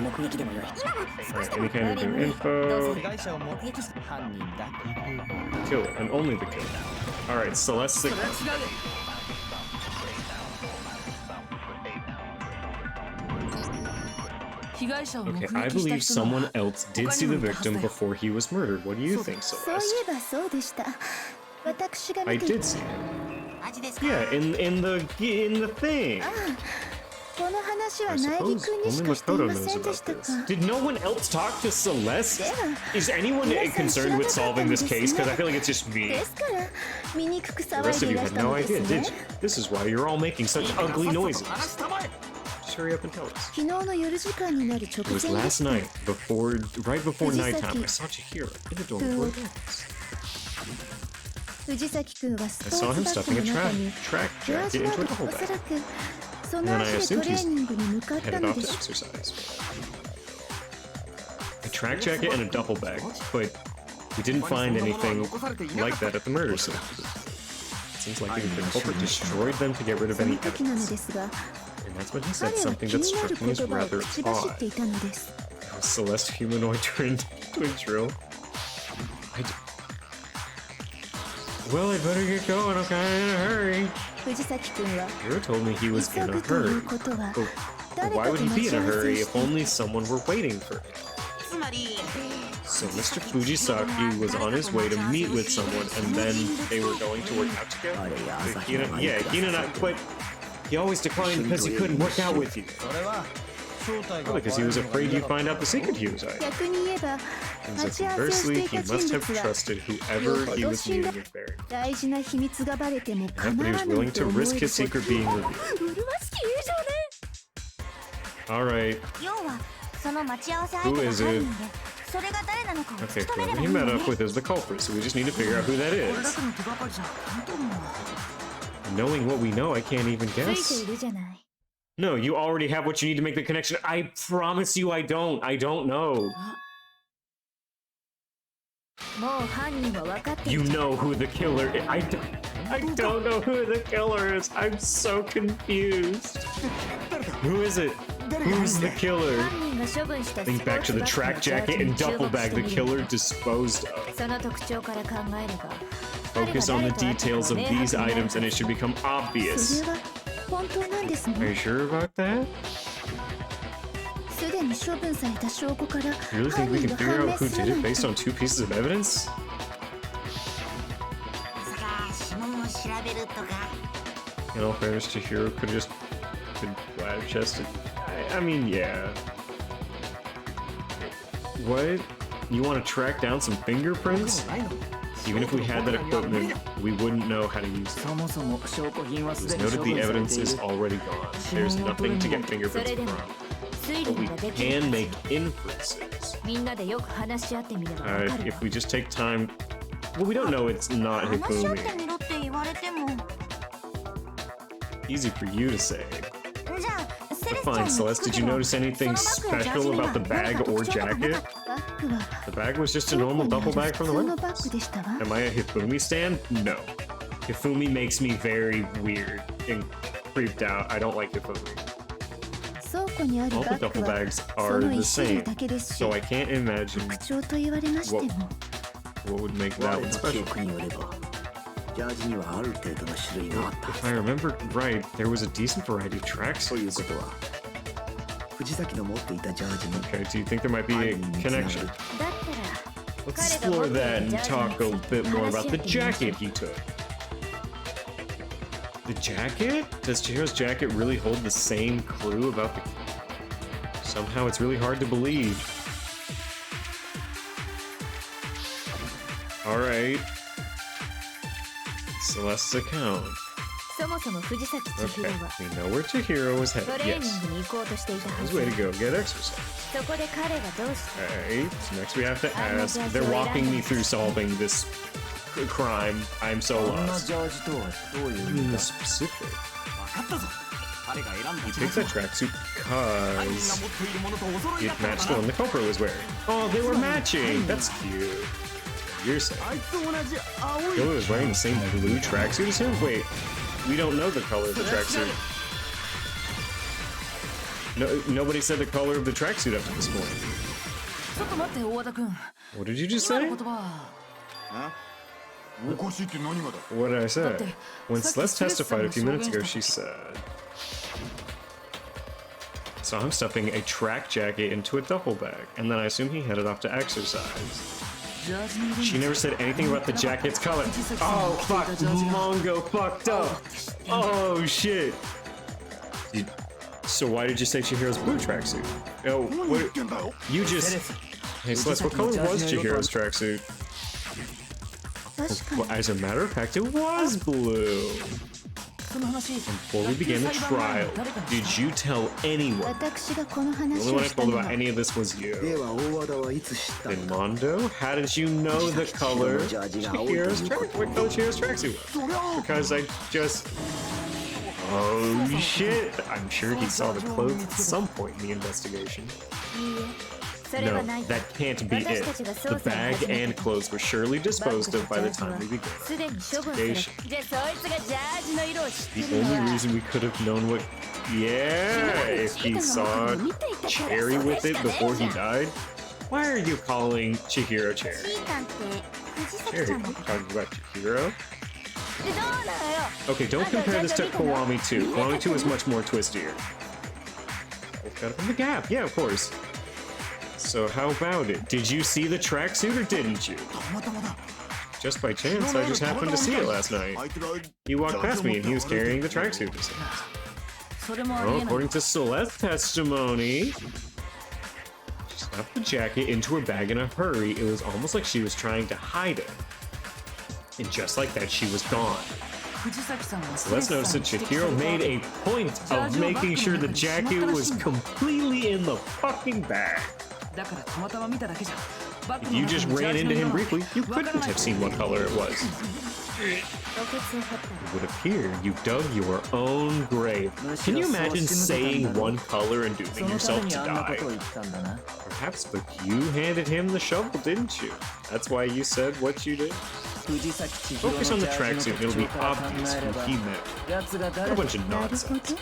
any kind of new info. Killer, and only the killer. Alright, Celeste's a count. Okay, I believe someone else did see the victim before he was murdered. What do you think, Celeste? I did see him. Yeah, in the thing. I suppose only Makoto knows about this. Did no one else talk to Celeste? Is anyone concerned with solving this case? Because I feel like it's just me. The rest of you had no idea, did you? This is why you're all making such ugly noises. Just hurry up and tell us. It was last night, right before nighttime, I saw Chihiro in the dorm before beds. I saw him stuffing a track jacket into a duffel bag. And then I assumed he's headed off to exercise. A track jacket and a duffel bag, but we didn't find anything like that at the murder scene. It seems like the culprit destroyed them to get rid of any evidence. And that's when he said something that struck me as rather odd. Was Celeste humanoid turned into a drill? Well, I better get going, I'm kinda in a hurry. Chihiro told me he was in a hurry. But why would he be in a hurry if only someone were waiting for him? So Mr. Fujisaki was on his way to meet with someone, and then they were going to work out together? But he always declined because he couldn't work out with you. Well, because he was afraid you'd find out the secret he was hiding. And so conversely, he must have trusted whoever he was meeting with very much. But he was willing to risk his secret being revealed. Alright. Who is it? Okay, whoever he met up with is the culprit, so we just need to figure out who that is. Knowing what we know, I can't even guess. No, you already have what you need to make the connection. I promise you I don't. I don't know. You know who the killer is. I don't know who the killer is. I'm so confused. Who is it? Who's the killer? Think back to the track jacket and duffel bag the killer disposed of. Focus on the details of these items and it should become obvious. Are you sure about that? に処分された証拠から You really 犯 think we 人 can が figure 判 out 明 who すら did な it い based on 2 pieces of evidence? まさか指紋を調べるとか In all fairness, Chihiro could have just been flat chested. I mean, yeah. What? You want to track down some fingerprints? Even if we had that equipment, we wouldn't know how to use it. そもそも証拠品は It す was でに noted 処 the 分され evidence てい is る already gone. There's nothing to get fingerprints from. 推 But 理 we ができ can る make inferences. みんなでよく話し合ってみればわかるわ If we just take time... Well, we don't know it's not 話し合って Hifumi. みろって言われても Easy for you to say. じゃあセレ But スちゃん fine, に Celeste, 聞く did け you ど notice anything そのバッグ special のジャージには about the 何 bag か or 特徴とかなか jacket? ったバッグは The bag was just a 倉庫 normal にあ duffel る bag 普 from the 通の warehouse. バッグでしたわ Am I a Hifumi stan? No. Hifumi makes me very weird and creeped out. I don't like Hifumi. 倉庫にある All バ the ッ duffel グは bags そ are の the 一種類 same. だけですし So I can't imagine 特徴と言われましても what would make that 我 one の記 special. 憶によればジャージにはある程度の種類があったは If ず I remember right, there was a decent variety of という tracksuits. ことは藤崎の持っていたジャージに Okay, do you think there might be a connection? だったら Let's explore that and talk a bit more about the jacket he took. The jacket? Does Chihiro's jacket really hold the same clue about the... Somehow it's really hard to believe. Alright. Celeste's account. そもそも藤崎千尋 Okay, は we know where Chihiro was ト headed. レーニ Yes. ングに行こうとしていたは His ず way to go get exercise. そこで彼がどうした Alright, so next we have to ask. They're walking me through solving this crime. I'm so こんな lost. ジャージとはどういう意味 In だ specific. 分かったぞ彼が選んだ He ジ picked ャージ that は tracksuit 犯人が because 持っているものとお揃い it だったか matched ら the one the culprit was wearing. Oh, they were matching. That's cute. You're saying あいつと同じ青い Killer was wearing the same blue tracksuit as him? Wait, we don't know the color of the tracksuit. No, nobody said the color of the tracksuit up to this point. ちょっと待って大和田君 What did you just 今 say? の言葉おかしいって何がだ What did I say? Dante, When sa Celeste testified a few minutes ago, she 証言した said, saw him stuffing a track jacket into a duffel bag, and then I assume he headed off to exercise. ジャージの色に She never said anything about the jacket's color. Oh, fuck. Mongo fucked up. Oh, shit. So why did you say Chihiro's blue tracksuit? Oh, what? You just... Hey, Celeste, what color was Chihiro's tracksuit? 確かに Well, as a matter of fact, it was blue. その話 Before we began the trial, did you tell anyone? 私がこの The 話 only を one I した told の about は any of this was で you. は大和田はいつ知ったの Then か Mondo, how did you know the color Chihiro's track? What color Chihiro's tracksuit was? Because I just... Oh shit! I'm sure he saw the clothes at some point in the investigation. いいえそれは No, ない that can't be 私 it. たちが The 捜査を bag 始め and た clothes were surely バッ disposed グ of と by ジャ the ージ time は we began. すでに処分され Investigation. じゃあそいつがジャージの色を知って The るの only は reason we could have known what... Yeah, if he saw Cherry with it before he died. Why are you calling Chihiro Cherry? チータンって藤崎 Cherry, ちゃん you のこと talking about Chihiro? でどうなのよ Okay, don't compare this to Kiwami 2. Kiwami 2 is much more twistier. Both got it from the Gap. Yeah, of course. So how about it? Did you see the tracksuit or didn't you? たまたまだ Just by chance, I just happened to see it last night. あいつが He walked past me and he was carrying the tracksuit. それもあり Well, えない according to Celeste's testimony, she stuffed the jacket into her bag in a hurry. It was almost like she was trying to hide it. And just like that, she was gone. 藤崎さんは Let's notice that Chihiro made a point of making sure the jacket was completely in the fucking bag. だからたまたま見ただけじゃ If you just ran into him briefly, you couldn't have seen what color it was. 墓穴を掘った It would appear you dug your own grave. Can you imagine saying one color and そ dooming のため yourself に to あんなこ die? とを言ったんだな Perhaps, but you handed him the shovel, didn't you? That's why you said what you did? 藤崎千尋の Focus ジャ on the ージ tracksuit. の It'll be 特徴から考 obvious えれ who ば he meant. 奴が A 誰 bunch of なるほ nonsense. ど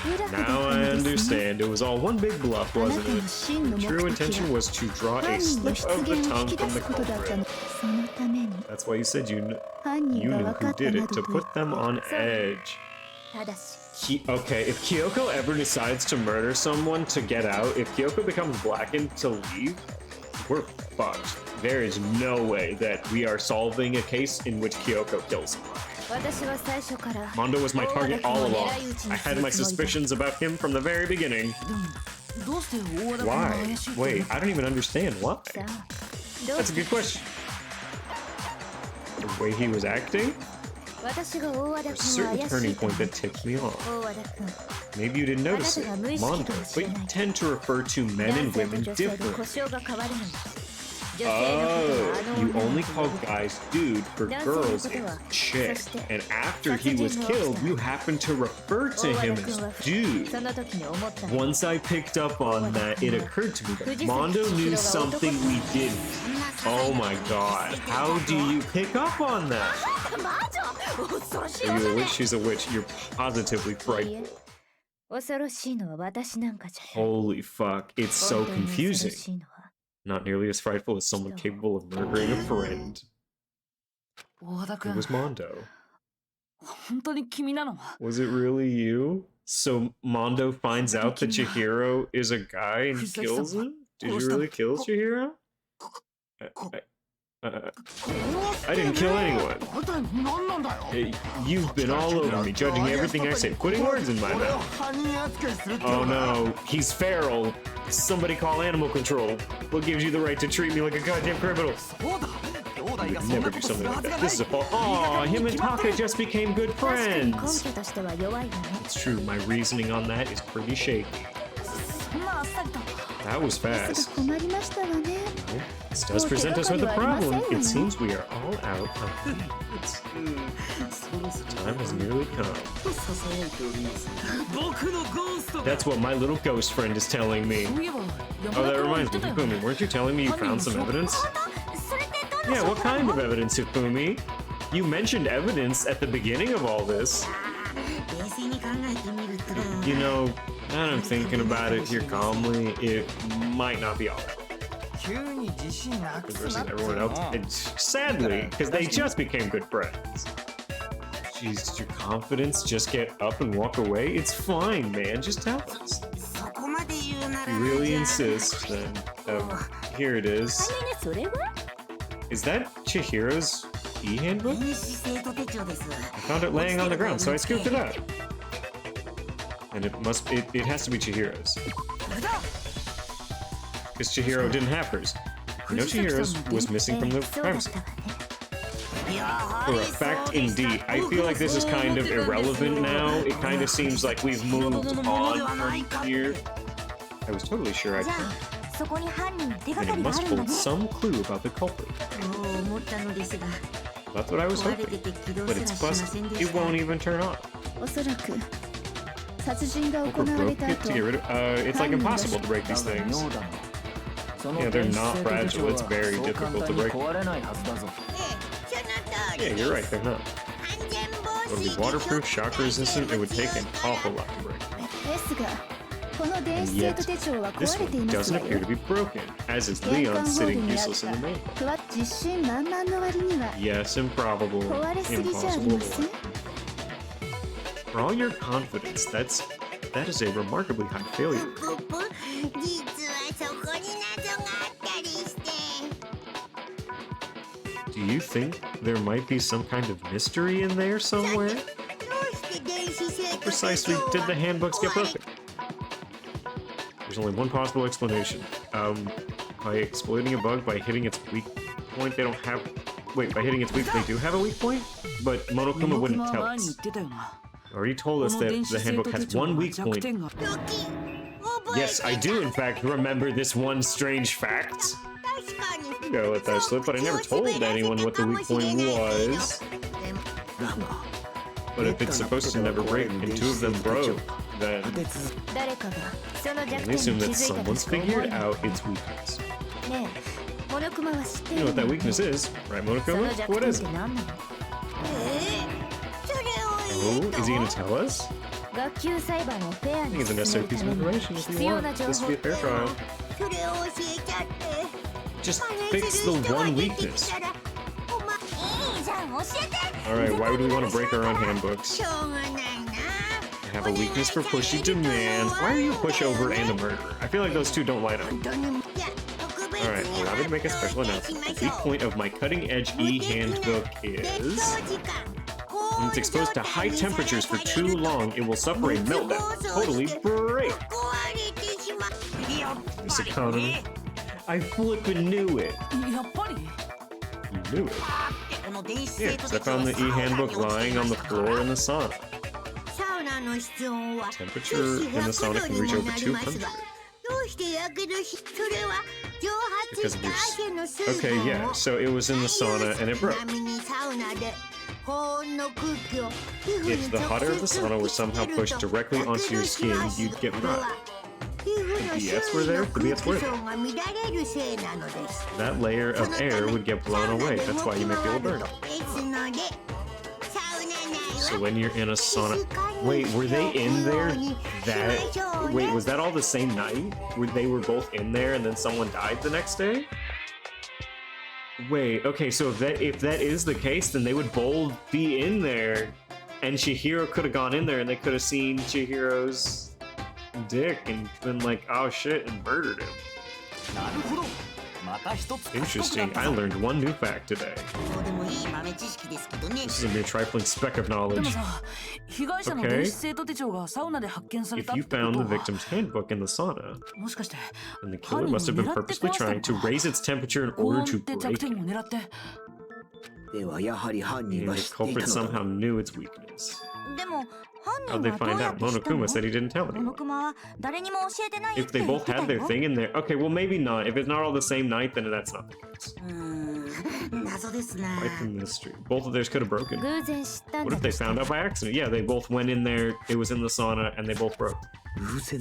裏が出 Now た I んですね understand. It was all one big bluff, あな wasn't たの it? 真の The 目 true 的 intention は was to draw 犯 a 人の slip 出 of the 現を tongue 引き出 from す the ことだった culprit. のそのために That's why you said you 犯人 knew が分 who かった did な it ど to と言っ put them on edge. ただし Okay, if Kyoko ever decides to murder someone to get out, if Kyoko becomes blackened to leave, we're fucked. There is no way that we are solving a case in which Kyoko kills someone. Mondo was my target all along. I had my suspicions about him from the very beginning. Why? Wait, I don't even understand why. That's a good question. The way he was acting? There's a certain turning point that tipped me off. Maybe you didn't notice it, Mondo, but you tend to refer to men and women differently. Oh, you only call guys dude for girls as chick, and after he was killed, you happen to refer to him as dude. Once I picked up on that, it occurred to me that Mondo knew something we didn't. Oh my god, how do you pick up on that? Are you a witch? She's a witch. You're positively frightful. Holy fuck, it's so confusing. Not nearly as frightful as someone capable of murdering a friend. It was Mondo. Was it really you? So Mondo finds out that Chihiro is a guy and kills him? Did you really kill Chihiro? I didn't kill anyone. You've been all over me, judging everything I say, putting words in my mouth. Oh no, he's feral. Somebody call animal control. What gives you the right to treat me like a goddamn criminal? You would never do something like that. This is a fault. Aw, him and Taka just became good friends. It's true, my reasoning on that is pretty shaky. That was fast. This does present us with a problem. It seems we are all out of leads. Time has nearly come. That's what my little ghost friend is telling me. Oh, that reminds me, Hifumi, weren't you telling me you found some evidence? Yeah, what kind of evidence, Hifumi? You mentioned evidence at the beginning of all this. You know, now that I'm thinking about it here calmly, it might not be all that. Versus everyone else, and sadly, because they just became good friends. Jeez, did your confidence just get up and walk away? It's fine, man, just tell us. If you really insist, then, here it is. Is that Chihiro's e-handbook? I found it laying on the ground, so I scooped it up. And it has to be Chihiro's. Because Chihiro didn't have hers. You know Chihiro's was missing from the privacy. For a fact, indeed. I feel like this is kind of irrelevant now. It kind of seems like we've moved on from here. I was totally sure I could. And it must hold some clue about the culprit. That's what I was hoping. But it's busted. It won't even turn on. Broke it to get rid of. It's like impossible to break these things. Yeah, they're not fragile. It's very difficult to break. Yeah, you're right. They're not. Would it be waterproof, shock resistant? It would take an awful lot to break. And yet, this one doesn't appear to be broken, as is Leon sitting useless in the main. Yes, improbable. Impossible. For all your confidence, that is a remarkably high failure rate. Do you think there might be some kind of mystery in there somewhere? How precisely did the handbooks get broken? There's only one possible explanation. By exploiting a bug by hitting its weak point, they don't have... Wait, by hitting its weak, they do have a weak point? But Monokuma wouldn't tell us. Already told us that the handbook has one weak point. Yes, I do in fact remember this one strange fact. I'm gonna let that slip, but I never told anyone what the weak point was. But if it's supposed to never break and two of them broke, then I assume that someone's figured out its weakness. You know what that weakness is, right, Monokuma? What is it? Oh, is he gonna tell us? I think it's a necessary piece of information if you want this to be a fair trial. Just fix the one weakness. Alright, why would we want to break our own handbooks? have a weakness for pushy demands. Why are you a pushover and a murderer? I feel like those two don't line up. Alright, allow me to make a special announcement. The point of my cutting-edge e-handbook is... when it's exposed to high temperatures for too long, it will suffer a meltdown. Totally break! This economy. I flippin' knew it! You knew it. Yeah, because I found the e-handbook lying on the floor in the sauna. Temperature in the sauna can reach over 200. Because of your... Okay, yeah, so it was in the sauna and it broke. If the hot air of the sauna were somehow pushed directly onto your skin, you'd get rot. The BS were there? The BS were there. That layer of air would get blown away. That's why you may feel a burn. So when you're in a sauna... Wait, were they in there that... Wait, was that all the same night? They were both in there and then someone died the next day? Wait, okay, so if that is the case, then they would both be in there, and Chihiro could have gone in there and they could have seen Chihiro's dick and been like, oh shit, and murdered him. Interesting, I learned one new fact today. This is a mere trifling speck of knowledge. Okay. If you found the victim's handbook in the sauna, then the killer must have been purposely trying to raise its temperature in order to break it. The culprit somehow knew its weakness. How'd they find out? Monokuma said he didn't tell anyone. If they both had their thing in there... Okay, well maybe not. If it's not all the same night, then that's not the case. Quite the mystery. Both of theirs could have broken. What if they found out by accident? Yeah, they both went in there, it was in the sauna, and they both broke. The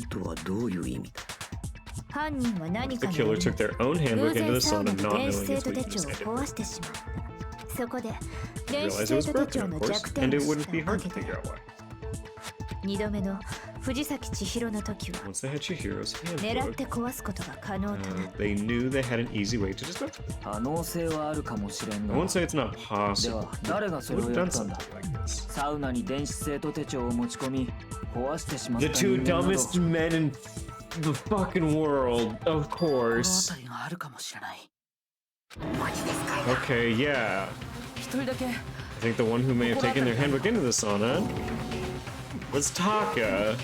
killer took their own handbook into the sauna, not knowing its weakness. They realized it was broken, of course, and it wouldn't be hard to figure out why. Once they had Chihiro's handbook, they knew they had an easy way to dispose of it. I won't say it's not possible. Would have done something like this. The two dumbest men in the fucking world, of course. Okay, yeah. I think the one who may have taken their handbook into the sauna was Taka.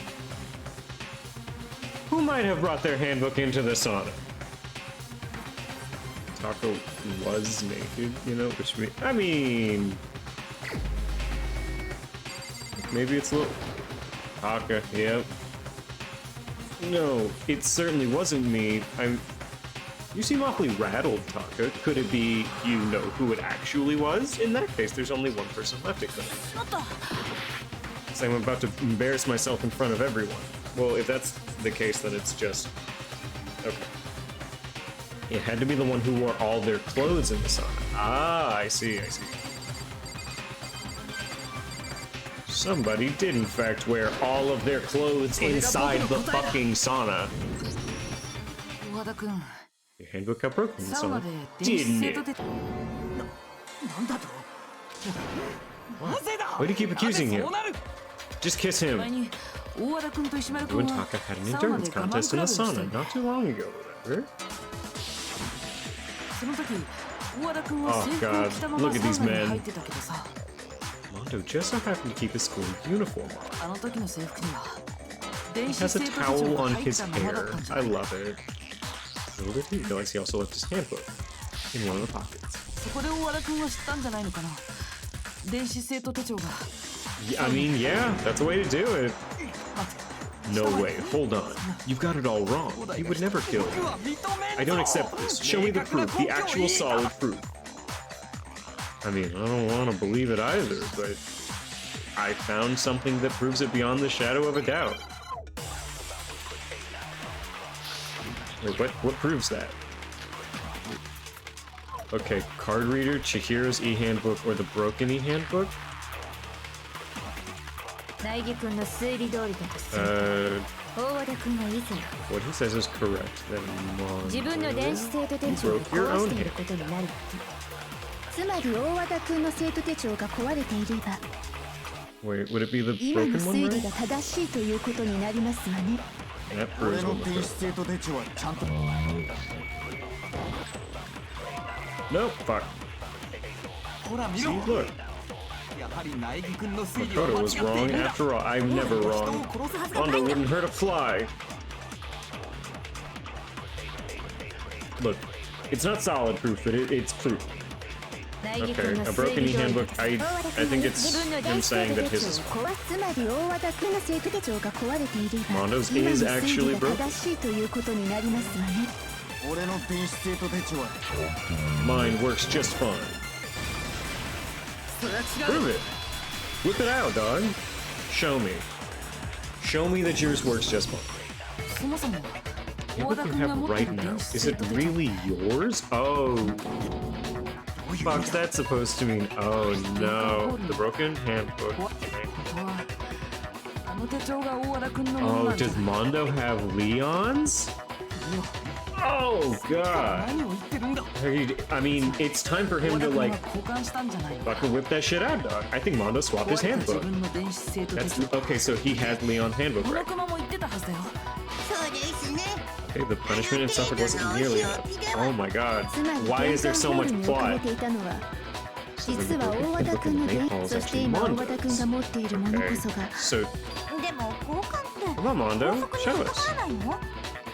Who might have brought their handbook into the sauna? Taka was naked, you know, which I mean... Maybe it's a little... Taka, yep. No, it certainly wasn't me. You seem awfully rattled, Taka. Could it be you know who it actually was? In that case, there's only one person left it could. So I'm about to embarrass myself in front of everyone. Well, if that's the case, then it's just... Okay. It had to be the one who wore all their clothes in the sauna. Ah, I see, I see. Somebody did in fact wear all of their clothes inside the fucking sauna. Your handbook got broken in the sauna, didn't it? Why do you keep accusing him? Just kiss him. You and Taka had an endurance contest in the sauna not too long ago, remember? Oh god, look at these men. Mondo just so happened to keep his school uniform on. He has a towel on his hair. I love it. Little did he realize he also left his handbook in one of the pockets. Yeah, I mean, yeah, that's the way to do it. No way, hold on. You've got it all wrong. He would never kill you. I don't accept this. Show me the proof, the actual solid proof. I mean, I don't want to believe it either, but I found something that proves it beyond the shadow of a doubt. Wait, what proves that? Okay, card reader, Chihiro's e-handbook, or the broken e-handbook? What he says is correct. Then you broke your own handbook. Wait, would it be the 今の broken one, 推理 right? が正しいということになりますわね。 That 俺 proves の one 電 was 子生徒手帳はちゃんと Nope, fuck. ほら見ろ See, look. やはり苗木君の推理は Makoto 間違 was ってい wrong る after all. I'm never 人を wrong. 殺すはずがない Mondo んだ wouldn't hurt a fly. Look, it's not solid proof, but it's proof. Okay, a broken handbook. I think it's him saying that his is つまり大和田君の生徒手帳が壊れていれば Mondo's 今の is 推 actually 理が broken. 正しいということになりますわね。俺の電子生徒手帳は Mine works just fine. それは違う Prove it. Whip it out, dog. Show me. Show me that yours works just fine. そもそも What do you have right now? Is it really yours? Oh. Fuck's that supposed to mean? Oh no. The broken handbook. あの手帳が大和田君のもの Oh, なんじゃ does Mondo have Leon's? Oh god. 何を言ってるんだ I mean, it's time for him 大和田 to 君 like が交換したんじゃないの fucking whip that shit out, dog. I think Mondo swapped his 壊れた自 handbook. 分の電子生徒手 That's 帳 okay, so he has Leon's handbook, この right? 熊も言ってたはずだよそうですね Okay, the punishment it suffered wasn't nearly enough. Oh my god. つまり Why is there so 玄 much 関ホールに置かれ plot? ていたのは So 実 the は broken 大和田 handbook 君 in の the で main hall is そして actually 今大和田君 Mondo's. が持っているものこ Okay, そが so でも交換って come on, Mondo, 法則 show に us. かからないの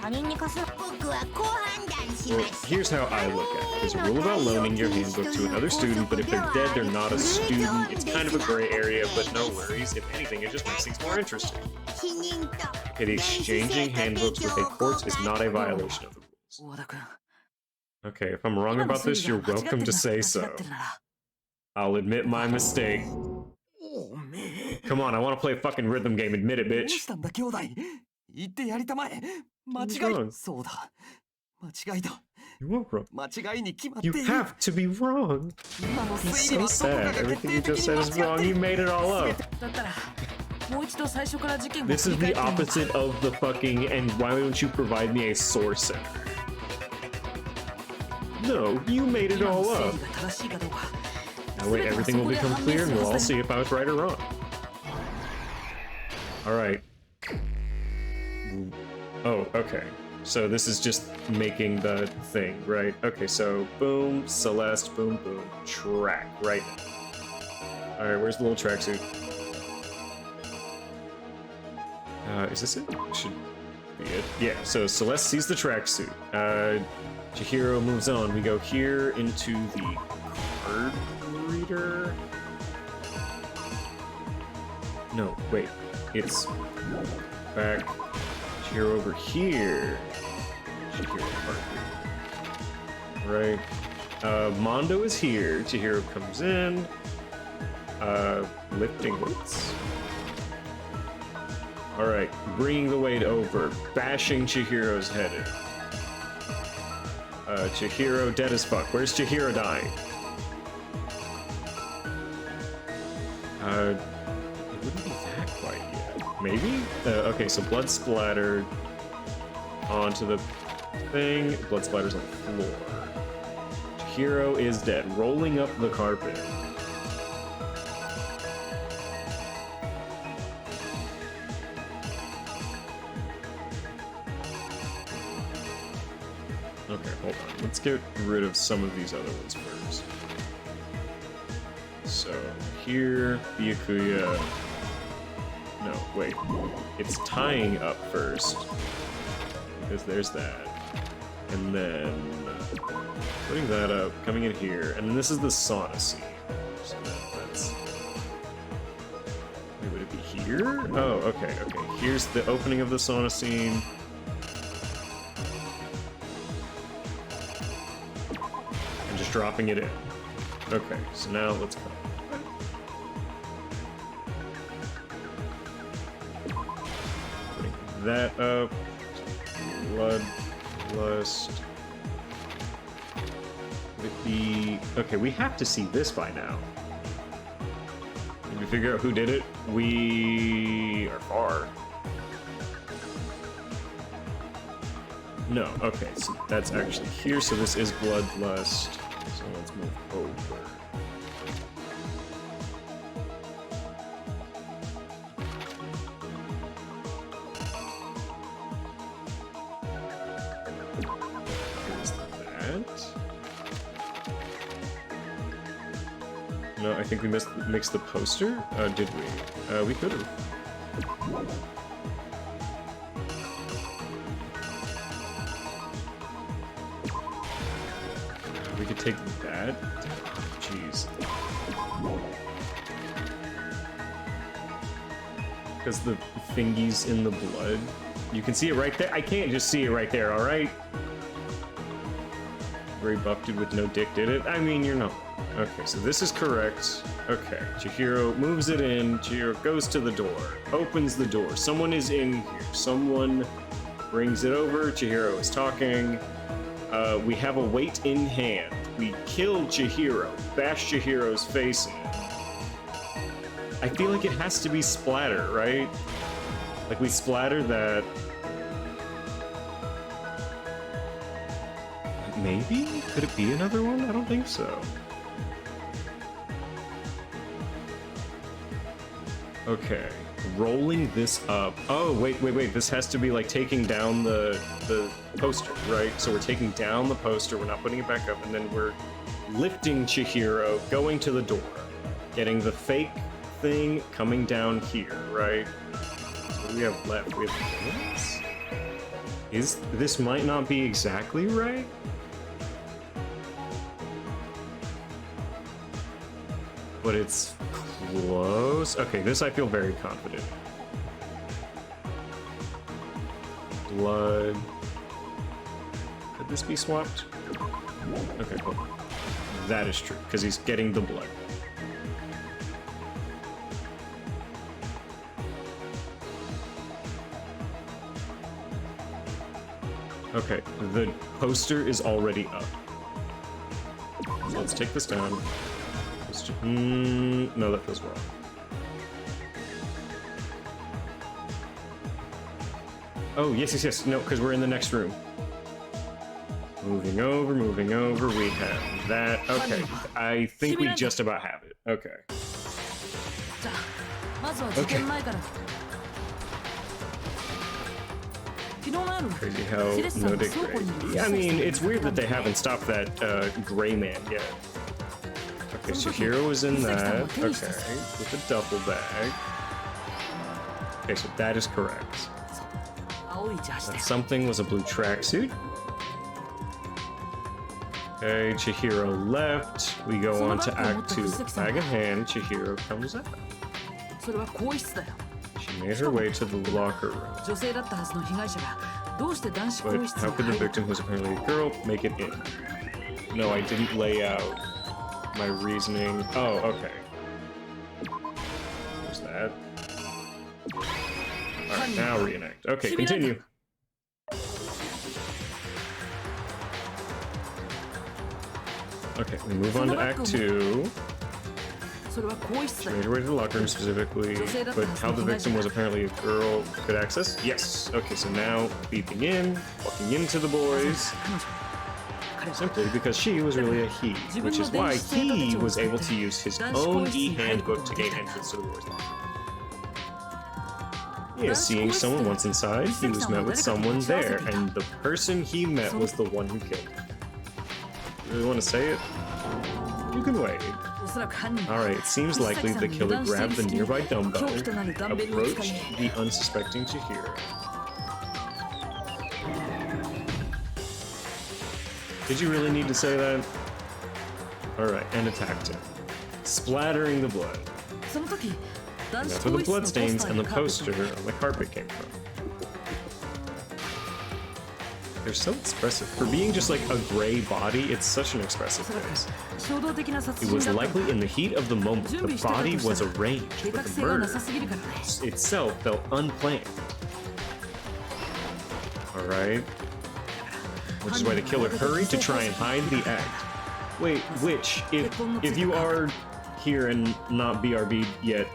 他人に貸す僕はこう判断し Well, ました here's how I look at it. There's a rule about loaning your handbook to another student, but if they're dead, they're not a student. It's kind of a gray area, but no worries. If anything, it just makes things more interesting. 否認と Okay, the exchanging handbooks with a corpse is not a violation of the rules. 大和田君 Okay, if I'm wrong about this, you're welcome to say so. I'll admit my mistake. おめえ Come on, I want to play a fucking rhythm game. Admit it, どう bitch. したんだ兄弟言ってやりたまえ間違 What's wrong? いそうだ間違いだ You were wrong. 間違いに決まって You いる have to be wrong. 今の He's 推理 so はどこか sad. が決 Everything you 定 just 的 said に is 間違 wrong. ってい You る made it all up. だったらもう一度最初から事件を This is 振り the 返ってみよう opposite of the fucking, and why don't you provide me a source center? No, you made it 今の all 推 up. 理が正しいかどうか Now wait, everything will become clear and we'll all see if I was right or wrong. Alright. Oh, okay. So this is just making the thing, right? Okay, so boom, Celeste, boom, boom, track, right? Alright, where's the little tracksuit? Is this it? Should be it. Yeah, so Celeste sees the tracksuit. Chihiro moves on. We go here into the card reader. No, wait. It's back. Chihiro over here. Chihiro card reader. Right. Mondo is here. Chihiro comes in. Lifting weights. Alright, bringing the weight over, bashing Chihiro's head in. Chihiro dead as fuck. Where's Chihiro dying? It wouldn't be that quite yet. Maybe? Okay, so blood splattered onto the thing. Blood splatters on the floor. Chihiro is dead, rolling up the carpet. Okay, hold on. Let's get rid of some of these other ones first. So, here, Byakuya... No, wait. It's tying up first. Because there's that. And then... putting that up, coming in here. And then this is the sauna scene. So that's... Wait, would it be here? Oh, okay, okay. Here's the opening of the sauna scene. Just dropping it in. Okay, so now let's go. Putting that up. Bloodlust. With the... Okay, we have to see this by now. Did we figure out who did it? We are far. No, okay, so that's actually here, so this is Bloodlust. So let's move over. that. No, I think we mixed the poster. Did we? We could have. We could take that. Jeez. Because the thingy's in the blood. You can see it right there. I can't just see it right there, alright? Very buff dude with no dick did it? I mean, you're not. Okay, so this is correct. Okay, Chihiro moves it in. Chihiro goes to the door, opens the door. Someone is in here. Someone brings it over. Chihiro is talking. We have a weight in hand. We kill Chihiro, bash Chihiro's face in. I feel like it has to be splatter, right? Like we splatter that. Maybe? Could it be another one? I don't think so. Okay, rolling this up. Oh, wait. This has to be like taking down the poster, right? So we're taking down the poster, we're not putting it back up, and then we're lifting Chihiro, going to the door, getting the fake thing coming down here, right? So what do we have left? We have this? This might not be exactly right? But it's close. Okay, this I feel very confident. Blood. Could this be swapped? Okay, cool. That is true, because he's getting the blood. Okay, the poster is already up. So let's take this down. No, that feels wrong. Oh, yes. No, because we're in the next room. Moving over. We have that. Okay, I think we just about have it. Okay. Crazy how no dick gray. I mean, it's weird that they haven't stopped that gray man yet. Okay, Chihiro was in that. Okay, with a duffel bag. Okay, so that is correct. That something was a blue tracksuit. Okay, Chihiro left. We go on to Act 2. Bag in hand, Chihiro comes out. She made her way to the locker room. But how could the victim, who's apparently a girl, make it in? No, I didn't lay out my reasoning. Oh, okay. There's that. Alright, now reenact. Okay, continue. Okay, we move on to Act 2. She made her way to the locker room specifically, but how the victim was apparently a girl could access? Yes. Okay, so now beeping in, walking into the boys. Simply because she was really a he, which is why he was able to use his own e-handbook to gain entrance to the boys' locker room. He is seeing someone once inside, he was met with someone there, and the person he met was the one who killed him. You really want to say it? You can wait. Alright, it seems likely the killer grabbed the nearby dumbbell, approached the unsuspecting Chihiro. Did you really need to say that? Alright, and attacked him, splattering the blood. And that's where the bloodstains and the poster on the carpet came from. They're so expressive. For being just like a gray body, it's such an expressive face. It was likely in the heat of the moment. The body was arranged, but the murder itself felt unplanned. Alright. Which is why the killer hurried to try and hide the act. Wait, which, if you are here and not BRB'd yet,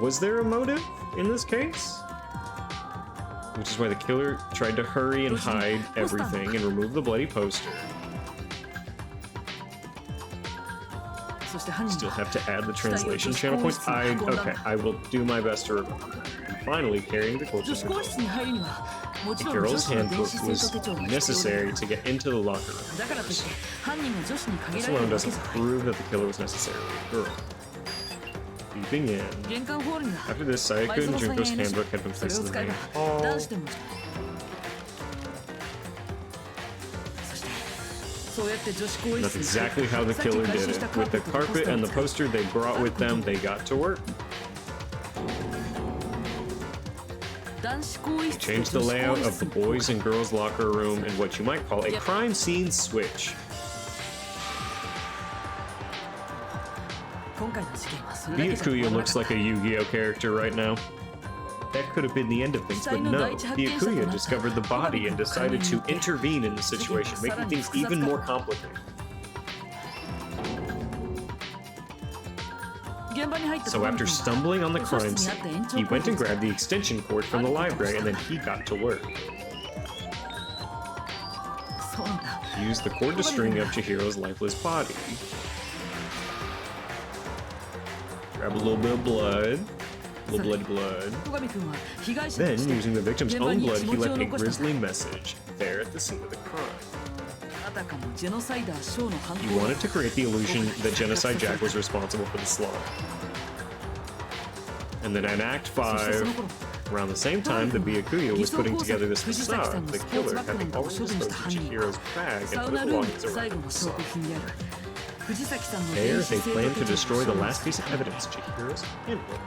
was there a motive in this case? Which is why the killer tried to hurry and hide everything and remove the bloody poster. Still have to add the translation channel points. Okay, I will do my best to remember. And finally, carrying the corpses. The girl's handbook was necessary to get into the locker room. This alone doesn't prove that the killer was necessarily a girl. Peeping in. After this, Sayaka and Junko's handbook had been placed in the main hall. That's exactly how the killer did it. With the carpet and the poster they brought with them, they got to work. They changed the layout of the boys' and girls' locker room in what you might call a crime scene switch. Byakuya looks like a Yu-Gi-Oh character right now. That could have been the end of things, but no. Byakuya discovered the body and decided to intervene in the situation, making things even more complicated. So after stumbling on the crime scene, he went and grabbed the extension cord from the library and then he got to work. He used the cord to string up Chihiro's lifeless body. Grab a little bit of blood. A little blood. Then, using the victim's own blood, he left a grisly message there at the scene of the crime. He wanted to create the illusion that Genocide Jack was responsible for the slaughter. And then in Act 5, around the same time that Byakuya was putting together this facade, the killer had already disposed of Chihiro's bag and put belongings around the facade. There, they planned to destroy the last piece of evidence, Chihiro's handbook.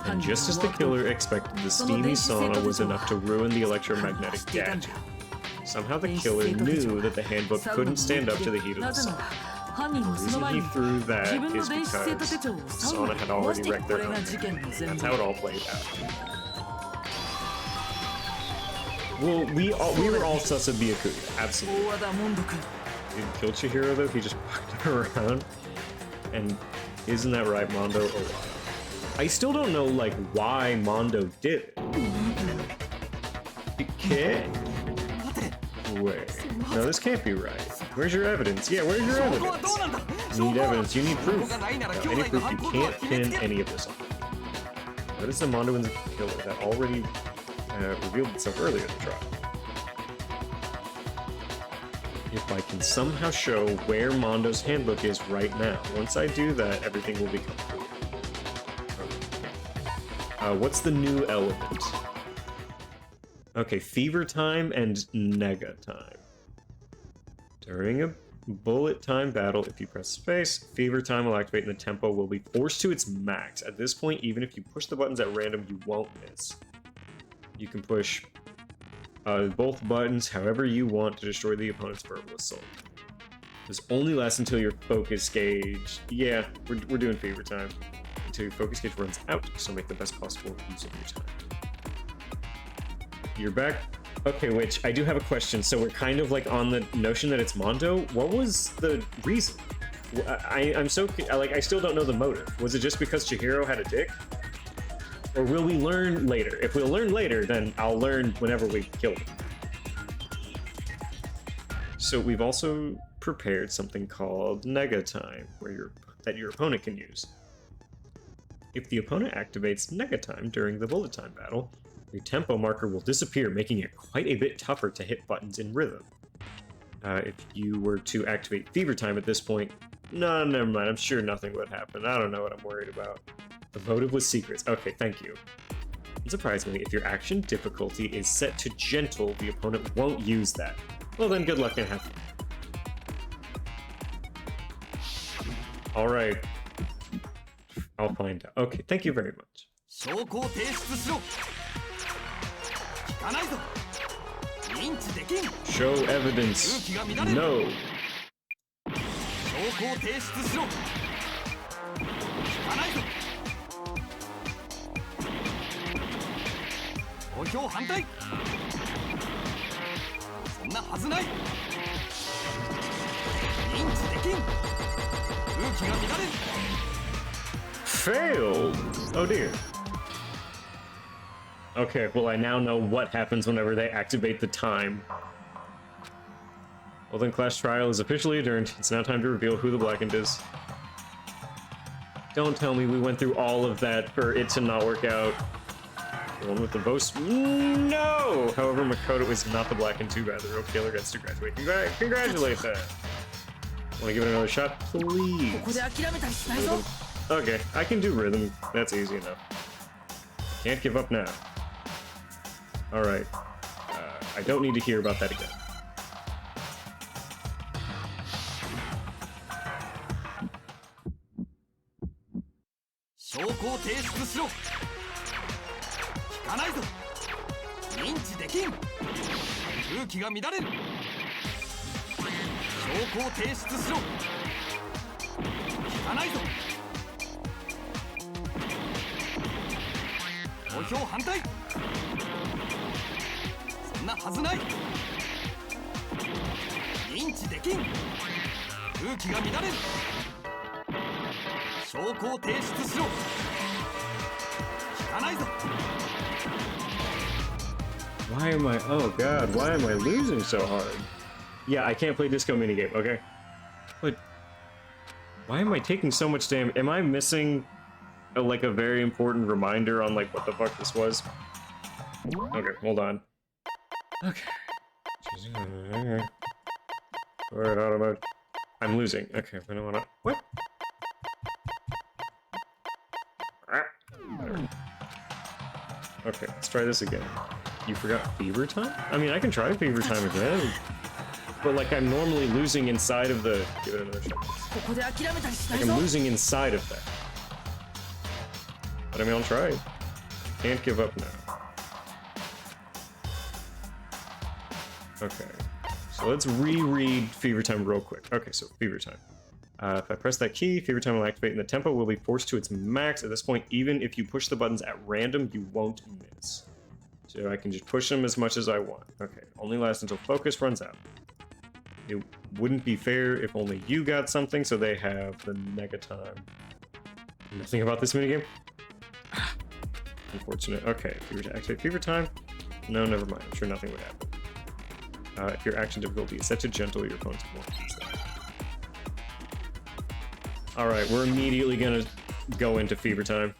And just as the killer expected, the steamy sauna was enough to ruin the electromagnetic gadget. Somehow the killer knew that the handbook couldn't stand up to the heat of the sauna. The reason he threw that is because sauna had already wrecked their own. That's how it all played out. Well, we were all sus of Byakuya, absolutely. He didn't kill Chihiro though, he just walked her around. And isn't that right, Mondo, or what? I still don't know, like, why Mondo did it. Okay. Wait. No, this can't be right. Where's your evidence? Yeah, where's your evidence? You need evidence. You need proof. No, any proof. You can't pin any of this on. What is the Mondo and the killer that already revealed itself earlier in the trial? If I can somehow show where Mondo's handbook is right now, once I do that, everything will become clear. What's the new element? Okay, fever time and nega time. During a bullet time battle, if you press space, fever time will activate and the tempo will be forced to its max. At this point, even if you push the buttons at random, you won't miss. You can push both buttons however you want to destroy the opponent's verbal assault. This only lasts until your focus gauge... Yeah, we're doing fever time. Until your focus gauge runs out, so make the best possible use of your time. You're back. Okay, which I do have a question. So we're kind of like on the notion that it's Mondo. What was the reason? I'm so like I still don't know the motive. Was it just because Chihiro had a dick? Or will we learn later? If we'll learn later, then I'll learn whenever we kill him. So we've also prepared something called Nega Time, where that your opponent can use. If the opponent activates Nega Time during the bullet time battle, your tempo marker will disappear, making it quite a bit tougher to hit buttons in rhythm. If you were to activate Fever Time at this point, no, never mind, I'm sure nothing would happen. I don't know what I'm worried about. The motive was secrets. Okay, thank you. Unsurprisingly, if your action difficulty is set to gentle, the opponent won't use that. Well then, good luck and have fun. Alright. I'll find out. Okay, thank you very much. Show evidence. No. Failed! Oh dear. Okay, well I now know what happens whenever they activate the time. Well then, class trial is officially adjourned. It's now time to reveal who the Blackened is. Don't tell me we went through all of that for it to not work out. The one with the most... No! However, Makoto is not the Blackened. Too bad. The real killer gets to graduate. Congratulate that. Want to give it another shot? Please. Okay, I can do rhythm. That's easy enough. Can't give up now. Alright. I don't need to hear about that again. Why am I... Oh god, why am I losing so hard? Yeah, I can't play disco minigame, okay? But... Why am I taking so much damage? Am I missing, like, a very important reminder on, like, what the fuck this was? Okay, hold on. Okay. Alright, auto mode. I'm losing. Okay, I don't wanna... What? Okay, let's try this again. You forgot Fever Time? I mean, I can try Fever Time again. But, like, I'm normally losing inside of the... Give it another shot. Like, I'm losing inside of that. But, I mean, I'll try. Can't give up now. Okay. So let's reread Fever Time real quick. Okay, so Fever Time. If I press that key, Fever Time will activate and the tempo will be forced to its max. At this point, even if you push the buttons at random, you won't miss. So I can just push them as much as I want. Okay, only lasts until focus runs out. It wouldn't be fair if only you got something, so they have the nega time. Nothing about this minigame? Unfortunate. Okay, Fever Time. Activate Fever Time? No, never mind. I'm sure nothing would happen. If your action difficulty is set to gentle, your opponents won't use that. Alright, we're immediately gonna go into Fever Time.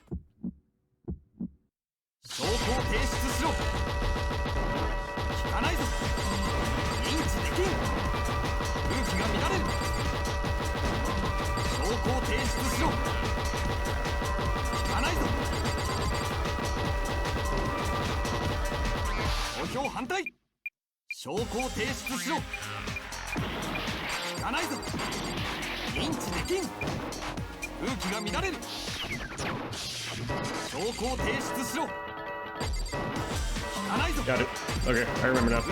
Got it. Okay, I remember now.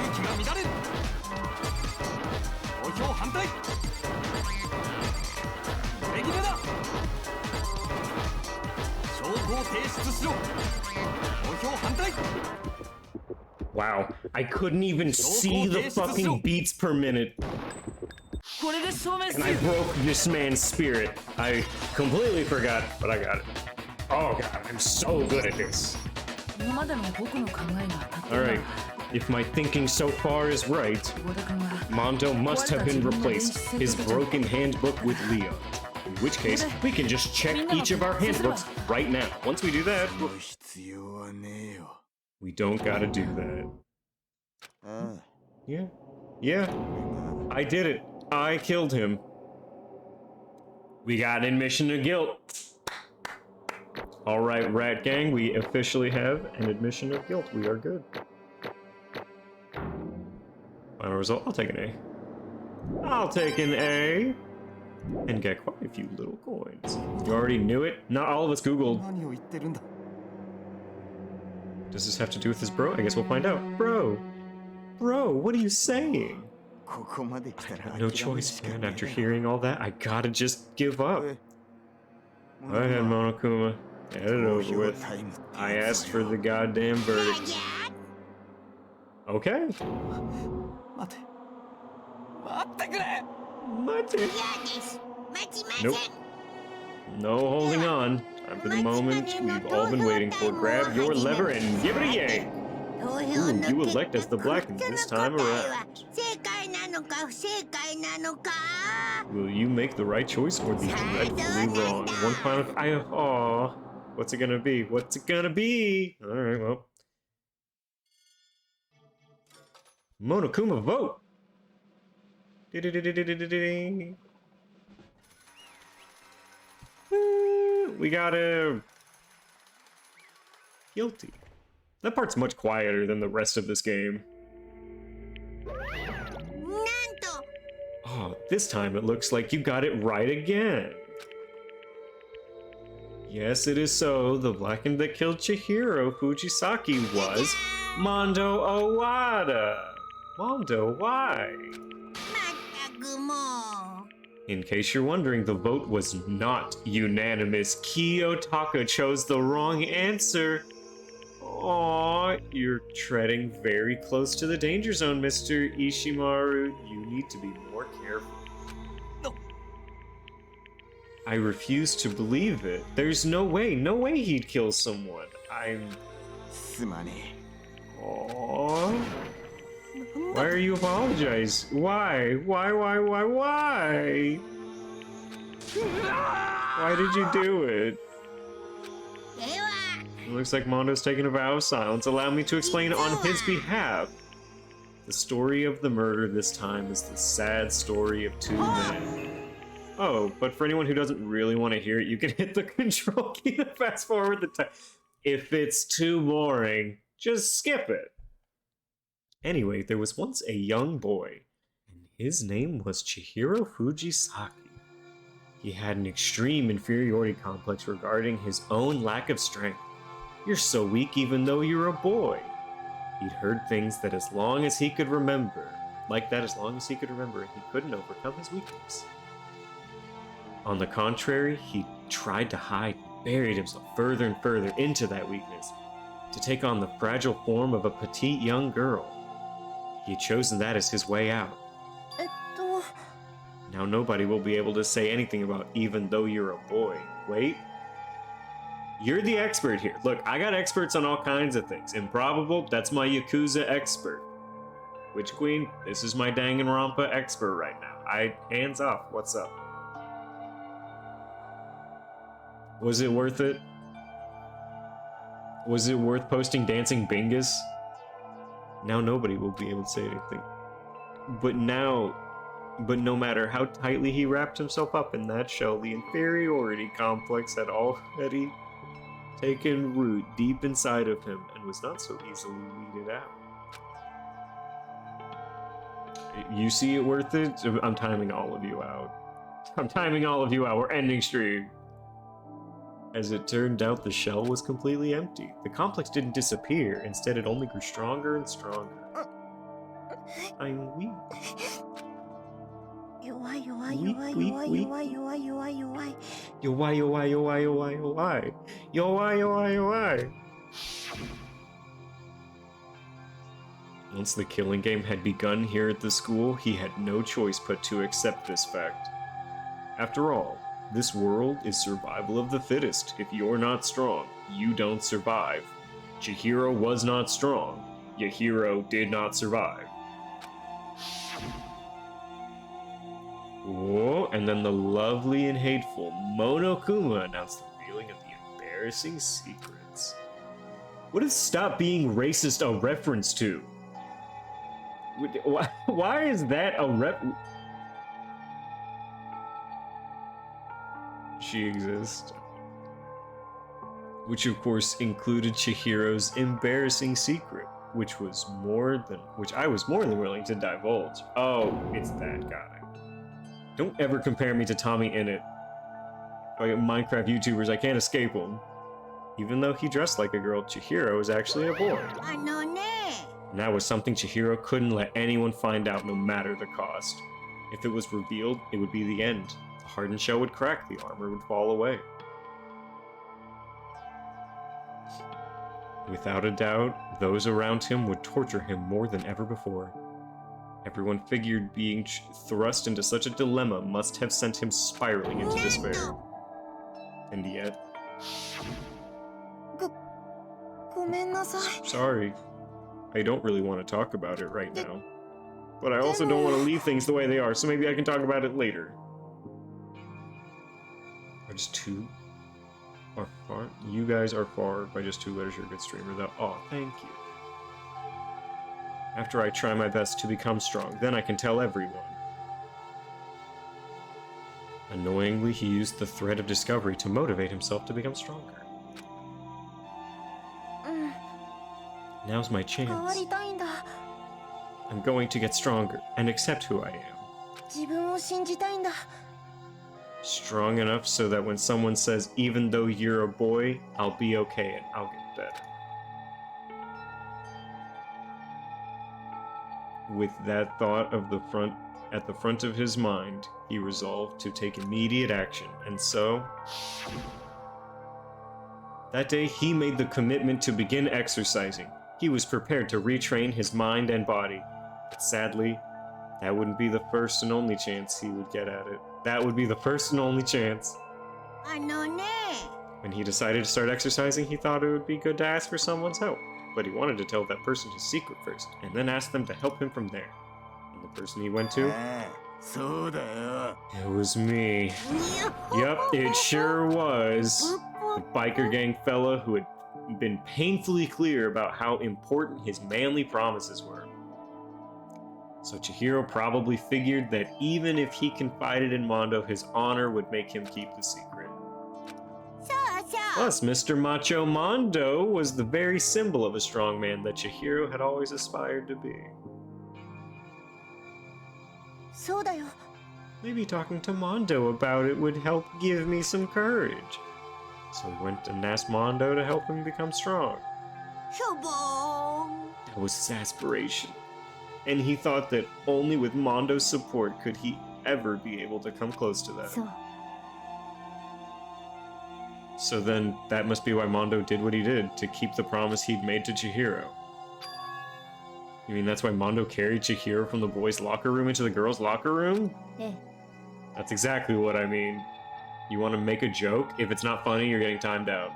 Wow, I couldn't even see the fucking beats per minute. And I broke this man's spirit. I completely forgot, but I got it. Oh god, I'm so good at this. Alright, if my thinking so far is right, Mondo must have been replaced, his broken handbook with Leo. In which case, we can just check each of our handbooks right now. Once we do that, we don't gotta do that. Yeah, I did it. I killed him. We got an admission of guilt. Alright, Rat Gang, we officially have an admission of guilt. We are good. Final result, I'll take an A. I'll take an A. And get quite a few little coins. You already knew it? Not all of us Googled. Does this have to do with this bro? I guess we'll find out. Bro, what are you saying? No choice, man. After hearing all that, I gotta just give up. Go ahead, Monokuma. Get it over with. I asked for the goddamn verdict. Okay. Nope. No holding on. Time for the moment we've all been waiting for. Grab your lever and give it a yank. you elect as the Blacken this time around. 正解なのか不正解なのか Will you make the right choice or the dreadfully wrong? One final. Aw. What's it gonna be? What's it gonna be? Alright, well. Monokuma vote! We got him! Guilty. That part's much quieter than the rest of this game. なんと Oh, this time it looks like you got it right again. Yes, it is so. The Blackened that killed Chihiro Fujisaki was Mondo Owada. Mondo, why? まったくもう In case you're wondering, the vote was not unanimous. Kiyotaka chose the wrong answer. Aww, you're treading very close to the danger zone, Mr. Ishimaru. You need to be more careful. I refuse to believe it. There's no way he'd kill someone. I'm... すまね Aww. Why are you apologizing? Why? Why? Why did you do it? では It looks like Mondo's taking a vow of silence. Allow me to explain on his behalf. The story of the murder this time is the sad story of two men. Oh, but for anyone who doesn't really want to hear it, you can hit the control key to fast forward the time. If it's too boring, just skip it. Anyway, there was once a young boy, and his name was Chihiro Fujisaki. He had an extreme inferiority complex regarding his own lack of strength. You're so weak even though you're a boy. He'd heard things that as long as he could remember, and he couldn't overcome his weakness. On the contrary, he tried to hide, buried himself further and further into that weakness, to take on the fragile form of a petite young girl. He had chosen that as his way out. Now nobody will be able to say anything about even though you're a boy. Wait. You're the expert here. Look, I got experts on all kinds of things. Improbable, that's my Yakuza expert. Witch Queen, this is my Danganronpa expert right now. Hands off, what's up? Was it worth it? Was it worth posting Dancing Bingus? Now nobody will be able to say anything. But no matter how tightly he wrapped himself up in that shell, the inferiority complex had already taken root deep inside of him and was not so easily weeded out. You see it worth it? I'm timing all of you out. We're ending stream. As it turned out, the shell was completely empty. The complex didn't disappear. Instead, it only grew stronger and stronger. I'm weak. 弱い弱い Weak, 弱い weak, 弱い weak. 弱い弱い弱い弱い Yo. Once the killing game had begun here at the school, he had no choice but to accept this fact. After all, this world is survival of the fittest. If you're not strong, you don't survive. Chihiro was not strong. Chihiro did not survive. Whoa, and then the lovely and hateful Monokuma announced the revealing of the embarrassing secrets. What is stop being racist a reference to? Why is that a She exists. Which of course included Chihiro's embarrassing secret, which I was more than willing to divulge. Oh, it's that guy. Don't ever compare me to Tommy Innit. Like Minecraft YouTubers, I can't escape him. Even though he dressed like a girl, Chihiro is actually a boy. あのね And that was something Chihiro couldn't let anyone find out, no matter the cost. If it was revealed, it would be the end. The hardened shell would crack, the armor would fall away. Without a doubt, those around him would torture him more than ever before. Everyone figured being thrust into such a dilemma must have sent him spiraling into despair. And yet... ごめんなさい Sorry. I don't really want to talk about it right now. But I also don't want to leave things the way they are, so maybe I can talk about it later. Are just two are far? You guys are far by just 2 letters. You're a good streamer, though. Oh, thank you. After I try my best to become strong, then I can tell everyone. Annoyingly, he used the thread of discovery to motivate himself to become stronger. Now's my chance. I'm going to get stronger and accept who I am. Strong enough so that when someone says, even though you're a boy, I'll be okay and I'll get better. With that thought at the front of his mind, he resolved to take immediate action, and so... That day, he made the commitment to begin exercising. He was prepared to retrain his mind and body. But sadly, that wouldn't be the first and only chance he would get at it. That would be the first and only chance. When he decided to start exercising, he thought it would be good to ask for someone's help. But he wanted to tell that person his secret first, and then ask them to help him from there. And the person he went to? It was me. Yup, it sure was. The biker gang fella who had been painfully clear about how important his manly promises were. So Chihiro probably figured that even if he confided in Mondo, his honor would make him keep the secret. Plus, Mr. Macho Mondo was the very symbol of a strong man that Chihiro had always aspired to be. Maybe talking to Mondo about it would help give me some courage. So he went and asked Mondo to help him become strong. That was his aspiration. And he thought that only with Mondo's support could he ever be able to come close to that. So then, that must be why Mondo did what he did, to keep the promise he'd made to Chihiro. You mean that's why Mondo carried Chihiro from the boys' locker room into the girls' locker room? That's exactly what I mean. You want to make a joke? If it's not funny, you're getting timed out.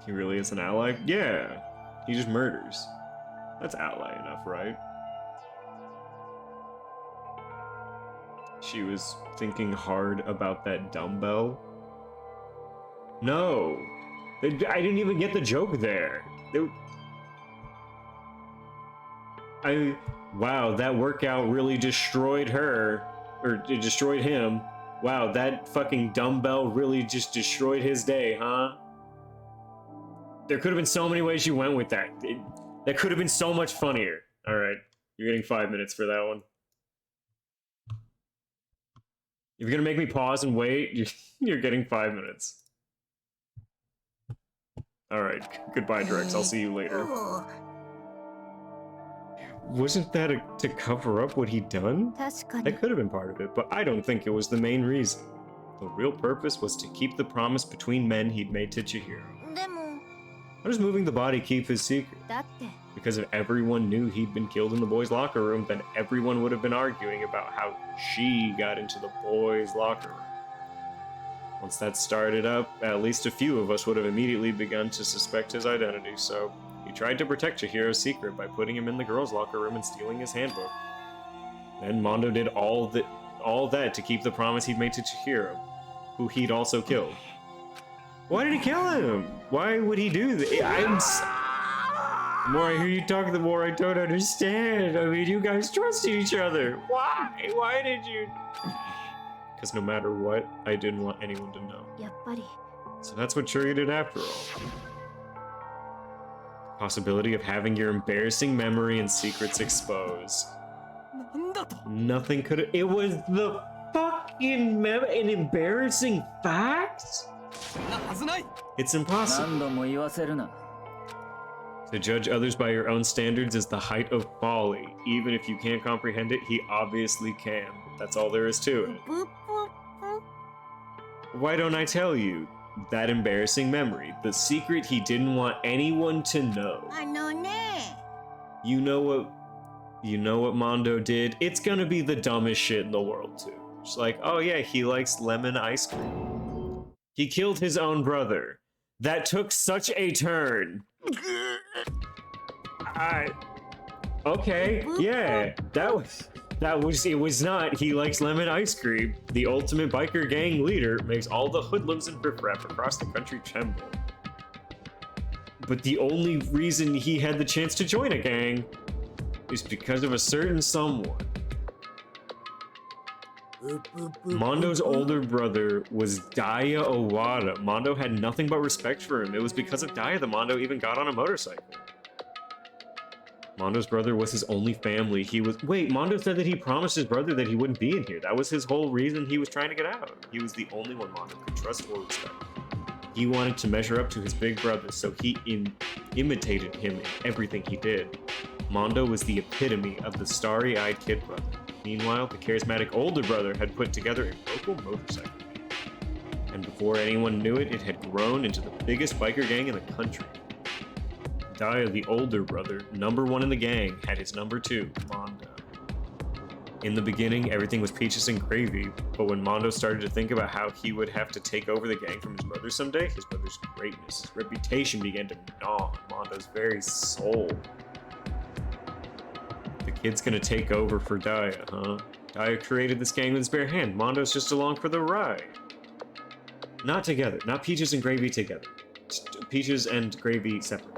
He really is an ally? Yeah. He just murders. That's ally enough, right? She was thinking hard about that dumbbell. No! I didn't even get the joke there. Wow, that workout really destroyed her. Or it destroyed him. Wow, that fucking dumbbell really just destroyed his day, huh? There could have been so many ways you went with that. That could have been so much funnier. Alright, you're getting 5 minutes for that one. If you're gonna make me pause and wait, you're getting 5 minutes. Alright, goodbye, Drex. I'll see you later. Wasn't that to cover up what he'd done? That could have been part of it, but I don't think it was the main reason. The real purpose was to keep the promise between men he'd made to Chihiro. How does moving the body keep his secret? Because if everyone knew he'd been killed in the boys' locker room, then everyone would have been arguing about how she got into the boys' locker room. Once that started up, at least a few of us would have immediately begun to suspect his identity, so he tried to protect Chihiro's secret by putting him in the girls' locker room and stealing his handbook. Then Mondo did all that to keep the promise he'd made to Chihiro, who he'd also killed. Why did he kill him? Why would he do that? The more I hear you talk, the more I don't understand. I mean, you guys trust each other. Why? Why did you... Because no matter what, I didn't want anyone to know. So that's what triggered it after all. Possibility of having your embarrassing memory and secrets exposed. Nothing could have... It was the fucking an embarrassing fact? It's impossible. To judge others by your own standards is the height of folly. Even if you can't comprehend it, he obviously can. That's all there is to it. Why don't I tell you? That embarrassing memory. The secret he didn't want anyone to know. You know what? You know what Mondo did? It's gonna be the dumbest shit in the world, too. It's like, oh yeah, he likes lemon ice cream. He killed his own brother. That took such a turn. Okay, yeah, it was not. He likes lemon ice cream. The ultimate biker gang leader makes all the hoodlums and riffraff across the country tremble. But the only reason he had the chance to join a gang is because of a certain someone. Mondo's older brother was Daya Owada. Mondo had nothing but respect for him. It was because of Daya that Mondo even got on a motorcycle. Mondo's brother was his only family. Mondo said that he promised his brother that he wouldn't be in here. That was his whole reason he was trying to get out. He was the only one Mondo could trust or respect. He wanted to measure up to his big brother, so he imitated him in everything he did. Mondo was the epitome of the starry-eyed kid brother. Meanwhile, the charismatic older brother had put together a local motorcycle gang. And before anyone knew it, it had grown into the biggest biker gang in the country. Daya, the older brother, number one in the gang, had his number two, Mondo. In the beginning, everything was peaches and gravy, but when Mondo started to think about how he would have to take over the gang from his brother someday, his brother's greatness, his reputation began to gnaw on Mondo's very soul. The kid's gonna take over for Daya, huh? Daya created this gang with his bare hand. Mondo's just along for the ride. Not together, not peaches and gravy together. Peaches and gravy separate.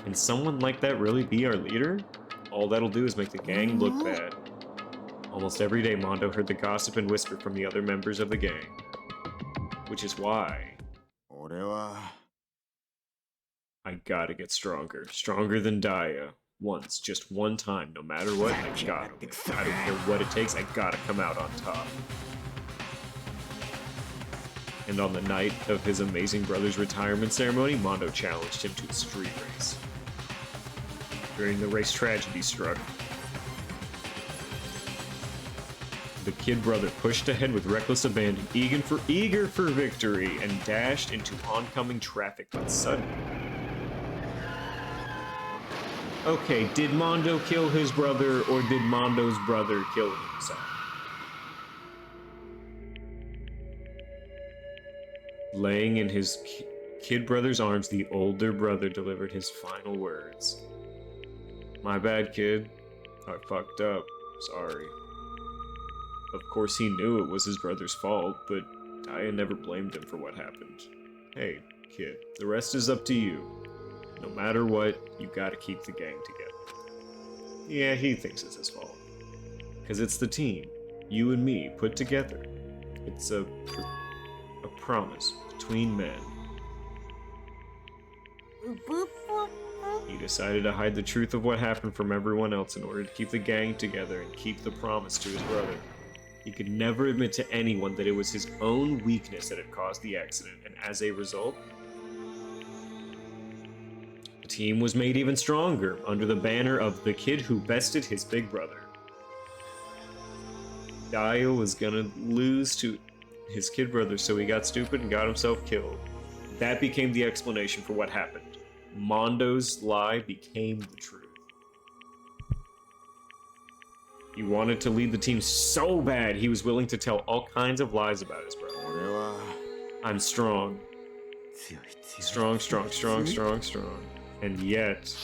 Can someone like that really be our leader? All that'll do is make the gang look bad. Almost every day, Mondo heard the gossip and whisper from the other members of the gang. Which is why I gotta get stronger. Stronger than Daya. Once, just one time, no matter what, I gotta win. I don't care what it takes, I gotta come out on top. And on the night of his amazing brother's retirement ceremony, Mondo challenged him to a street race. During the race, tragedy struck. The kid brother pushed ahead with reckless abandon, eager for victory, and dashed into oncoming traffic, but suddenly... Okay, did Mondo kill his brother, or did Mondo's brother kill himself? Laying in his kid brother's arms, the older brother delivered his final words. My bad, kid. I fucked up. Sorry. Of course he knew it was his brother's fault, but Daya never blamed him for what happened. Hey, kid, the rest is up to you. No matter what, you gotta keep the gang together. Yeah, he thinks it's his fault. Cause it's the team, you and me, put together. It's a promise between men. He decided to hide the truth of what happened from everyone else in order to keep the gang together and keep the promise to his brother. He could never admit to anyone that it was his own weakness that had caused the accident, and as a result, the team was made even stronger under the banner of the kid who bested his big brother. Daya was gonna lose to his kid brother, so he got stupid and got himself killed. That became the explanation for what happened. Mondo's lie became the truth. He wanted to lead the team so bad, he was willing to tell all kinds of lies about his brother. I'm strong. Strong. And yet, as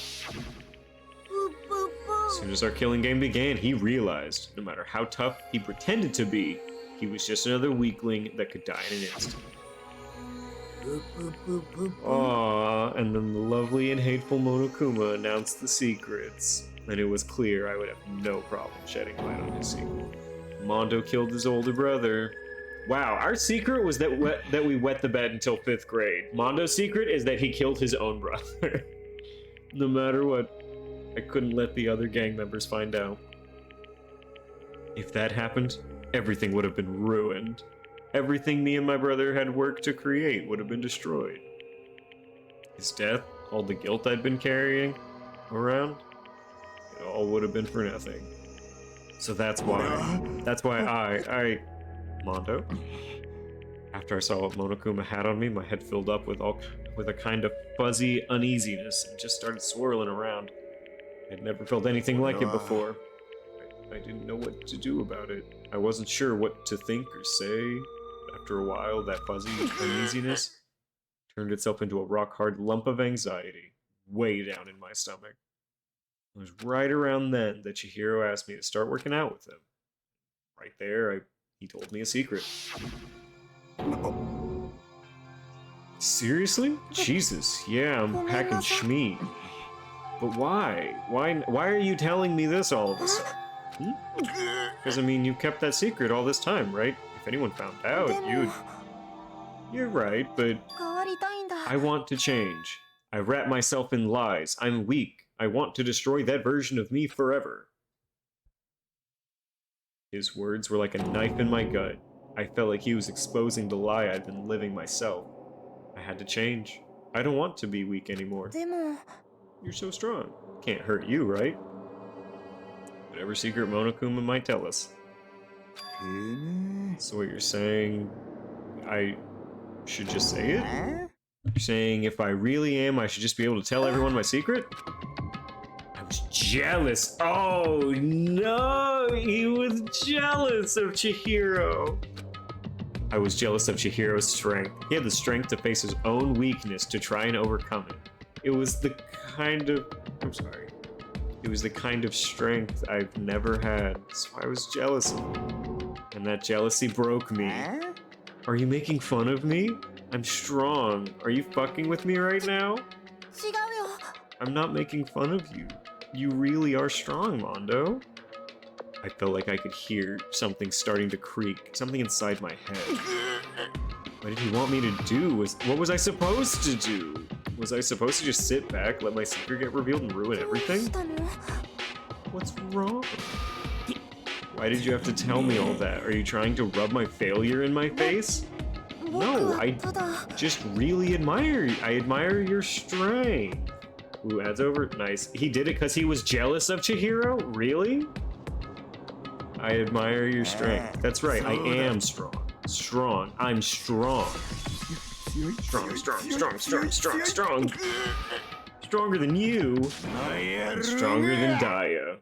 soon as our killing game began, he realized, no matter how tough he pretended to be, he was just another weakling that could die in an instant. Aww, and then the lovely and hateful Monokuma announced the secrets, and it was clear I would have no problem shedding light on his secret. Mondo killed his older brother. Wow, our secret was that we wet the bed until 5th grade. Mondo's secret is that he killed his own brother. No matter what, I couldn't let the other gang members find out. If that happened, everything would have been ruined. Everything me and my brother had worked to create would have been destroyed. His death, all the guilt I'd been carrying around, it all would have been for nothing. So that's why I, Mondo, after I saw what Monokuma had on me, my head filled up with a kind of fuzzy uneasiness and just started swirling around. I'd never felt anything like it before. I didn't know what to do about it. I wasn't sure what to think or say. After a while, that fuzzy uneasiness turned itself into a rock-hard lump of anxiety, way down in my stomach. It was right around then that Chihiro asked me to start working out with him. Right there, he told me a secret. Seriously? Jesus, yeah, I'm packing schmeat. But why? Why are you telling me this all of a sudden? Because, I mean, you kept that secret all this time, right? If anyone found out, you'd... You're right, but... I want to change. I wrap myself in lies. I'm weak. I want to destroy that version of me forever. His words were like a knife in my gut. I felt like he was exposing the lie I'd been living myself. I had to change. I don't want to be weak anymore. You're so strong. Can't hurt you, right? Whatever secret Monokuma might tell us. So what you're saying, I should just say it? You're saying if I really am, I should just be able to tell everyone my secret? I was jealous. Oh no, he was jealous of Chihiro. I was jealous of Chihiro's strength. He had the strength to face his own weakness to try and overcome it. It was the kind of... It was the kind of strength I've never had, so I was jealous of him. And that jealousy broke me. Are you making fun of me? I'm strong. Are you fucking with me right now? I'm not making fun of you. You really are strong, Mondo. I felt like I could hear something starting to creak, something inside my head. What did he want me to do? What was I supposed to do? Was I supposed to just sit back, let my secret get revealed, and ruin everything? What's wrong? Why did you have to tell me all that? Are you trying to rub my failure in my face? No, I just really admire you. I admire your strength. Ooh, adds over. Nice. He did it because he was jealous of Chihiro? Really? I admire your strength. That's right, I am strong. Strong. I'm strong. Strong. Stronger than you. And stronger than Daya.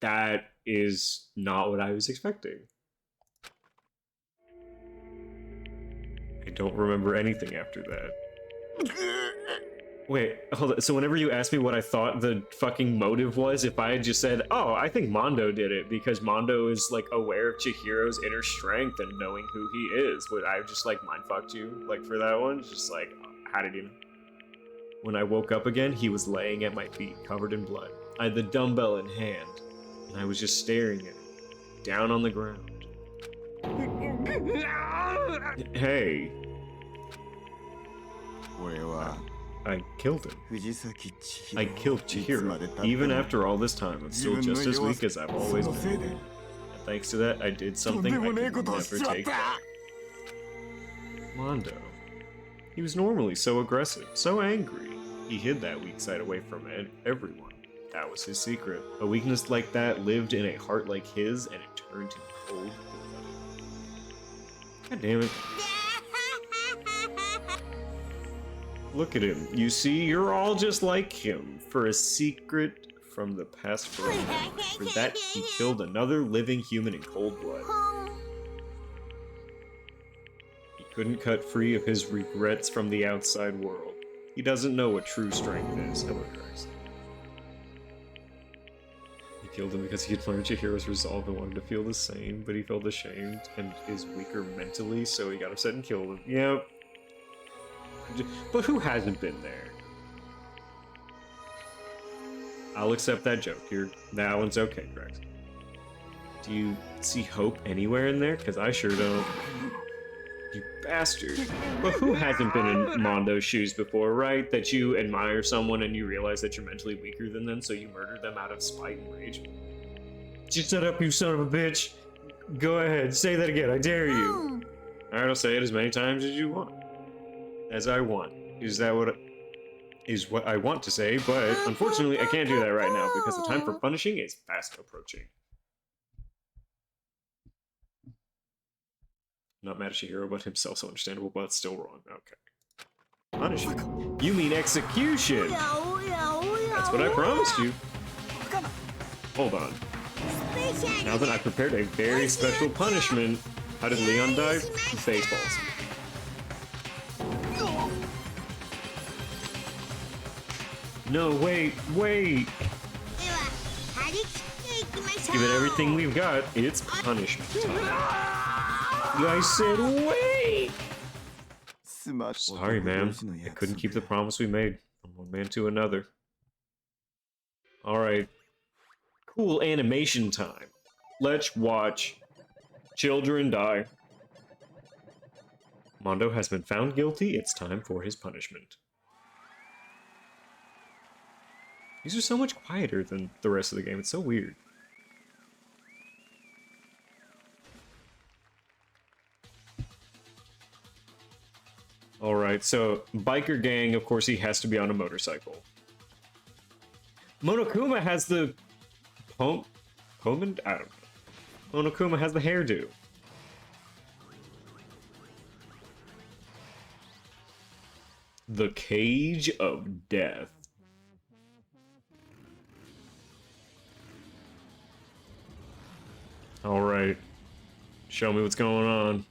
That is not what I was expecting. I don't remember anything after that. Wait, hold on. So whenever you asked me what I thought the fucking motive was, if I had just said, oh, I think Mondo did it because Mondo is, like, aware of Chihiro's inner strength and knowing who he is, would I have just, like, mindfucked you, like, for that one? Just like, how did you know? When I woke up again, he was laying at my feet, covered in blood. I had the dumbbell in hand, and I was just staring at it, down on the ground. Hey. I killed him. I killed Chihiro. Even after all this time, I'm still just as weak as I've always been. And thanks to that, I did something I could never take back. Mondo. He was normally so aggressive, so angry. He hid that weak side away from everyone. That was his secret. A weakness like that lived in a heart like his, and it turned him cold. God damn it. Look at him. You see, you're all just like him. For a secret from the past for a moment. For that, he killed another living human in cold blood. He couldn't cut free of his regrets from the outside world. He doesn't know what true strength is. Oh, Christ. He killed him because he admired Chihiro's resolve and wanted to feel the same, but he felt ashamed and is weaker mentally, so he got upset and killed him. Yep. But who hasn't been there? I'll accept that joke. That one's okay, Rex. Do you see hope anywhere in there? Because I sure don't. You bastard. But who hasn't been in Mondo's shoes before, right? That you admire someone and you realize that you're mentally weaker than them, so you murder them out of spite and rage? Just shut up, you son of a bitch. Go ahead, say that again, I dare you. Alright, I'll say it as many times as you want. As I want. Is what I want to say, but unfortunately I can't do that right now because the time for punishing is fast approaching. Not mad at Chihiro, but himself so understandable, but still wrong. Okay. Punishing? You mean execution! That's what I promised you. Hold on. Now that I've prepared a very special punishment, how did Leon die? Baseballs. No, wait. Give it everything we've got. It's punishment time. I said, wait! Sorry, man. I couldn't keep the promise we made from one man to another. Alright. Cool animation time. Let's watch children die. Mondo has been found guilty. It's time for his punishment. These are so much quieter than the rest of the game. It's so weird. Alright, so biker gang, of course he has to be on a motorcycle. Monokuma has the... Poman? I don't know. Monokuma has the hairdo. The Cage of Death. Alright. Show me what's going on.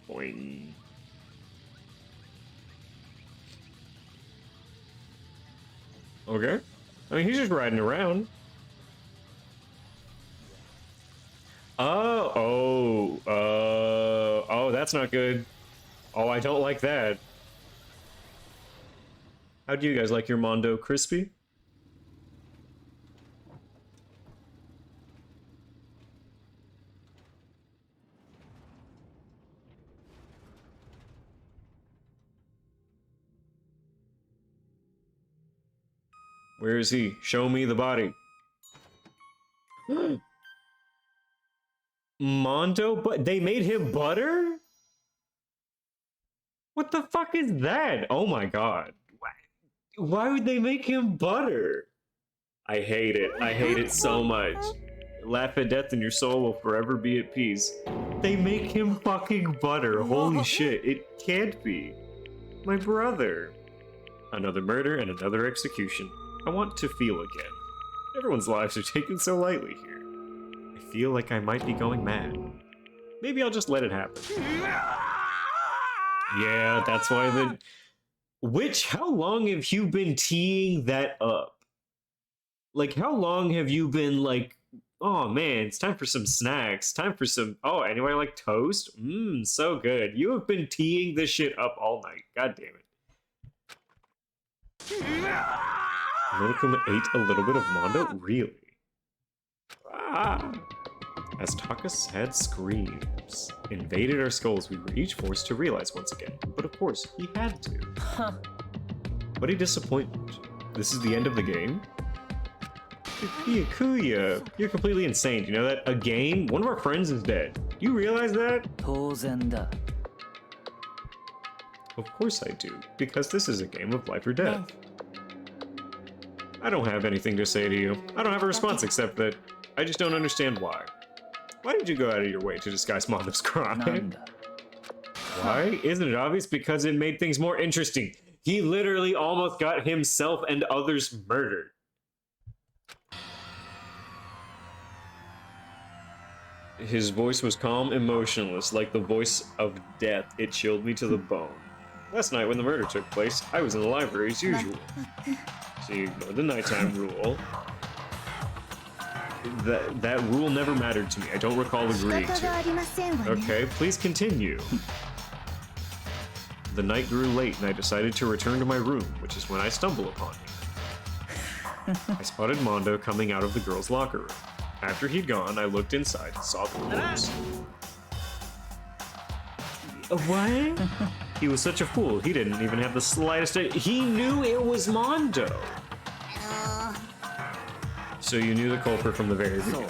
Boing. Okay. I mean, he's just riding around. Oh, that's not good. Oh, I don't like that. How do you guys like your Mondo? Crispy? Where is he? Show me the body. Mondo, but they made him butter? What the fuck is that? Oh my god. Why would they make him butter? I hate it. I hate it so much. Laugh at death and your soul will forever be at peace. They make him fucking butter. Holy shit. It can't be. My brother. Another murder and another execution. I want to feel again. Everyone's lives are taken so lightly here. I feel like I might be going mad. Maybe I'll just let it happen. Yeah, that's why the... how long have you been teeing that up? Like, how long have you been like, oh man, it's time for some snacks, time for some... Oh, anyway, like toast? Mmm, so good. You have been teeing this shit up all night. God damn it. Monokuma ate a little bit of Mondo? Really? Ah. As Taka's sad screams invaded our skulls, we were each forced to realize once again. But of course, he had to. What a disappointment. This is the end of the game? Kuya, you're completely insane. Do you know that? A game? One of our friends is dead. Do you realize that? Of course I do, because this is a game of life or death. I don't have anything to say to you. I don't have a response except that I just don't understand why. Why did you go out of your way to disguise Mondo's crime? Why? Isn't it obvious? Because it made things more interesting. He literally almost got himself and others murdered. His voice was calm and motionless, like the voice of death. It chilled me to the bone. Last night when the murder took place, I was in the library as usual. So you ignore the nighttime rule. That rule never mattered to me. I don't recall agreeing to it. Okay, please continue. The night grew late and I decided to return to my room, which is when I stumble upon him. I spotted Mondo coming out of the girls' locker room. After he'd gone, I looked inside and saw the corpse. What? He was such a fool. He didn't even have the slightest idea. He knew it was Mondo. So you knew the culprit from the very beginning.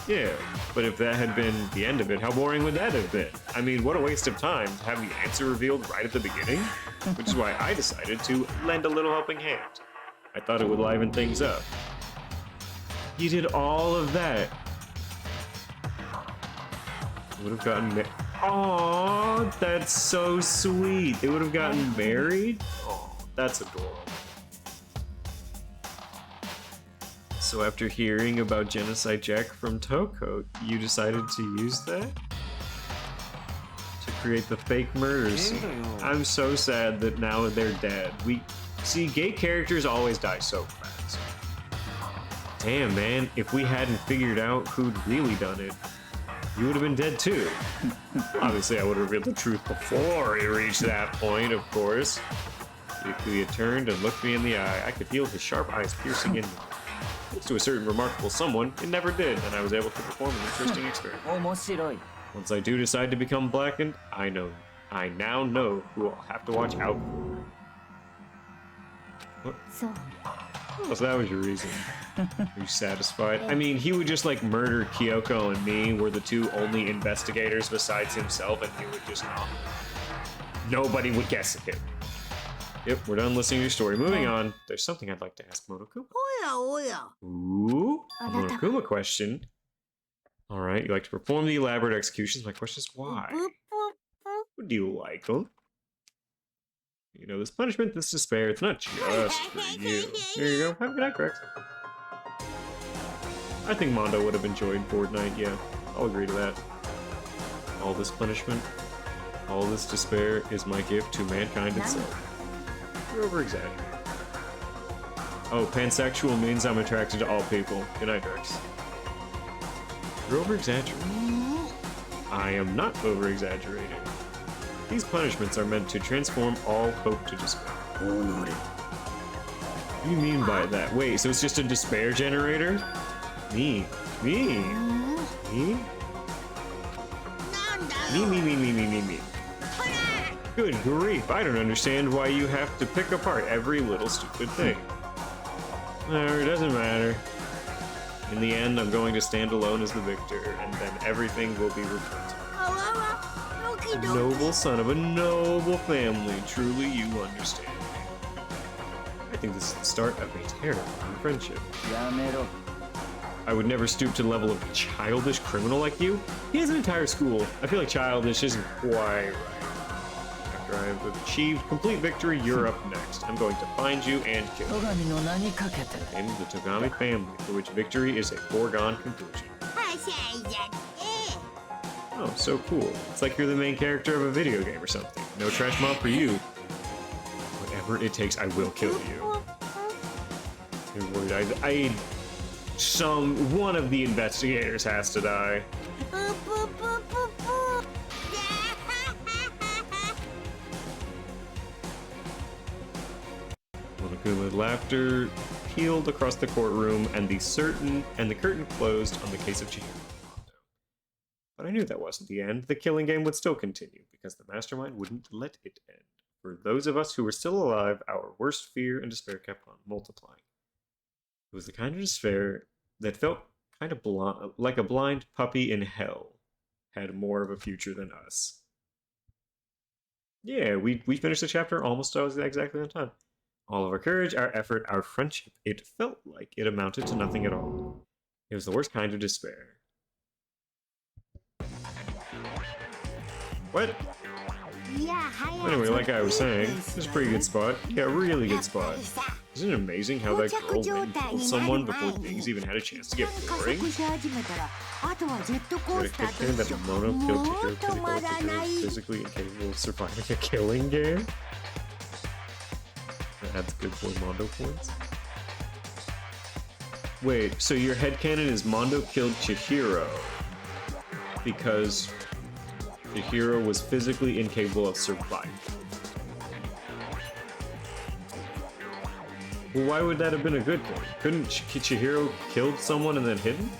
Yeah, but if that had been the end of it, how boring would that have been? I mean, what a waste of time to have the answer revealed right at the beginning. Which is why I decided to lend a little helping hand. I thought it would liven things up. You did all of that. Would have gotten married. Aww, that's so sweet. They would have gotten married? Oh, that's adorable. So after hearing about Genocide Jack from Toko, you decided to use that? To create the fake murder scene. I'm so sad that now they're dead. See, gay characters always die so fast. Damn, man, if we hadn't figured out who'd really done it, you would have been dead too. Obviously, I would have revealed the truth before it reached that point, of course. If he had turned and looked me in the eye, I could feel his sharp eyes piercing into me. Thanks to a certain remarkable someone, it never did, and I was able to perform an interesting experiment. 面白い Once I do decide to become blackened, I now know who I'll have to watch out for. What? そう Oh, so that was your reason. Are you satisfied? I mean, he would just like murder Kyoko and me. We're the two only investigators besides himself, and he would just not. Nobody would guess it. Yep, we're done listening to your story. Moving on, there's something I'd like to ask Monokuma. Ooh, a Monokuma question. Alright, you like to perform the elaborate executions. My question is why? Do you like them? You know, this punishment, this despair, it's not just for you. There you go. Have a good night, Rex. I think Mondo would have enjoyed Fortnite, yeah. I'll agree to that. All this punishment, all this despair is my gift to mankind itself. You're over-exaggerating. Oh, pansexual means I'm attracted to all people. Good night, Rex. You're over-exaggerating. I am not over-exaggerating. These punishments are meant to transform all hope to despair. What do you mean by that? Wait, so it's just a despair generator? Me. Good grief, I don't understand why you have to pick apart every little stupid thing. It doesn't matter. In the end, I'm going to stand alone as the victor, and then everything will be returned to me. Noble son of a noble family, truly you understand me. I think this is the start of a terrifying friendship. やめろ I would never stoop to the level of a childish criminal like you. He has an entire school. I feel like childish isn't quite right. After I've achieved complete victory, you're up next. I'm going to find you and kill you. 戸上の名にかけて And the Togami family, for which victory is a foregone conclusion. Oh, so cool. It's like you're the main character of a video game or something. No trash mob for you. Whatever it takes, I will kill you. You're worried. One of the investigators has to die. Monokuma's laughter peeled across the courtroom, and the curtain closed on the case of Chihiro. But I knew that wasn't the end. The killing game would still continue, because the mastermind wouldn't let it end. For those of us who were still alive, our worst fear and despair kept on multiplying. It was the kind of despair that felt kind of like a blind puppy in hell had more of a future than us. Yeah, we finished the chapter almost exactly on time. All of our courage, our effort, our friendship, it felt like it amounted to nothing at all. It was the worst kind of despair. What? Anyway, like I was saying, this is a pretty good spot. Yeah, really good spot. Isn't it amazing how that girl went and killed someone before things even had a chance to get boring? Did it kick in that Mono killed Chihiro because he thought Chihiro was physically incapable of surviving a killing game? That adds good boy Mondo points. Wait, so your headcanon is Mondo killed Chihiro because Chihiro was physically incapable of surviving. Well, why would that have been a good thing? Couldn't Chihiro killed someone and then hidden?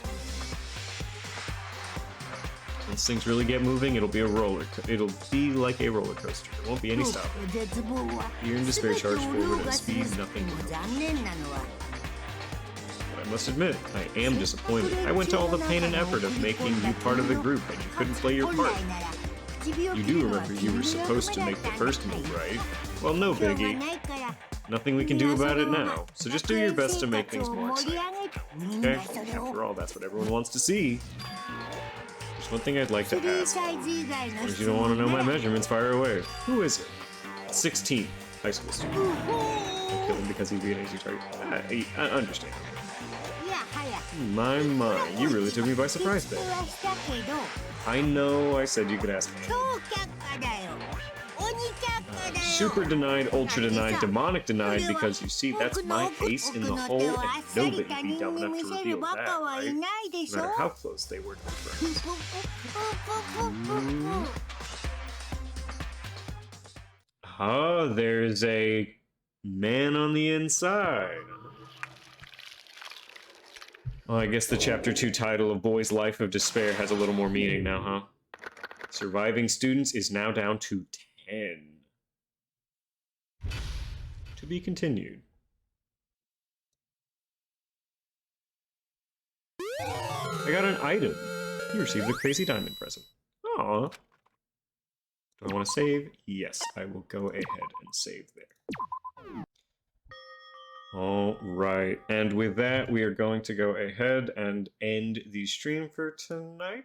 Once things really get moving, it'll be like a roller coaster. There won't be any stopping. Fear and despair charge forward at a speed nothing can hold. But I must admit, I am disappointed. I went to all the pain and effort of making you part of the group, and you couldn't play your part. You do remember you were supposed to make the first move, right? Well, no biggie. Nothing we can do about it now, so just do your best to make things more exciting. Okay? After all, that's what everyone wants to see. There's one thing I'd like to ask. If you don't want to know my measurements, fire away. Who is it? 16th high school student. I killed him because he'd be an easy target. I understand. My, you really took me by surprise there. I know I said you could ask me. Super denied, ultra denied, demonic denied, because you see, that's my ace in the hole, and nobody would be dumb enough to reveal that, right? No matter how close they were to their friends. Ah, there's a man on the inside. Well, I guess the Chapter 2 title of Boy's Life of Despair has a little more meaning now, huh? Surviving students is now down to 10. To be continued. I got an item. You received a crazy diamond present. Aww. Do I want to save? Yes, I will go ahead and save there. Alright, and with that, we are going to go ahead and end the stream for tonight.